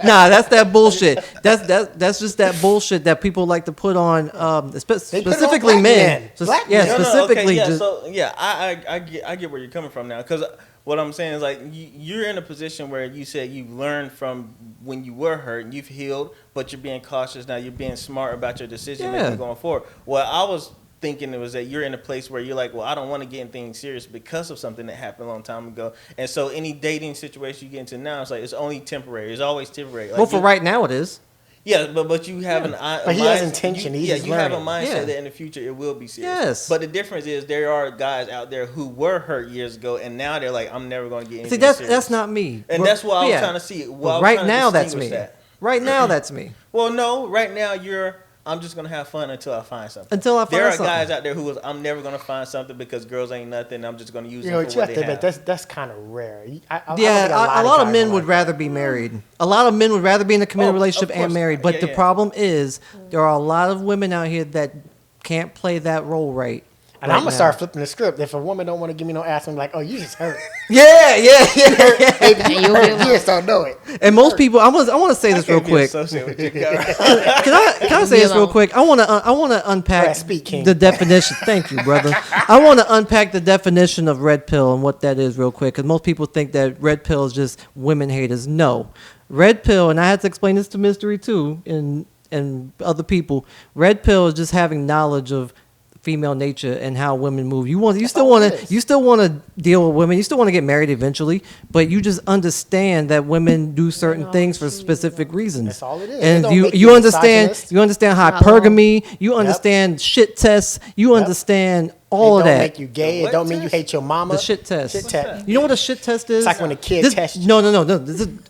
Nah, that's that bullshit. That's just that bullshit that people like to put on, They put it on specifically black men. men. Black Yeah, men. No, specifically. okay, yeah, just, so yeah, I get where you're coming from now, because what I'm saying is like you're in a position where you said you've learned from when you were hurt and you've healed, but you're being cautious now. You're being smart about your decision Yeah. making going forward. Well, I was thinking it was that you're in a place where you're like, well, I don't want to get anything serious because of something that happened a long time ago, and so any dating situation you get into now, it's like it's only temporary. It's always temporary. Like, well, for right now it is. Yeah, but you have an But he has intention. He's yeah, just you have a learning. mindset Yeah. that in the future it will be serious. Yes. But the difference is there are guys out there who were hurt years ago, and now they're like, I'm never going to get anything See, that's serious. not me. And that's why I was Yeah. trying to see. Well, But I was right trying to now, that's distinguish me. that. Right now, that's me. Well, no, right now I'm just gonna have fun until I find something. Until I find there are something. guys out there who I'm never gonna find something because girls ain't nothing. I'm just gonna use You them know, for you what have they to admit, have. that's kind of rare. I don't Yeah, think a lot of guys men are would like rather be married. A lot of men would rather be in a committed Oh, relationship of and course. married. But Yeah, the yeah. problem is there are a lot of women out here that can't play that role right. And right I'm gonna now. start flipping the script. If a woman don't want to give me no ass, I'm like, oh, you just hurt. Yeah. Baby, And you'll you be just don't know it. And most people, I want to say this real Can't be quick. associated with you guys. Can I say this real quick? I want to unpack Brad, speak, King. the definition. Thank you, brother. I want to unpack the definition of red pill and what that is real quick, because most people think that red pill is just women haters. No, red pill, and I had to explain this to Mystery too, and other people. Red pill is just having knowledge of female nature and how women move. You still want to deal with women. You still want to get married eventually, but you just understand that women do certain things for specific reasons. That's all it is. It And don't make you you understand misogynist. you understand hypergamy. You understand shit tests. You understand all it of don't that. make you gay. It what don't mean you test? hate your mama. The shit test. Shit test. You know what a shit test is? It's like when a kid tests you. No.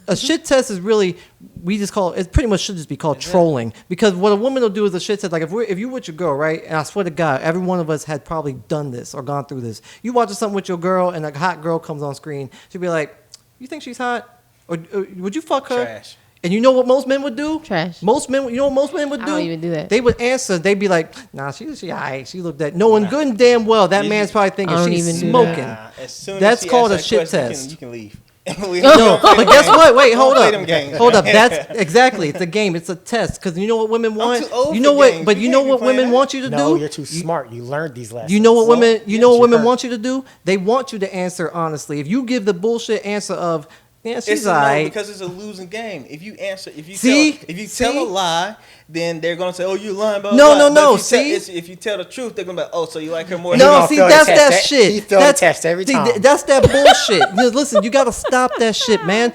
A shit test is really, we just call it pretty much should just be called trolling. Because what a woman will do is a shit test. Like if you with your girl, right? And I swear to God, every one of us had probably done this or gone through this. You watching something with your girl and a hot girl comes on screen. She'll be like, you think she's hot? Or would you fuck her? Trash. And you know what most men would do? Trash. Most men, you know what most men would I do? don't even do that. They would answer. They'd be like, "Nah, she alright. She looked that." Knowing good and damn well that You man's just- probably thinking I don't she's even do smoking. As soon That's as she called asks a that shit question, test. You can leave. No, but guess what? Wait, hold play up. them games. Hold up. That's exactly. It's a game. It's a test. Because you know what women want. too old You know for what? games. But You you can't know be what playing women that. want you to No, do. you're too smart. You learned these lessons. You know what women? You know what women hurt. want you to do? They want you to answer honestly. If you give the bullshit answer of, yeah, It's she's a no alright. because it's a losing game. If you answer, if you See? tell a lie, then they're gonna say, "Oh, you lying about." No, that. no, But no, if you tell the truth, they're gonna be like, "Oh, so you like her more?" No, gonna see, fail the that's test. that That- shit. he failed the That's, test every see, time. that's that bullshit. Listen, you gotta stop that shit, man.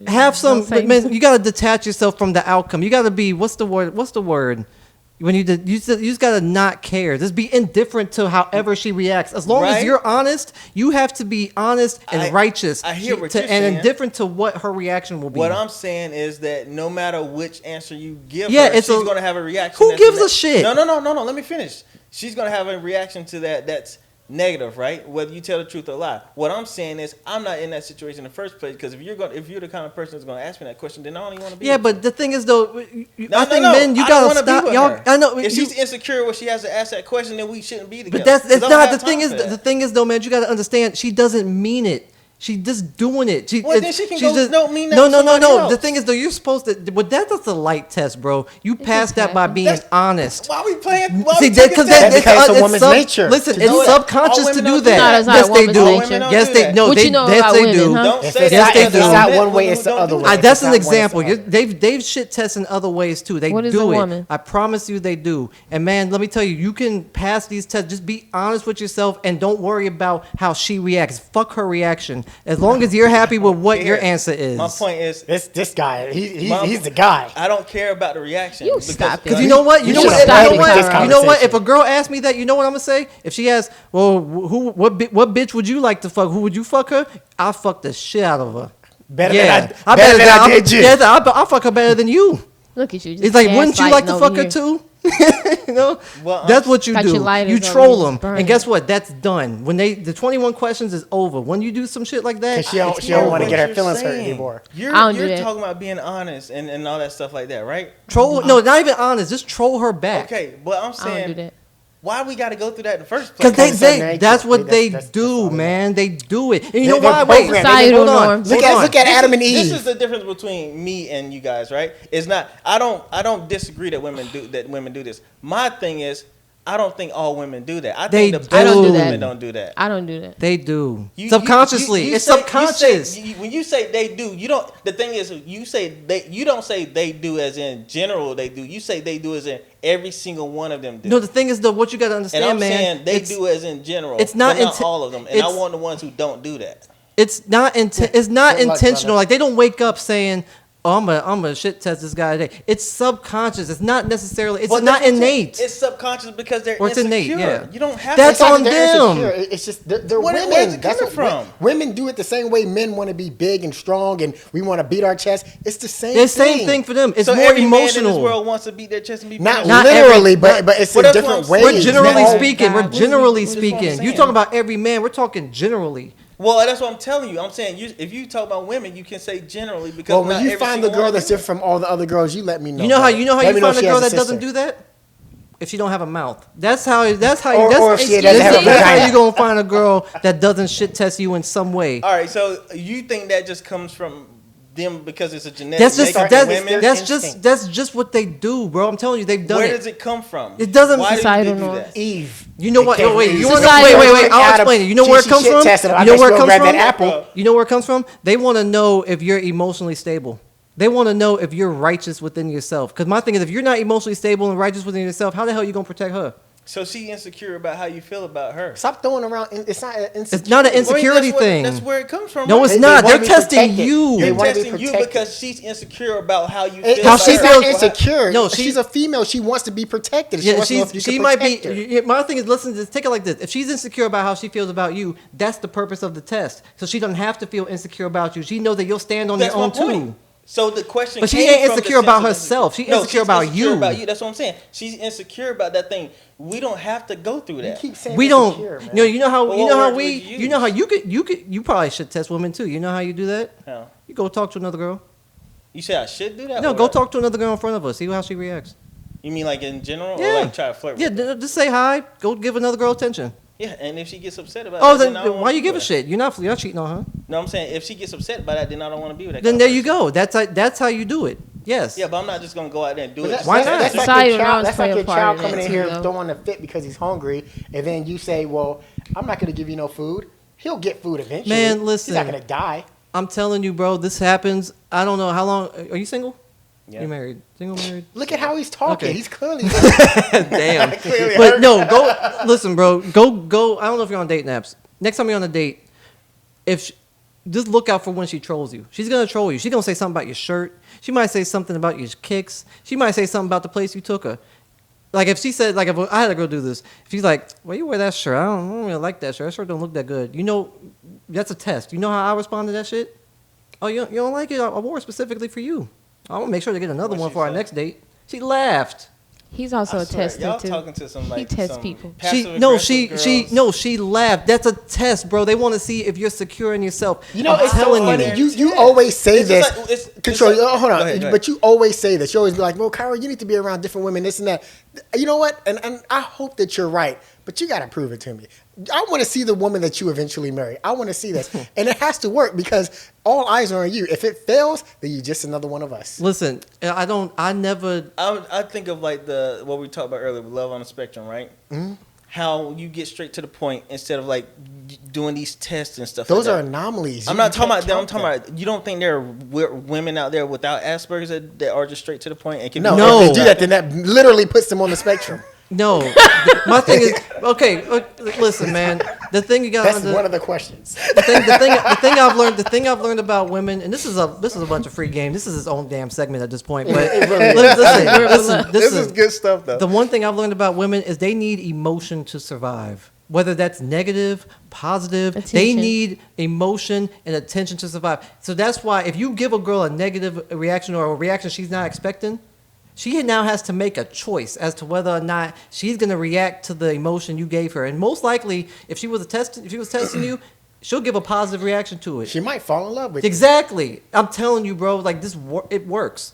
Have some, Don't say man. You gotta detach yourself from the outcome. You gotta be, what's the word? When you just gotta not care. Just be indifferent to however she reacts. As long as Right. you're honest, you have to be honest and I- righteous. I hear what to, you're and saying. indifferent to what her reaction will be. What I'm saying is that no matter which answer you give Yeah, her, it's she's a- gonna have a reaction. Who that's gives a shit? No. Let me finish. She's gonna have a reaction to that that's negative, right? Whether you tell the truth or lie. What I'm saying is, I'm not in that situation in the first place because if you're the kind of person that's gonna ask me that question, then I don't even want to be. yeah, with but you. the thing is though, No, I think no, men, you I don't gotta wanna be stop. with Y'all, her. I know If you- she's insecure when she has to ask that question, then we shouldn't be together. But that's 'Cause it's I don't not have the thing time is for the that. thing is though, man. You got to understand. She doesn't mean it. She just doing it. Well, then she can she's go, don't mean that No, to no, no, somebody no. else. The thing is though, you're supposed to. Well, that's a light test, bro. You pass just that by happens. being That's- honest. Why are we playing? Why See, we taking because tests? because it's a woman's nature Listen, to it's do that. subconscious All to women do don't do that. that. No, that's not Yes, a they woman's do. nature. All women Yes, don't they do no. What They you know yes about they women, do. huh? Don't If say it's Yes, not, they if it's do. not Men one way, who it's the don't other do way. that. That's If an it's not one, it's example. the other. They've shit tests in other ways too. They What is do a it. woman? I promise you, they do. And man, let me tell you, you can pass these tests. Just be honest with yourself and don't worry about how she reacts. Fuck her reaction. As long as you're happy with what your Here, answer is. My point is, This guy, Mom, he's the guy. I don't care about the reaction. You stop it. Because you know what? You We know should what? have You know led with this what? You know what? conversation. If a girl asks me that, you know what I'm gonna say? If she asks, "Well, what bitch would you like to fuck? Who would you fuck her?" I'll fuck the shit out of her. Better yeah, than I did you. Yeah, I'll fuck her better than you. Look at you. Just It's like, wouldn't you like to gaslighting fuck over her here. too? You know, Well, that's what you Got do. your lighters You over troll here them, burning. and guess what? That's done. When the 21 questions is over. When you do some shit like that, Because she don't want to what get her you're feelings hurt saying. anymore. You're I don't do that. talking about being honest and all that stuff like that, right? troll. No, not even honest. Just troll her back. Okay, but I'm I don't do saying, that. why we got to go through that in the first place? Because Because it's they nature. that's what they That's do, all man. They do it. And you know They're why? Wait, programmed. Societal hold on. norms. Look Hold at on. Adam and This Eve. is the difference between me and you guys, right? It's not. I don't disagree that women do this. My thing is, I don't think all women do that. I They think the do. best I don't do women that. don't do that. I don't do that. They do. You- Subconsciously. you It's say- subconscious. when you say they do, you don't. The thing is, you say they. You don't say they do as in general. They do. You say they do as in every single one of them do. No, the thing is though, what you gotta and understand, I'm man. saying they it's, do as in general. it's not but not inten- all of them. And I it's- want the ones who don't do that. It's not it's not Good luck, intentional. brother. Like they don't wake up saying, "Oh, I'm gonna shit test this guy today." It's subconscious. It's not necessarily. It's Well, not that's what I'm saying. innate. It's subconscious because they're Or it's insecure. innate, yeah. You don't have That's to. on They're them. insecure. It's just they're Where's women. it That's coming what from? women do it the same way men want to be big and strong and we want to beat our chest. It's the same. It's the same thing for them. It's so more every man in this emotional. world wants to beat their chest and be Not Not literally, every- but it's Well, in that's what different I'm ways. saying. We're generally Not all- speaking. We're God. generally What is what I'm speaking. You saying? talking about every man? We're talking generally. Well, that's what I'm telling you. I'm saying if you talk about women, you can say generally because Well, when not you every find the single girl one that's do it. different from all the other girls, you let me know. You know how brother. you know how Let you me know find if a she girl has that doesn't sister. do that? If she don't have a mouth. That's how. That's how. Or- that's, or if she doesn't that's have a how vagina. you gonna find a girl that doesn't shit test you in some way. All right, so you think that just comes from them because it's a genetic That's just makeup of that's, women? that's just what they do, bro. I'm telling you, they've done Where it. does it come from? It doesn't- Why do Societal they do norms. that? Eve. You know what? It No, came wait. from You Eve. want to Society- wait. I'll Adam, explain it. You know she- where it she comes shit from? tested her. I You know bet where she it gonna comes grab from? that apple. You know where it comes from? They want to know if you're emotionally stable. They want to know if you're righteous within yourself. Because my thing is, if you're not emotionally stable and righteous within yourself, how the hell are you gonna protect her? So she insecure about how you feel about her. Stop throwing around. It's not an insecurity. It's not an Well, insecurity that's thing. That's where it comes from. No, right? it's They not. wanna They're be testing protected. you. They They're wanna be testing you protected. because she's insecure about how you feel. How about she's her. not insecure. No, No, she's a female. She wants to be protected. She Yeah, wants to know if you she can might be. protect her. My thing is, listen, just take it like this. If she's insecure about how she feels about you, that's the purpose of the test. So she doesn't have to feel insecure about you. She knows that you'll stand on That's your my own point. too. So the question, But she came ain't from the insecure about sense of herself. She No, insecure she's about insecure you. About you. That's what I'm saying. She's insecure about that thing. We don't have to go through You that. keep saying We don't. insecure, man. You know how Well, you what know how words we would you you know how use? you could you probably should test women too. You know how you do that? How? You go talk to another girl. You say I should do that? No, or go what? talk to another girl in front of us. See how she reacts. You mean like in general, Yeah. or like try to flirt? Yeah, with her? just say hi. Go give another girl attention. Yeah, and if she gets upset about Oh, that, then why you give a shit? You're not cheating on her. No, I'm saying if she gets upset by that, then I don't want to be with that. Then there you go. That's how you do it. Yes. Yeah, but I'm not just gonna go out there and do it. Why not? That's like Society your child, around that's like your play a part child in coming that in too, here though. throwing a fit because he's hungry, and then you say, "Well, I'm not going to give you no food." He'll get food eventually. Man, listen. He's not going to die. I'm telling you, bro. This happens. I don't know how long. Are you single? Yeah. You married? Single, married? Look at how he's talking. Okay. He's clearly. Damn. Clearly But hurt. no, go listen, bro. Go. I don't know if you're on dating apps. Next time you're on a date, just look out for when she trolls you. She's gonna troll you. She's gonna say something about your shirt. She might say something about your kicks. She might say something about the place you took her. Like if she said, like if I had a girl do this, if she's like, "Well, you wear that shirt. I don't really like that shirt. That shirt don't look that good." You know, that's a test. You know how I respond to that shit? Oh, you don't like it? I wore it specifically for you. I want to make sure to get another What'd one she for our say? next date. She laughed. He's also I a swear, tester y'all too. talking to some like He tests some people. She laughed. That's a test, bro. They want to see if you're secure in yourself. You know, I'm it's so telling funny. you. You always say It's this. just like- it's Control. like- Hold on. Go ahead. But you always say this. You always be like, "Well, Cairo, you need to be around different women, this and that." You know what? And I hope that you're right. But you got to prove it to me. I want to see the woman that you eventually marry. I want to see this. And it has to work because all eyes are on you. If it fails, then you're just another one of us. Listen, I never. I think of like what we talked about earlier with love on the spectrum, right? Mm-hmm. How you get straight to the point instead of like doing these tests and stuff. Those like are that. anomalies. I'm not talking about them. I'm talking about you don't think there are women out there without Asperger's that are just straight to the point and can No, No. if they do that, then that literally puts them on the spectrum. No, my thing is okay. Listen, man. The thing you got. That's one of the questions. The thing I've learned about women, and this is a bunch of free game. This is its own damn segment at this point. But listen, This is good stuff though. The one thing I've learned about women is they need emotion to survive. Whether that's negative, positive, they Attention. need emotion and attention to survive. So that's why if you give a girl a negative reaction or a reaction she's not expecting, she now has to make a choice as to whether or not she's going to react to the emotion you gave her. And most likely, if she was testing you, she'll give a positive reaction to it. She might fall in love with you. Exactly. I'm telling you, bro. Like it works.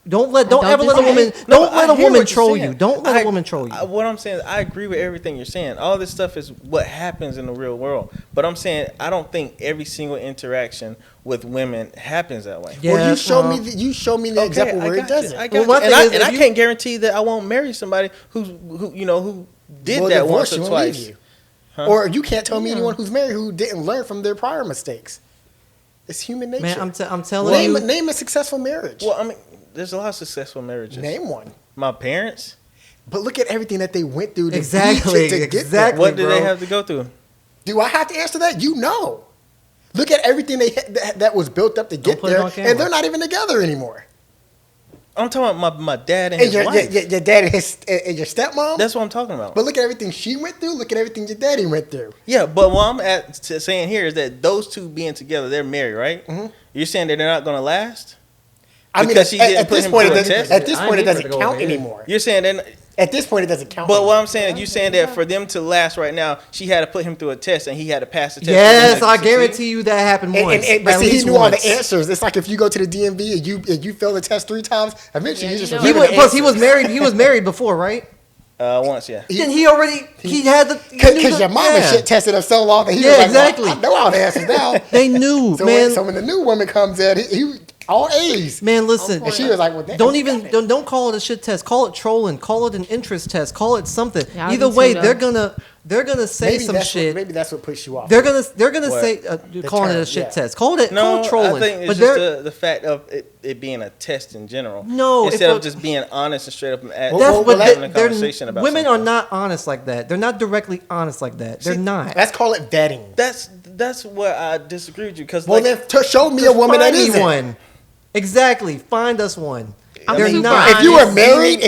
Don't ever just let a say woman. it. Don't let I a hear woman what you're troll saying. you. Don't let a woman troll you. What I'm saying is I agree with everything you're saying. All this stuff is what happens in the real world. But I'm saying I don't think every single interaction with women happens that way. Yeah, Well, you show me the example where it doesn't. I got Well, my you. thing is, if I you- can't guarantee that I won't marry somebody who did Well, that divorce once or you won't twice. leave you. Huh? Or you can't tell me anyone who's married who didn't learn from their prior mistakes. It's human nature. Man, I'm telling you. Name a successful marriage. Well, I mean, there's a lot of successful marriages. Name one. My parents. But look at everything that they went through to Exactly, to get there. exactly. What did bro. they have to go through? Do I have to answer that? You know. Look at everything that was built up to get put it there, on camera. and they're not even together anymore. I'm talking about my dad and And his wife. your dad and your stepmom. That's what I'm talking about. But look at everything she went through. Look at everything your daddy went through. Yeah, but what I'm saying here is that those two being together, they're married, right? Mm-hmm. You're saying that they're not going to last? I mean, Because she didn't at put this him point, through it a doesn't. test? At this I point, it need her doesn't to go count over here. anymore. You're saying that. At this point, it doesn't count. But anymore. what I'm saying is, you saying that for them to last right now, she had to put him through a test and he had to pass the test. Yes, for him to I succeed? guarantee you that happened once. But At see, he least knew all once. the answers. It's like if you go to the DMV and you fail the test 3 times, eventually Yeah, you just you know. remember the Plus, he was answers. married. He was married before, right? Once, yeah. Then he already had the. he knew Because the- your mom and yeah. shit tested him so long that he Yeah, was like, exactly. well, I know all the answers now. They knew, so man. When the new woman comes in, he all A's. Man, listen. And she was like, well, damn, Don't you even got it. don't call it a shit test. Call it trolling. Call it an interest test. Call it something. Yeah, I Either do way, too, they're gonna say some shit. Maybe that's what puts you off. They're gonna What? say calling it a term, shit yeah. test. Call it No, trolling. I think it's but just they're the fact of it being a test in general. No, instead if of just being honest and straight up and Well, that's well, what having a they're conversation about women something. are not honest like that. They're not directly honest like that. They're not. Let's call it vetting. That's where I disagree with you because Well, then show me a woman that Find me isn't. one. Exactly. Find us one. I'm They're super not. If you were honest. married,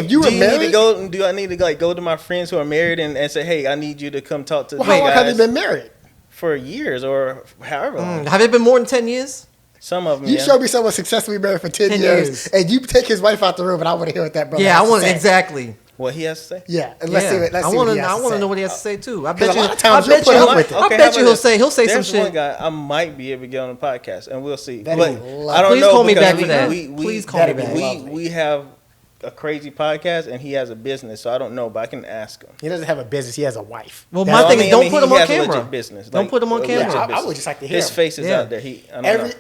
do I need to go to my friends who are married and say, hey, I need you to come talk to well, these how long have you guys been married? for years or however long. Have it been more than 10 years? Some of them, You yeah. show me someone successfully married for 10 years, and you take his wife out the room, and I want to hear what that brother Yeah, I has want to say. exactly. What he has to say. Yeah, and let's see what he has I to want say. to know what he has to say too. I 'Cause bet a you. lot of times I you'll bet put you. up with it. I Okay, bet how you about he'll say some There's shit. one guy I might be able to get on the podcast, and we'll see. That'd But be I don't Please know call me because back for that. Please call me that'd be back. lovely. We have a crazy podcast, and he has a business, so I don't know, but I can ask him. He doesn't have a business. He has a wife. Well, my thing is, don't put him he on has a camera. legit business. Don't put him on camera. Yeah, I would just like to hear his him. face is out there.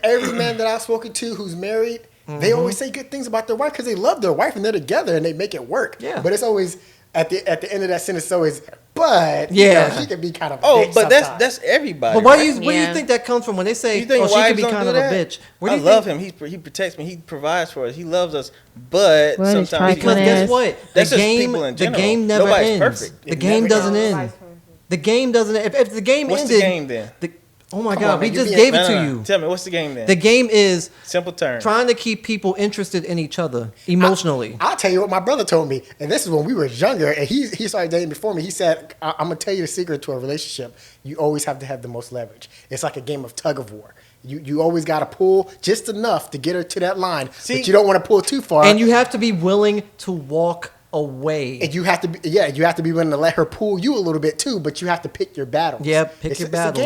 Every man that I've spoken to who's married, they always say good things about their wife because they love their wife and they're together and they make it work. Yeah. But it's always at the end of that sentence, it's always, but he can be kind of a bitch but sometimes. that's everybody. But where do you think that comes from when they say, You think she can wives be don't kind do of a that? bitch? I love him. He protects me. He provides for us. He loves us. But What is sometimes Because guess what? That's the just game, people in the general. game never Nobody's ends. perfect. The game doesn't end. The game doesn't. If the game What's ended, the game then? oh my Come God, on, we man, just you gave it No, to no. you. Tell me, what's the game then? The game is Simple term. trying to keep people interested in each other emotionally. I'll tell you what my brother told me, and this is when we were younger, and he started dating before me. He said, I'm going to tell you the secret to a relationship. You always have to have the most leverage. It's like a game of tug of war. You always got to pull just enough to get her to that line, but you don't want to pull too far. And you have to be willing to walk away. And you have to be willing to let her pull you a little bit too, but you have to pick your battles. Yep, pick your battles.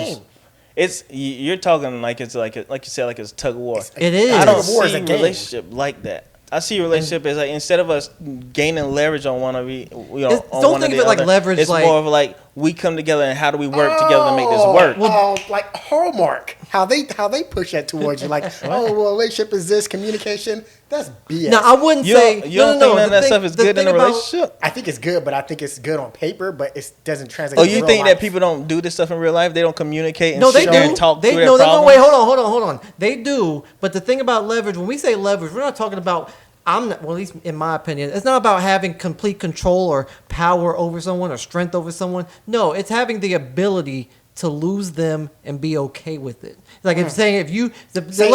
It's a game. You're talking like it's like you said, like it's tug of war. It is. I don't Tug of war is see a a game. relationship like that. I see a relationship as like instead of us gaining leverage on one of Don't one think or of it the like other, leverage, It's like- more of like we come together and how do we work together to make this work. Like Hallmark, how they push that towards you. Like, well, relationship is this, communication. That's BS. Now, I wouldn't You say don't- you don't think none of that stuff is good in a relationship? I think it's good, but I think it's good on paper, but it doesn't translate. Oh, to you real think life. that people don't do this stuff in real life? They don't communicate and No, they sit there do. and talk They through no, their no, problems? wait, hold on. They do, but the thing about leverage, when we say leverage, we're not talking about. At least in my opinion, it's not about having complete control or power over someone or strength over someone. No, it's having the ability to lose them and be okay with it. Like if saying the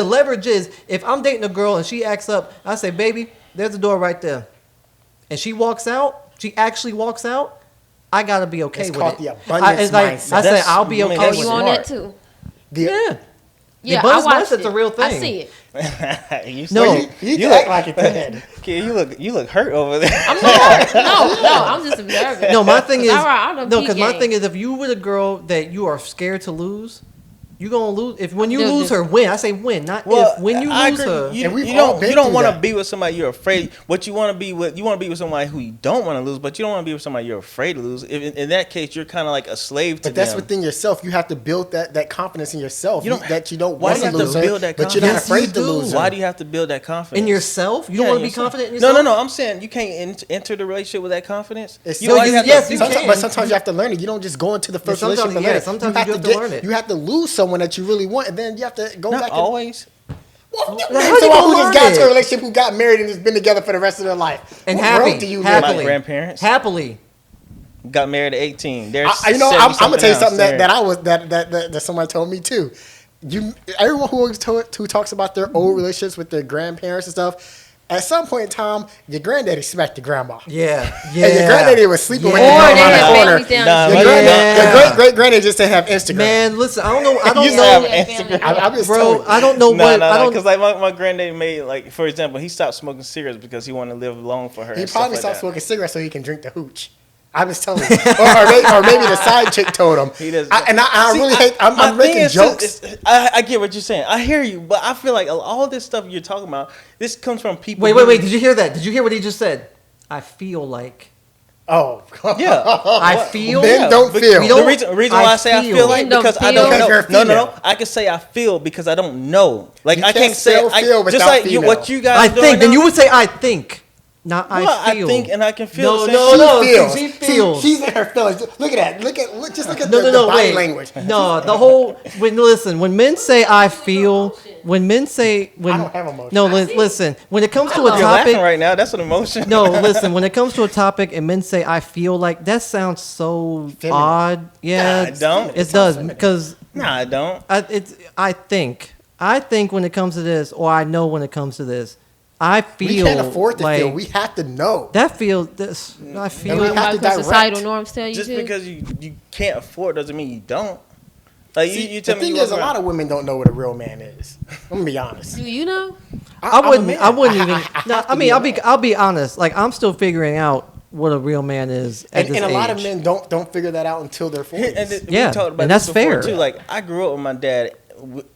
leverage is if I'm dating a girl and she acts up, I say, baby, there's the door right there, and she walks out. She actually walks out. I gotta be okay It's with called it. the abundance mindset. I say I'll be I mean, okay Oh, that's with you it. on smart. that too? Yeah. Yeah, abundance I watched mindset's it. a real thing. I see it. You No. see- You act like it did. Kid, you look hurt over there. I'm not. No, I'm just observing. No, my thing is I don't no, peep because my game. thing is if you with a girl that you are scared to lose, you gonna lose. When you Dude, lose her, win. I say win, not if. When you I lose agree. her, you, And we've you all don't been you don't through want to that. be with somebody you're afraid. What you want to be with, you want to be with somebody who you don't want to lose, but you don't want to be with somebody you're afraid to lose. In that case, you're kind of like a slave to But that's them. within yourself. You have to build that confidence in yourself. You don't- that you don't why want do you to have to lose her, build that but you're not confidence? afraid Yes, to you do. lose her. Why do you have to build that confidence in yourself, you don't Yeah, want to be yourself. confident in yourself. No. I'm saying you can't enter the relationship with that confidence. It's You so always you- have to- yes, you sometimes, can. but sometimes you have to learn it. You don't just go into the first sometimes- relationship and yeah, learn it. sometimes you do have to learn it. You have to lose someone that you really want, and then you have to go Not back. always. Well, How name you someone gonna who just learn got into a it? relationship, who got married, and has been together for the rest of their life. And What happy, world do you live happily, in? My grandparents. happily. Got married at 18. They're I'm gonna tell you something else. that somebody told me too. Everyone who talks about their old relationships with their grandparents and stuff, at some point in time, your granddaddy smacked your grandma. Yeah. And your granddaddy was sleeping with Yeah. your Or grandma they around have the corner. families down Nah, the my street. Yeah. Your great granddaddy just didn't have Instagram. Man, listen, I don't know. I You don't used to have know, Instagram. I'm just bro. telling you. I don't know what. I don't. Because like my granddaddy made, like, for example, he stopped smoking cigarettes because he wanted to live long for her. He and stuff probably like stopped that. smoking cigarettes so he can drink the hooch. I was telling you. or maybe the side chick told him. He doesn't. I See, really hate. my I'm thing making is, jokes. I get what you're saying. I hear you, but I feel like all this stuff you're talking about, this comes from people. Wait. Did you hear that? Did you hear what he just said? I feel like. Oh, Yeah. I feel. Men don't But feel. We don't- The reason why I say I feel like Men don't because I feel. don't Because you're know. a No. female. I can say I feel because I don't know. Like You I can't can't say still feel just without like you, female. what you guys. I doing think. Then now. you would say I think, not Well, I feel. I think and I can feel. No, the no, same. no. She feels. She feels. She's in her feelings. Look at that. Just look at No, the body wait. language. No, the whole when men say I feel, when men say I don't have emotion. No, listen. When it comes to a You're laughing topic, right now. That's an emotion. no, listen. When it comes to a topic and men say I feel like, that sounds so Feminine. odd. Yeah, Nah, it don't. It does because Nah, I don't. I think when it comes to this, or I know when it comes to this, I feel We can't afford to like feel. We have to know. that feels this. I And feel we have to Because societal direct. norms tell you Just to. because you can't afford doesn't mean you don't. Like See, you the tell me. thing you is, a walk lot around- of women don't know what a real man is. I'm gonna be honest. Do you know? I I'm a wouldn't. man. I wouldn't even. have No, to I mean, aware. I'll be honest. Like I'm still figuring out what a real man is at And this a lot of age. men don't figure that out until they're 40s. And we Yeah, talked about and this that's before, fair. too. Like I grew up with my dad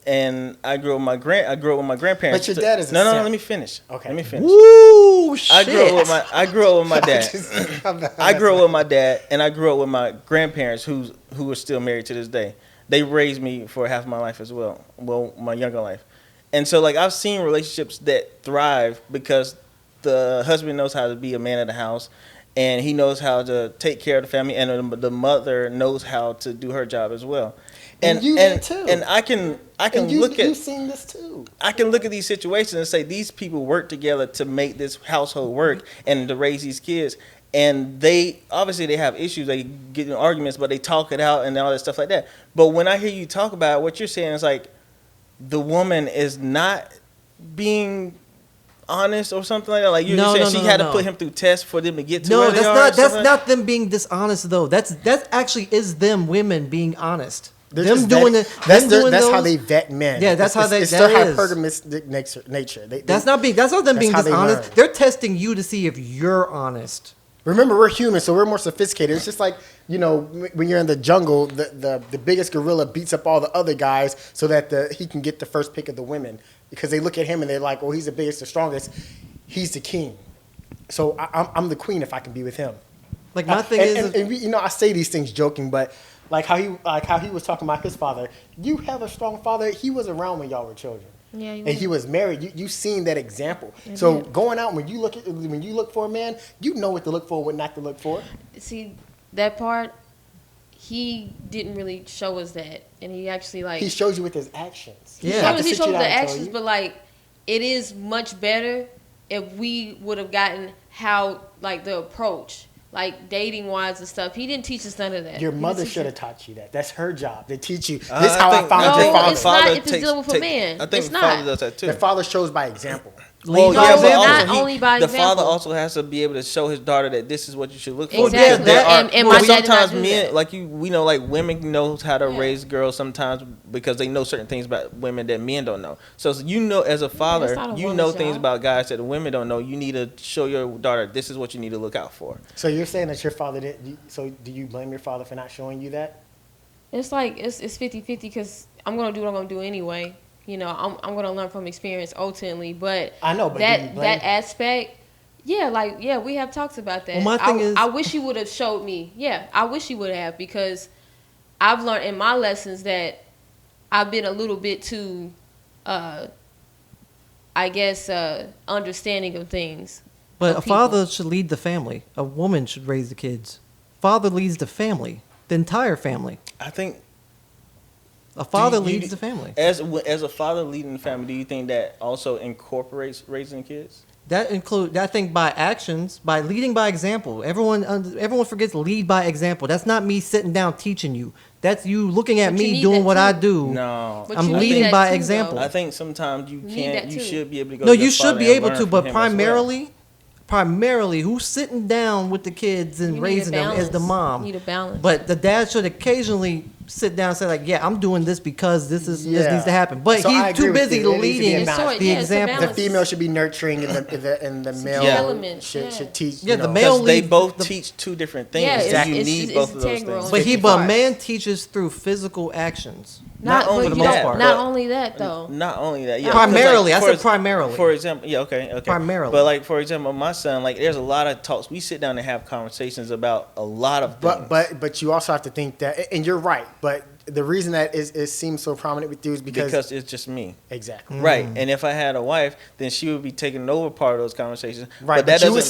and I grew up with my grandparents. But your dad is a no. simp. Let me finish. Okay. Let me finish. Woo, shit. I grew up with my dad. I grew up with my dad, and I grew up with my grandparents, who are still married to this day. They raised me for half of my life as well. Well, my younger life, and so like I've seen relationships that thrive because the husband knows how to be a man of the house, and he knows how to take care of the family, and the mother knows how to do her job as well. And you did too. And I can look at you've seen this too. I can look at these situations and say these people work together to make this household work and to raise these kids. And they obviously have issues. They get in arguments, but they talk it out and all that stuff like that. But when I hear you talk about it, what you're saying is like the woman is not being honest or something like that. Like you're saying she had to put him through tests for them to get to where they are. That's not them being dishonest though. That actually is them women being honest. That's how they vet men. Yeah, that's how they. It's their hypergamistic nature. That's not them being dishonest. They're testing you to see if you're honest. Remember, we're human, so we're more sophisticated. It's just like, when you're in the jungle, the biggest gorilla beats up all the other guys so that he can get the first pick of the women, because they look at him and they're like, well, he's the biggest, the strongest. He's the king. So I'm the queen if I can be with him. Like my thing is, I say these things joking, but like how he was talking about his father. You have a strong father. He was around when y'all were children. Yeah, and he was married. You seen that example. So going out, when you look for a man, you know what to look for, what not to look for. See, that part, he didn't really show us that, and he actually he shows you with his actions. He showed us the actions, but like it is much better if we would have gotten how like the approach. Like dating wise and stuff. He didn't teach us none of that. Your mother should have taught you that. That's her job. They teach you. This is how I found your father. It's not if it's dealing with a man. I think it's the not. father does that too. The father shows by example. Well, not only by the example. father also has to be able to show his daughter that this is what you should look for. Exactly. And my dad did not sometimes do men, that. like we know, like women know how to raise girls sometimes because they know certain things about women that men don't know. So as a father, you know things about guys that the women don't know. You need to show your daughter this is what you need to look out for. So you're saying that your father didn't. So do you blame your father for not showing you that? It's like it's 50-50 because I'm gonna do what I'm gonna do anyway. I'm gonna learn from experience ultimately, but I know, but that aspect, we have talked about that. Well, my thing is, I wish you would have showed me. Yeah, I wish you would have, because I've learned in my lessons that I've been a little bit too, understanding of things. But a father should lead the family. A woman should raise the kids. Father leads the family, the entire family. I think. A father leads the family. As a father leading the family, do you think that also incorporates raising kids? That includes, I think, by actions, by leading by example. Everyone forgets lead by example. That's not me sitting down teaching you. That's you looking at me doing what I do. No, I'm leading by example. Though. I think sometimes you can't. You should be able to go. No, you should be able to, but primarily, who's sitting down with the kids and raising them is the mom. You need a balance. But the dad should occasionally sit down and say, like, yeah, I'm doing this because this needs to happen. But so he's too busy leading the example. The female should be nurturing, and the male should teach. Yeah, the male they both teach two different things. Yeah, exactly. You need both of those things. But a man teaches through physical actions. Not only that, though. Not only that, yeah. Primarily, I said primarily. For example, okay. Primarily. But like, for example, my son, like, there's a lot of talks. We sit down and have conversations about a lot of things. But you also have to think that, and you're right. But the reason that it seems so prominent with you is because it's just me. Exactly. Right. And if I had a wife, then she would be taking over part of those conversations. Right. But you would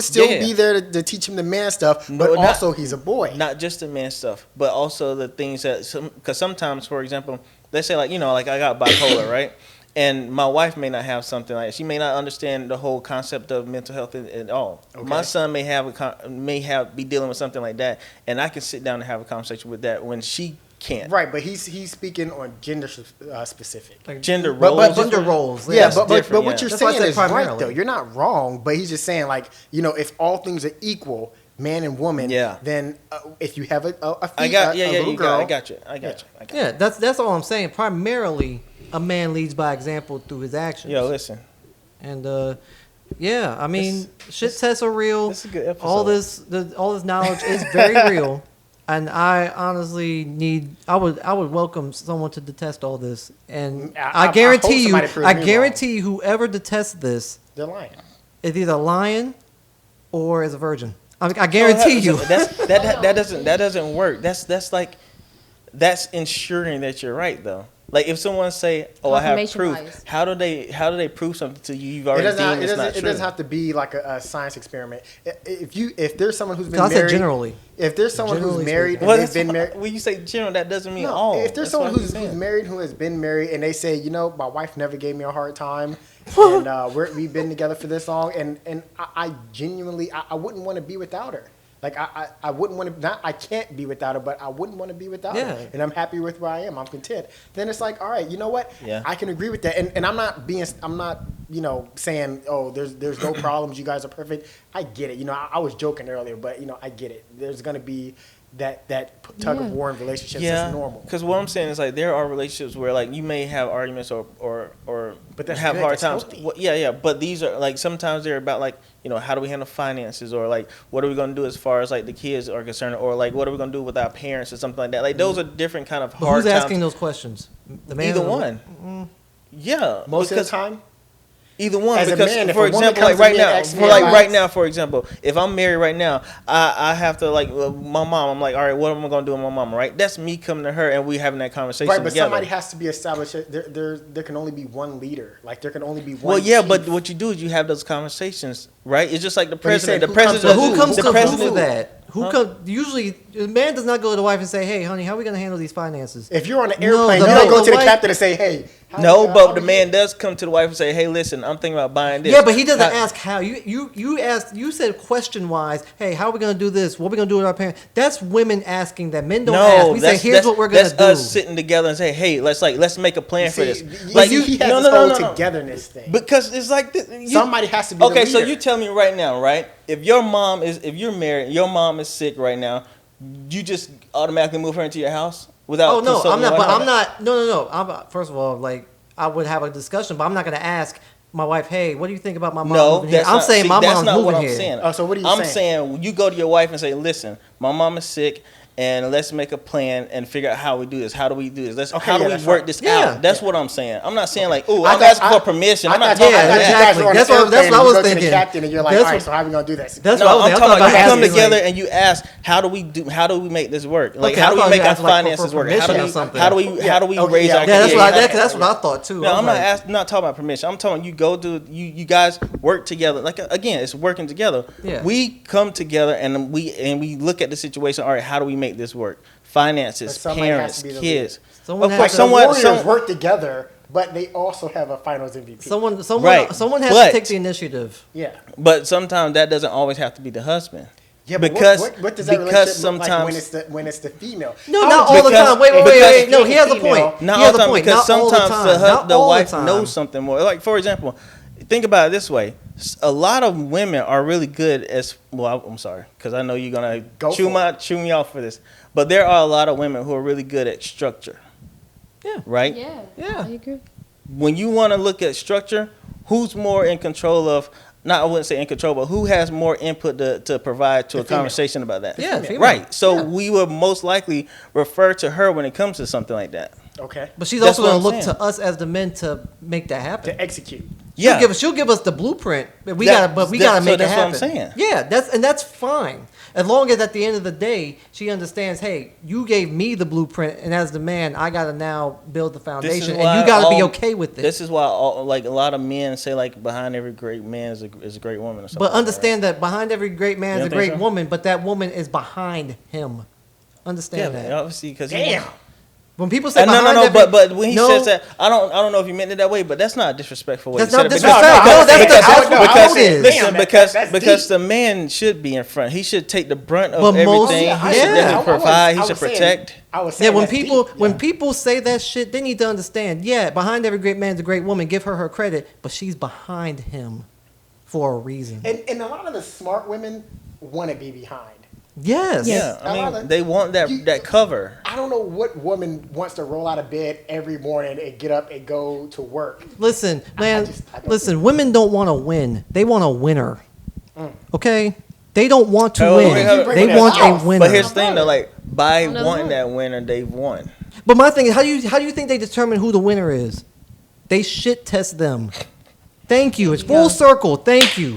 still be there to teach him the man stuff. But also he's a boy. Not just the man stuff, but also the things that because sometimes, for example, let's say like I got bipolar, right? And my wife may not have something like that. She may not understand the whole concept of mental health at all. Okay. My son may be dealing with something like that, and I can sit down and have a conversation with that when she can't. Right, but he's speaking on gender specific. Like gender roles. But gender roles. Yeah, but what you're saying is right, though. You're not wrong, but he's just saying, like, if all things are equal, man and woman, then if you have a little girl. I got you. Yeah, that's all I'm saying. Primarily, a man leads by example through his actions. Yo, listen. And I mean, shit tests are real. This is a good episode. All this knowledge is very real. And I honestly I would welcome someone to detest all this. And I guarantee you, whoever detests this, they're lying. Is either lying or is a virgin. I guarantee you. That doesn't work. That's ensuring that you're right though. Like if someone say, "Oh, I have proof," bias. how do they prove something to you? You've already deemed it's not true. It doesn't have to be like a science experiment. If there's someone who's been married, I said generally. If there's someone who's married, and they've been married. When you say general, that doesn't mean all. If there's someone who's married who has been married, and they say, my wife never gave me a hard time, and we've been together for this long, and I genuinely I wouldn't want to be without her. Like I wouldn't want to. I can't be without her, but I wouldn't want to be without her. And I'm happy with where I am. I'm content. Then it's like, all right, you know what? Yeah. I can agree with that. And I'm not saying, oh, there's no problems. You guys are perfect. I get it. I was joking earlier, but I get it. There's gonna be that tug of war in relationships. That's normal. Because what I'm saying is like there are relationships where like you may have arguments or but that's have good. hard That's times. healthy. But these are like sometimes they're about like how do we handle finances or like what are we going to do as far as like the kids are concerned or like what are we going to do with our parents or something like that. Like those are different kind of hard Who's times. asking those questions? The man. Either one. Yeah, Most of the time. Either one, as because a man, for example, like right now, for example, if I'm married right now, I have to like my mom. I'm like, all right, what am I gonna do with my mom? Right, that's me coming to her and we having that conversation. Right, but together. somebody has to be established. There can only be one leader. Like there can only be one. Well, yeah, chief. but what you do is you have those conversations, right? It's just like the president. The president. Who comes to president that? Usually, the man does not go to the wife and say, "Hey, honey, how are we gonna handle these finances?" If you're on an airplane, you don't go to the captain and say, "Hey." But the man does come to the wife and say, "Hey, listen, I'm thinking about buying this." Yeah, but he doesn't ask how. You asked. You said question wise, "Hey, how are we gonna do this? What are we gonna do with our parents?" That's women asking that. Men don't ask. We say, "Here's what we're gonna do." That's us sitting together and say, "Hey, let's make a plan for this." Like he has this whole togetherness thing. Because it's like somebody has to be. Okay, the so leader. you tell me right now, right? If you're married, your mom is sick right now, you just automatically move her into your house without. Oh no, I'm not. But I'm not. No. First of all, like I would have a discussion, but I'm not going to ask my wife, "Hey, what do you think about my mom moving here?" I'm saying my mom's moving here. Saying. Oh, so what are you saying? I'm saying you go to your wife and say, "Listen, my mom is sick. And let's make a plan and figure out how we do this. How do we do this? How do we work this out?" That's what I'm saying. I'm not saying like, "Oh, I'm asking for permission." I'm not talking about that. Exactly. That's what I was thinking. The captain and you're like, "All right, so how are we gonna do this?" That's what I'm talking about. You come together and you ask, "How do we make this work? Like, how do we make our finances work? How do we raise our kids?" That's what I thought too. No, I'm not talking about permission. I'm talking you guys work together. Like again, it's working together. Yeah. We come together and we look at the situation. All right, how do we make this work? Finances, parents, kids. Warriors work together, but they also have a Finals MVP. Someone has to take the initiative. Yeah, but sometimes that doesn't always have to be the husband. Yeah, but because what does that relationship look like when it's the female? No, not all the time. Wait. No, he has a point. Not all the time because sometimes the wife knows something more. Like for example, think about it this way. A lot of women are really good I'm sorry, because I know you're gonna chew me off for this. But there are a lot of women who are really good at structure. Yeah. Right? Yeah. I agree. When you want to look at structure, who's more in control of? I wouldn't say in control, but who has more input to provide to a conversation about that? Yeah, female. Right. So we will most likely refer to her when it comes to something like that. Okay. But she's also going to look to us as the men to make that happen. To execute. She'll give us the blueprint. We gotta make it happen. That's what I'm saying. Yeah, that's fine. As long as at the end of the day she understands, hey, you gave me the blueprint, and as the man, I gotta now build the foundation, and you gotta be okay with it. This is why, a lot of men say like behind every great man is a great woman or something. But understand that behind every great man is a great woman, but that woman is behind him. Understand that? Obviously, because when people say but when he says that, I don't know if you meant it that way, but that's not a disrespectful way. That's to not say disrespectful. Because the man should be in front. He should take the brunt of everything. He should provide. He should protect. When people say that shit, they need to understand. Yeah, behind every great man is a great woman. Give her credit, but she's behind him for a reason. And a lot of the smart women want to be behind. Yes. Yeah, I mean, they want that cover. I don't know what woman wants to roll out of bed every morning and get up and go to work. Listen, man. Women don't want to win. They want a winner. Okay? They don't want to win. They want a winner. But here's the thing, though. Like, By Another wanting one. that winner, they've won. But my thing is, how do you think they determine who the winner is? They shit test them. Thank you. It's full circle. Thank you.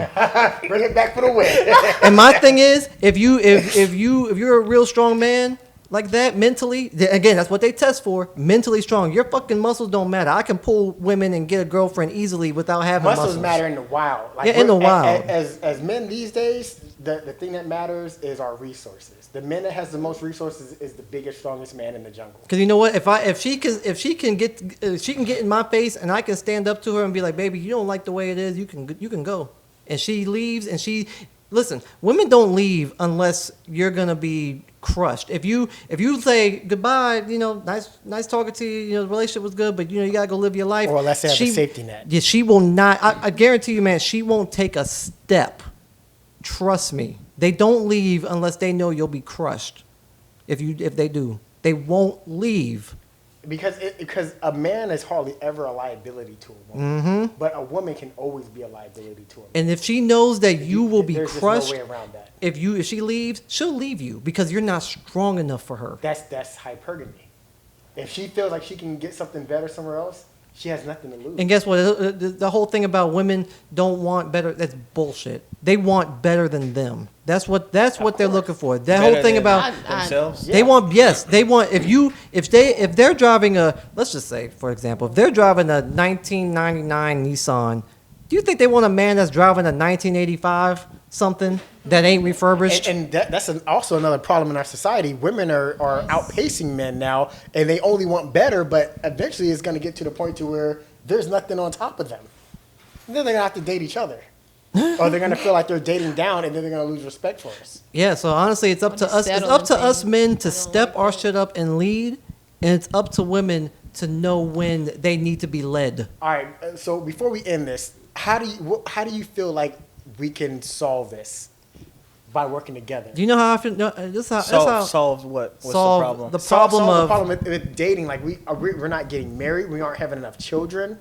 Bring it back for the win. And my thing is, if you're a real strong man like that mentally, again, that's what they test for. Mentally strong. Your fucking muscles don't matter. I can pull women and get a girlfriend easily without having muscles. Matter in the wild. Like, Yeah, in the wild. As men these days, the thing that matters is our resources. The man that has the most resources is the biggest, strongest man in the jungle. Because you know what? If she can get in my face and I can stand up to her and be like, baby, you don't like the way it is, you can go. And she leaves and listen, women don't leave unless you're gonna be crushed. If you say goodbye, nice talking to you, the relationship was good, but you gotta go live your life. Or let's have a safety net. Yeah, she will not. I guarantee you, man, she won't take a step. Trust me. They don't leave unless they know you'll be crushed. If they do, they won't leave. Because a man is hardly ever a liability to a woman, Mm-hmm. but a woman can always be a liability to a man. And if she knows that you will be There's crushed, just no way around that. if she leaves, she'll leave you because you're not strong enough for her. That's hypergamy. If she feels like she can get something better somewhere else, she has nothing to lose. And guess what? The whole thing about women don't want better, that's bullshit. They want better than them. That's what they're looking for. That Better whole thing than about themselves. they want if they're driving let's just say, for example, if they're driving a 1999 Nissan, do you think they want a man that's driving a 1985 something that ain't refurbished? And that's also another problem in our society. Women are outpacing men now, and they only want better, but eventually it's going to get to the point to where there's nothing on top of them. And then they're going to have to date each other. Or they're going to feel like they're dating down, and then they're going to lose respect for us. Yeah, so honestly, it's up to us. It's up to us men to step our shit up and lead, and it's up to women to know when they need to be led. All right, so before we end this, how do you feel like we can solve this by working together? Do you know how I feel? No, Solve what? What's solve the problem? the Solve problem the of. problem with dating. Like we're not getting married. We aren't having enough children.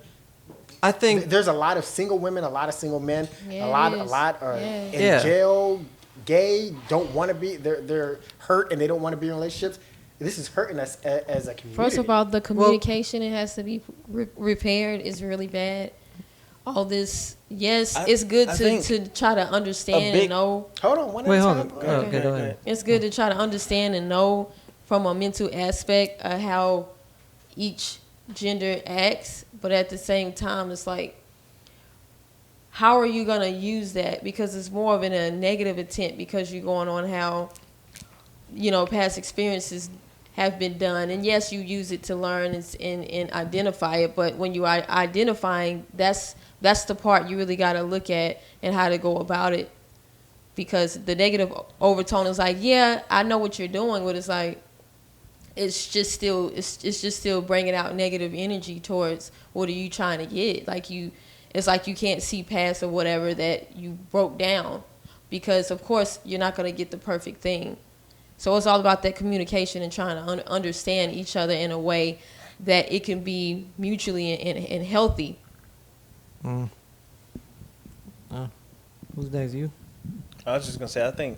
I think There's a lot of single women, a lot of single men, Yeah, a it is. lot are Yeah. in Yeah. jail, gay, don't want to be. They're hurt and they don't want to be in relationships. This is hurting us as a community. First of all, the communication it has to be repaired is really bad. All this, it's good to try to understand and know. Hold on, one Wait, at a hold time. on. Go Okay, go ahead. It's good to try to understand and know from a mental aspect of how each gender acts, but at the same time, it's like, how are you going to use that? Because it's more of a negative intent because you're going on how, past experiences have been done. And yes, you use it to learn and identify it, but when you are identifying, that's the part you really got to look at and how to go about it. Because the negative overtone is like, yeah, I know what you're doing, but it's like, it's just still bringing out negative energy towards what are you trying to get. It's like you can't see past or whatever that you broke down, because of course you're not going to get the perfect thing. So it's all about that communication and trying to understand each other in a way that it can be mutually and healthy. Who's next? You? I was just gonna say, I think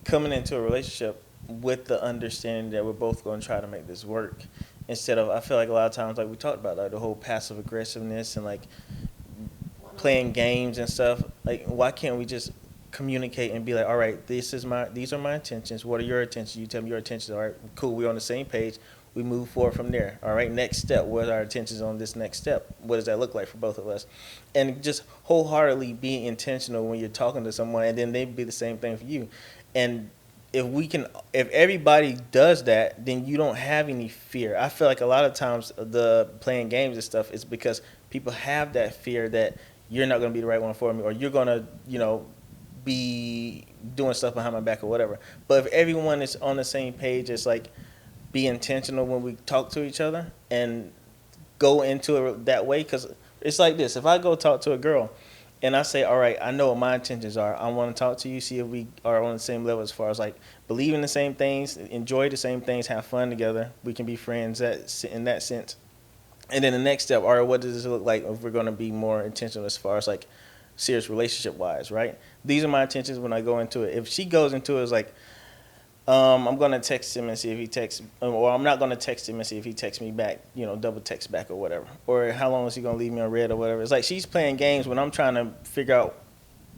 coming into a relationship with the understanding that we're both going to try to make this work, instead of, I feel like a lot of times, like we talked about, like the whole passive aggressiveness and like playing games and stuff. Like, why can't we just communicate and be like, all right, these are my intentions. What are your intentions? You tell me your intentions. All right, cool. We're on the same page. We move forward from there. All right, next step. What are our intentions on this next step? What does that look like for both of us? And just wholeheartedly being intentional when you're talking to someone, and then they be the same thing for you. And if everybody does that, then you don't have any fear. I feel like a lot of times the playing games and stuff is because people have that fear that you're not going to be the right one for me, or you're going to, be doing stuff behind my back or whatever. But if everyone is on the same page, it's like, be intentional when we talk to each other and go into it that way. Because it's like this. If I go talk to a girl and I say, all right, I know what my intentions are. I want to talk to you, see if we are on the same level as far as like believe in the same things, enjoy the same things, have fun together. We can be friends in that sense. And then the next step, all right, what does this look like if we're going to be more intentional as far as like serious relationship wise, right? These are my intentions when I go into it. If she goes into it as like, I'm gonna text him and see if he texts, or I'm not gonna text him and see if he texts me back. Double text back or whatever. Or how long is he gonna leave me on red or whatever. It's like she's playing games when I'm trying to figure out.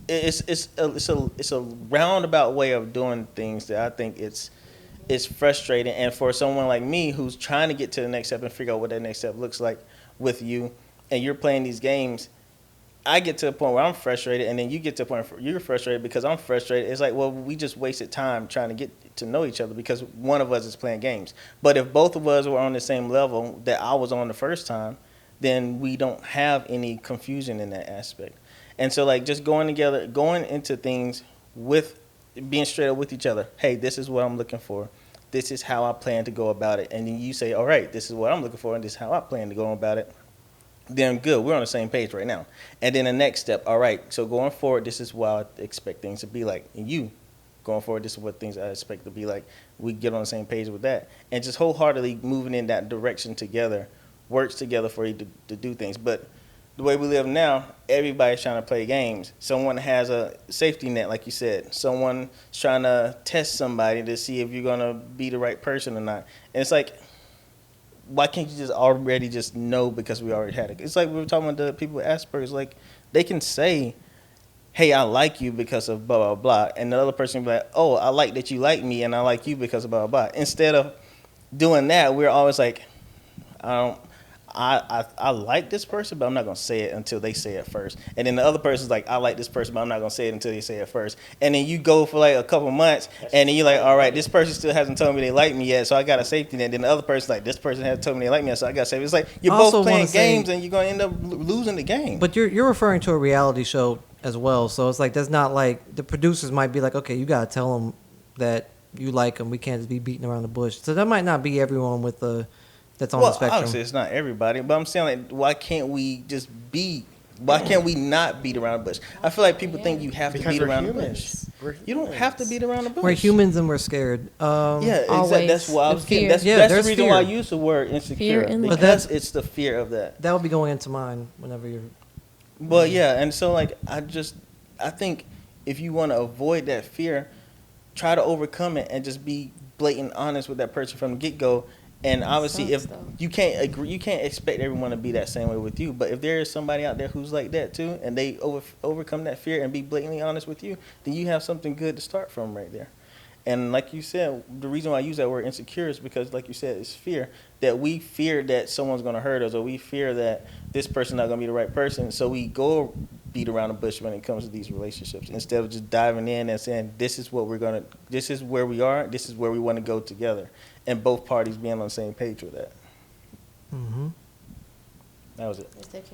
It's a roundabout way of doing things that I think it's frustrating. And for someone like me who's trying to get to the next step and figure out what that next step looks like with you, and you're playing these games. I get to a point where I'm frustrated, and then you get to a point where you're frustrated because I'm frustrated. It's like, well, we just wasted time trying to get to know each other because one of us is playing games. But if both of us were on the same level that I was on the first time, then we don't have any confusion in that aspect. And so, like, just going into things with being straight up with each other. Hey, this is what I'm looking for. This is how I plan to go about it. And then you say, all right, this is what I'm looking for, and this is how I plan to go about it. Then good, we're on the same page right now. And then the next step, all right, so going forward, this is what I expect things to be like. And you, going forward, this is what things I expect to be like. We get on the same page with that. And just wholeheartedly moving in that direction together works together for you to do things. But the way we live now, everybody's trying to play games. Someone has a safety net, like you said. Someone's trying to test somebody to see if you're going to be the right person or not. And it's like, why can't you just already just know because we already had it? It's like we were talking about the people with Asperger's. Like, they can say, hey, I like you because of blah, blah, blah. And the other person will be like, oh, I like that you like me and I like you because of blah, blah, blah. Instead of doing that, we're always like, I like this person, but I'm not going to say it until they say it first. And then the other person's like, I like this person, but I'm not going to say it until they say it first. And then you go for like a couple months, and then you're like, all right, this person still hasn't told me they like me yet, so I got a safety net. Then the other person's like, this person hasn't told me they like me yet, so I got a safety net. It's like you're both playing games, and you're going to end up losing the game. But you're referring to a reality show as well, so it's like that's not like the producers might be like, okay, you got to tell them that you like them. We can't just be beating around the bush. So that might not be everyone with the that's on the spectrum. Obviously, it's not everybody, but I'm saying, like, why can't we not beat around the bush? I feel like people think you have to beat around the bush. You don't have to beat around the bush. We're humans and we're scared. Exactly. That's why I was getting. That's the reason why I use the word insecure. Because it's the fear of that. That would be going into mine whenever you're. Well, yeah, and so like I think if you want to avoid that fear, try to overcome it and just be blatant honest with that person from the get-go. And obviously, if you can't agree, you can't expect everyone to be that same way with you. But if there is somebody out there who's like that too, and they overcome that fear and be blatantly honest with you, then you have something good to start from right there. And like you said, the reason why I use that word insecure is because, like you said, it's fear. That we fear that someone's going to hurt us, or we fear that this person's not going to be the right person. So we go beat around the bush when it comes to these relationships, instead of just diving in and saying, this is where we are, this is where we want to go together. And both parties being on the same page with that. Mm-hmm. That was it. It's that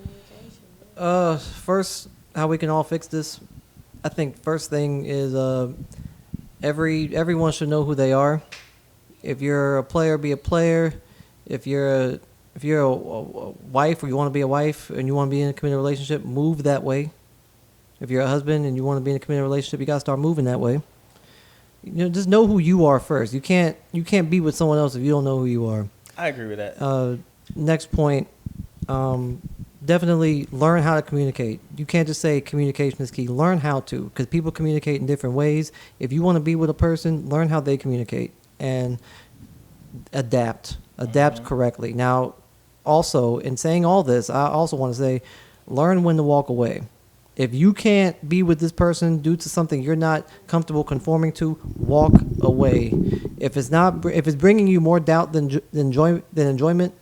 communication. First, how we can all fix this. I think first thing is everyone should know who they are. If you're a player, be a player. If you're a wife or you want to be a wife and you want to be in a committed relationship, move that way. If you're a husband and you want to be in a committed relationship, you got to start moving that way. Just know who you are first. You can't be with someone else if you don't know who you are. I agree with that. Next point, definitely learn how to communicate. You can't just say communication is key. Learn how to, because people communicate in different ways. If you want to be with a person, learn how they communicate and adapt correctly. Now, also, in saying all this, I also want to say, learn when to walk away. If you can't be with this person due to something you're not comfortable conforming to, walk away. If it's bringing you more doubt than enjoyment,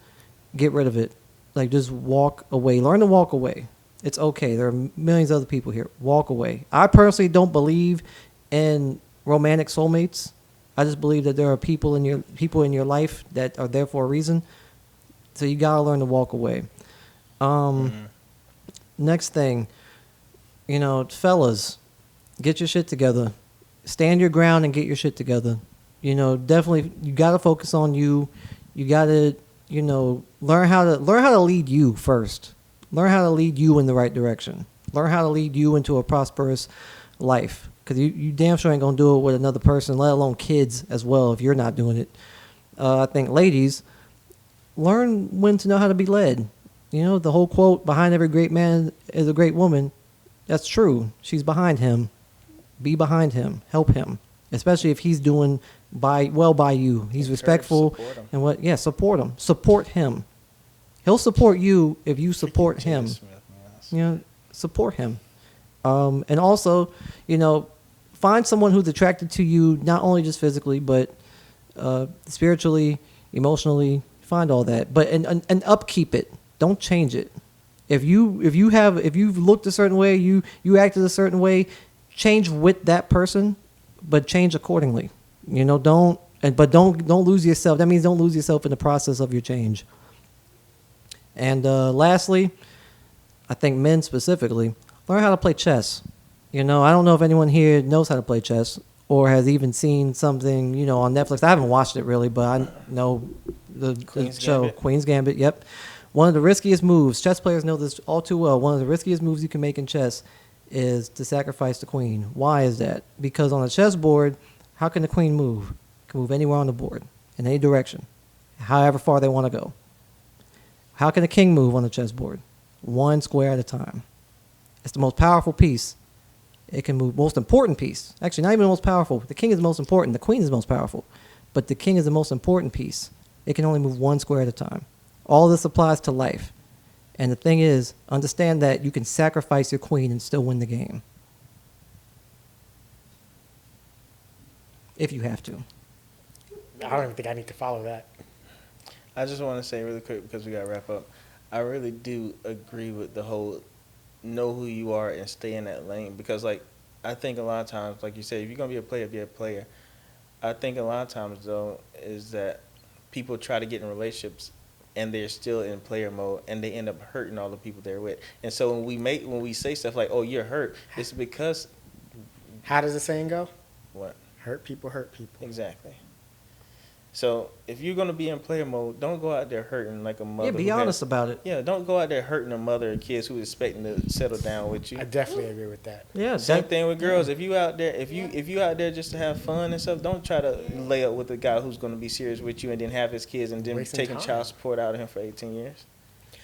get rid of it. Like, just walk away. Learn to walk away. It's okay. There are millions of other people here. Walk away. I personally don't believe in romantic soulmates. I just believe that there are people in your life that are there for a reason. So you gotta learn to walk away. Next thing. Fellas, get your shit together. Stand your ground and get your shit together. Definitely, you got to focus on you. You got to, learn how to lead you first. Learn how to lead you in the right direction. Learn how to lead you into a prosperous life. Because you damn sure ain't going to do it with another person, let alone kids as well, if you're not doing it. I think, ladies, learn when to know how to be led. The whole quote, behind every great man is a great woman. That's true. She's behind him. Be behind him. Help him. Especially if he's doing by you. He's respectful support him. and what? Yeah, support him. Support him. He'll support you if you support him. You know, support him. And also, you know, find someone who's attracted to you, not only just physically, but spiritually, emotionally. Find all that, but and upkeep it. Don't change it. If you've looked a certain way, you acted a certain way, change with that person, but change accordingly. You know, don't lose yourself. That means don't lose yourself in the process of your change. And lastly, I think men specifically, learn how to play chess. You know, I don't know if anyone here knows how to play chess or has even seen something, you know, on Netflix. I haven't watched it really, but I know the show Gambit. Queen's Gambit. Yep. One of the riskiest moves, chess players know this all too well, one of the riskiest moves you can make in chess is to sacrifice the queen. Why is that? Because on a chessboard, how can the queen move? It can move anywhere on the board, in any direction, however far they want to go. How can a king move on the chessboard? One square at a time. It's the most powerful piece. It can move, most important piece. Actually, not even the most powerful. The king is the most important. The queen is the most powerful. But the king is the most important piece. It can only move one square at a time. All this applies to life. And the thing is, understand that you can sacrifice your queen and still win the game. If you have to. I don't even think I need to follow that. I just want to say really quick because we got to wrap up. I really do agree with the whole know who you are and stay in that lane because, like, I think a lot of times, like you said, if you're going to be a player, be a player. I think a lot of times, though, is that people try to get in relationships and they're still in player mode and they end up hurting all the people they're with. And so when we say stuff like, oh, you're hurt, it's because... How does the saying go? What? Hurt people hurt people. Exactly. So if you're going to be in player mode, don't go out there hurting like a mother. Yeah, be honest about it. Yeah, don't go out there hurting a mother or kids who's expecting to settle down with you. I definitely agree with that. Yeah, Same thing with girls. If you out there, if you out there just to have fun and stuff, don't try to lay up with a guy who's going to be serious with you and then have his kids and then Wasting taking time. child support out of him for 18 years.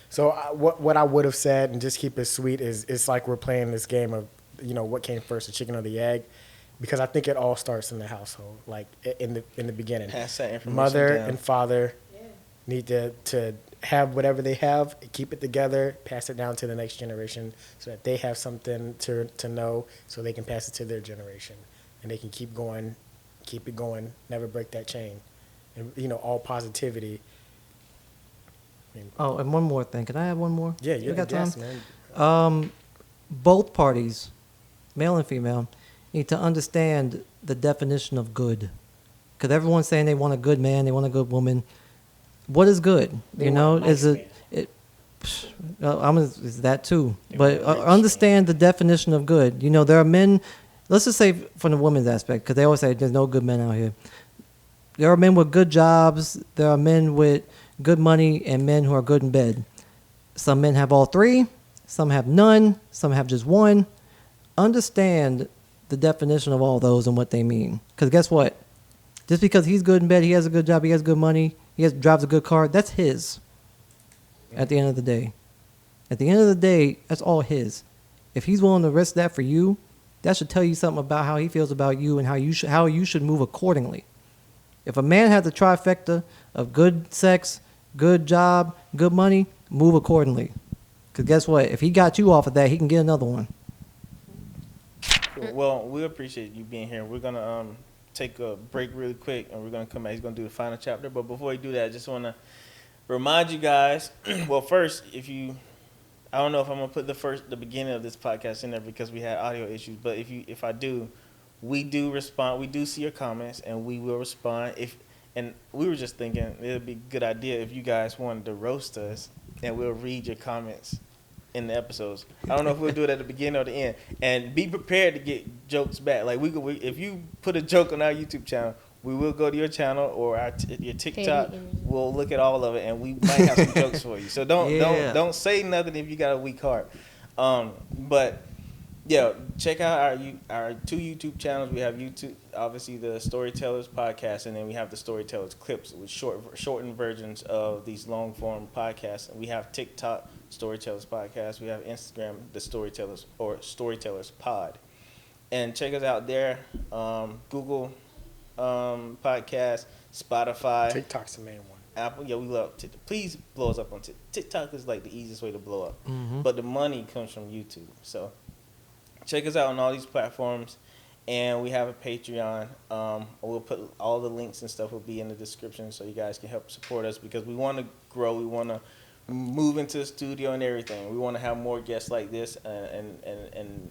So what I would have said, and just keep it sweet, is it's like we're playing this game of, you know, what came first, the chicken or the egg? Because I think it all starts in the household, like in the beginning. Pass that information Mother down. and father need to have whatever they have, keep it together, pass it down to the next generation so that they have something to know so they can pass it to their generation. And they can keep it going, never break that chain. And, you know, all positivity. Oh, and one more thing. Can I have one more? Yeah, You you're got the time? guest, man. Both parties, male and female, need to understand the definition of good. Because everyone's saying they want a good man, they want a good woman. What is good? They You want know, a is nice it? Is that too? But understand the definition of good. You know, there are men. Let's just say from the women's aspect, because they always say there's no good men out here. There are men with good jobs. There are men with good money, and men who are good in bed. Some men have all three. Some have none. Some have just one. Understand the definition of all those and what they mean. Because guess what? Just because he's good in bed, he has a good job, he has good money, drives a good car, that's his. At the end of the day. At the end of the day, that's all his. If he's willing to risk that for you, that should tell you something about how he feels about you and how you should move accordingly. If a man has the trifecta of good sex, good job, good money, move accordingly. Because guess what? If he got you off of that, he can get another one. Well, we appreciate you being here. We're going to take a break really quick, and we're going to come back. He's going to do the final chapter. But before we do that, I just want to remind you guys, well, first, I don't know if I'm going to put the beginning of this podcast in there because we had audio issues, but if I do, we do respond. We do see your comments, and we will respond. And we were just thinking it would be a good idea if you guys wanted to roast us, and we'll read your comments in the episodes. I don't know if we'll do it at the beginning or the end. And be prepared to get jokes back. Like if you put a joke on our YouTube channel, we will go to your channel or your TikTok. We'll look at all of it, and we might have some jokes for you. So don't say nothing if you got a weak heart. But yeah, check out our two YouTube channels. We have YouTube, obviously the Storytellers Podcast, and then we have the Storytellers Clips with shortened versions of these long form podcasts. And we have TikTok, Storytellers Podcast. We have Instagram, the Storytellers or Storytellers Pod. And check us out there. Google Podcast, Spotify, TikTok's the main one. Apple. Yeah, we love TikTok. Please blow us up on TikTok. TikTok is like the easiest way to blow up. Mm-hmm. But the money comes from YouTube. So check us out on all these platforms. And we have a Patreon. We'll put all the links and stuff will be in the description so you guys can help support us because we want to grow. We want to move into the studio and everything. We want to have more guests like this and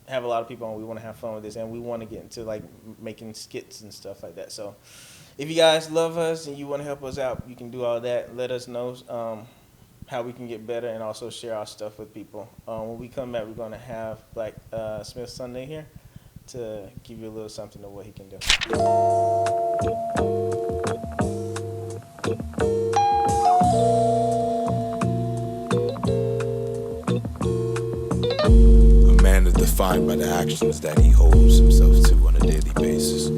have a lot of people on. We want to have fun with this, and we want to get into like making skits and stuff like that. So if you guys love us and you want to help us out, you can do all that. Let us know how we can get better and also share our stuff with people. When we come back, we're going to have Black Smith Sunday here to give you a little something of what he can do. A man is defined by the actions that he holds himself to on a daily basis.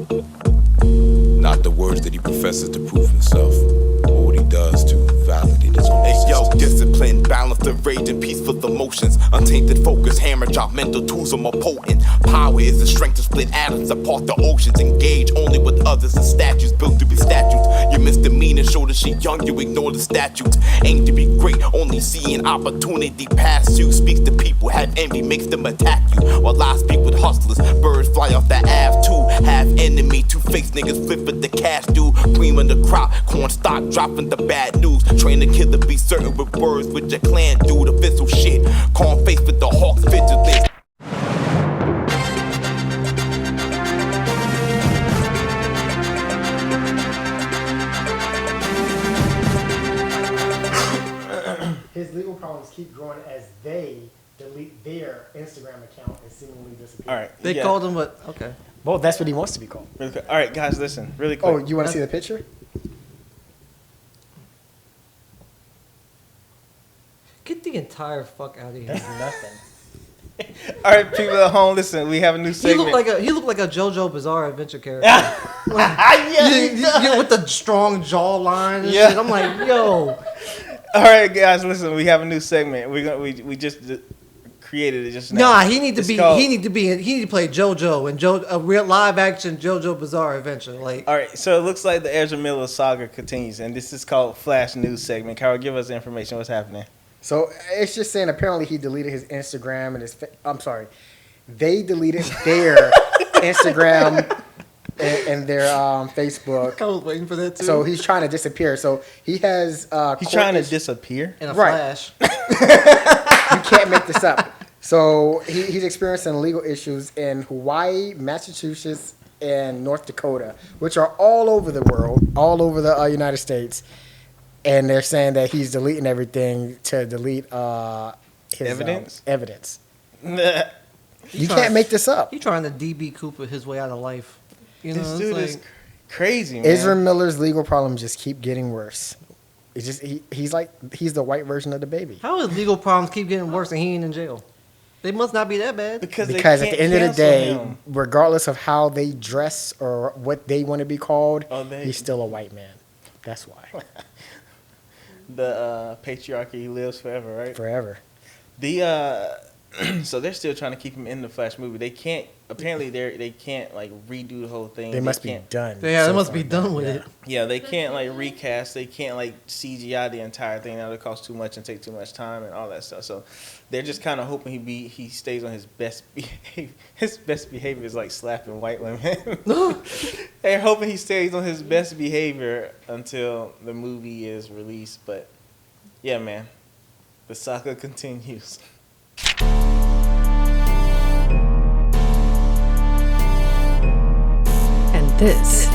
Not the words that he professes to prove himself, or what he does to validate his own existence. Yo, discipline, balance the rage and peaceful emotions. Untainted focus, hammer drop, mental tools are more potent. Power is the strength to split atoms apart the oceans. Engage only with others and statues built to be statutes. Your misdemeanor show that she young, you ignore the statutes. Aim to be great, only seeing opportunity pass you. Speaks to people, have envy, makes them attack you. While I speak with hustlers, birds fly off the Ave too. Have enemy, two-faced niggas flip with the cash due. Cream in the crop, corn stock dropping the bad news. Train the killer, be certain with words with your clan, do the official shit. Calm face with the hawks vigilance. His legal problems keep growing as they delete their Instagram account and seemingly disappear. All right. They called him what? Okay. Well, that's what he wants to be called. Really quick. All right, guys, listen. Really quick. Oh, you want to see the picture? Get the entire fuck out of here. That's nothing. All right, people at home, listen. We have a new He segment. looked like a JoJo Bizarre Adventure character. Yeah, with the strong jawline and Yeah. shit. I'm like, yo. All right, guys, listen. We have a new segment. We just created it just now. Nah, he need to It's called- he need to play JoJo and a real live action JoJo Bizarre Adventure. Like, All right, so it looks like the Ezra Miller saga continues, and this is called Flash News segment. Carol, give us the information. What's happening? So it's just saying apparently he deleted his Instagram and his. I'm sorry, they deleted their Instagram and their Facebook. I was waiting for that too. So he's trying to disappear. So he has. He's trying to disappear. in a right. flash. You can't make this up. So he's experiencing legal issues in Hawaii, Massachusetts, and North Dakota, which are all over the world, all over the United States. And they're saying that he's deleting everything to delete his Evidence? Evidence. He's You trying- can't make this up. He's trying to DB Cooper his way out of life. You know, This it's dude like, is crazy, man. Ezra Miller's legal problems just keep getting worse. It's just he's the white version of the baby. how his legal problems keep getting worse and he ain't in jail? They must not be that bad. Because At they the end of the can't day, cancel him. regardless of how they dress or what they want to be called, Oh, he's still a white man. That's why. The patriarchy lives forever, right? Forever. So they're still trying to keep him in the Flash movie. They can't. Apparently, they can't like redo the whole thing. They must be can't- done. Yeah, they so must far. be done with it. Yeah, they can't like recast. They can't like CGI the entire thing. That would cost too much and take too much time and all that stuff. So they're just kind of hoping he stays on his best behavior. His best behavior is like slapping white women. They're hoping he stays on his best behavior until the movie is released. But yeah, man, the saga continues. And this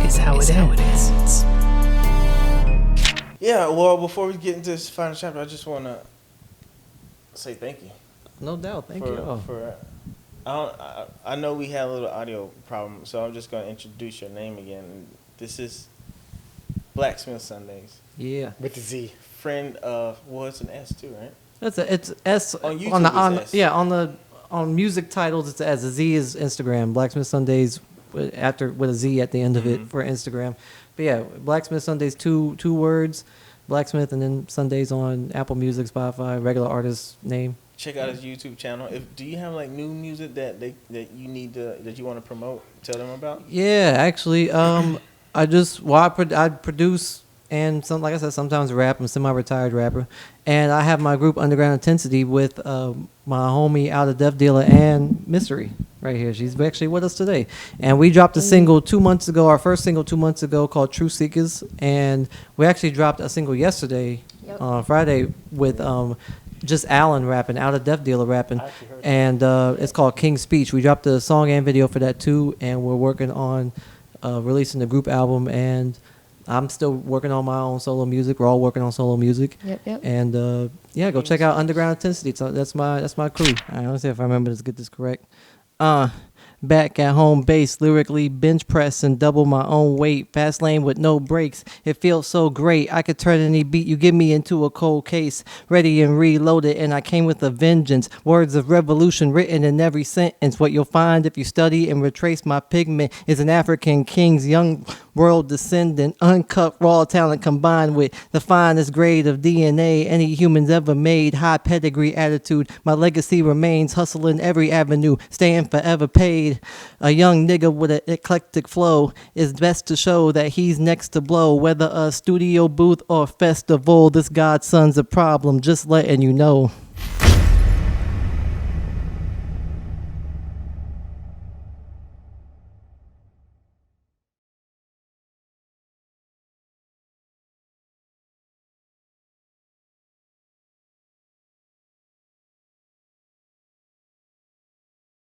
is how it ends. Yeah, well, before we get into this final chapter, I just want to say thank you. No doubt. Thank for, you. For, I know we had a little audio problem, so I'm just going to introduce your name again. This is Blacksmith Sundays. Yeah. With the Z. Friend of, well, it's an S too, right? It's S On YouTube on the it's S. on music titles it's as a Z is Instagram. Blacksmith Sundays with a Z at the end of it for Instagram. But yeah, Blacksmith Sundays two words, Blacksmith and then Sundays on Apple Music, Spotify, regular artist name. check out his YouTube channel. Do you have like new music that you want to promote? Tell them about. Yeah, actually, I produce and like I said, sometimes rap. I'm a semi-retired rapper, and I have my group Underground Intensity with my homie Out of Death Dealer and Mystery right here. She's actually with us today, and we dropped a single 2 months ago. Our first single 2 months ago called True Seekers, and we actually dropped a single yesterday on Friday with just Alan rapping, Out of Death Dealer rapping, and it's called King's Speech. We dropped a song and video for that too, and we're working on releasing the group album, and I'm still working on my own solo music. We're all working on solo music. Yep. And go check out Underground Intensity. So that's my crew. All right, let's see if I remember to get this correct. Back at home base, lyrically bench press and double my own weight. Fast lane with no brakes. It feels so great. I could turn any beat you give me into a cold case. Ready and reloaded, and I came with a vengeance. Words of revolution written in every sentence. What you'll find if you study and retrace my pigment is an African king's young world descendant. Uncut raw talent combined with the finest grade of DNA any humans ever made. High pedigree attitude. My legacy remains hustling every avenue. Staying forever paid. A young nigga with an eclectic flow is best to show that he's next to blow. Whether a studio booth or festival, this godson's a problem, just letting you know.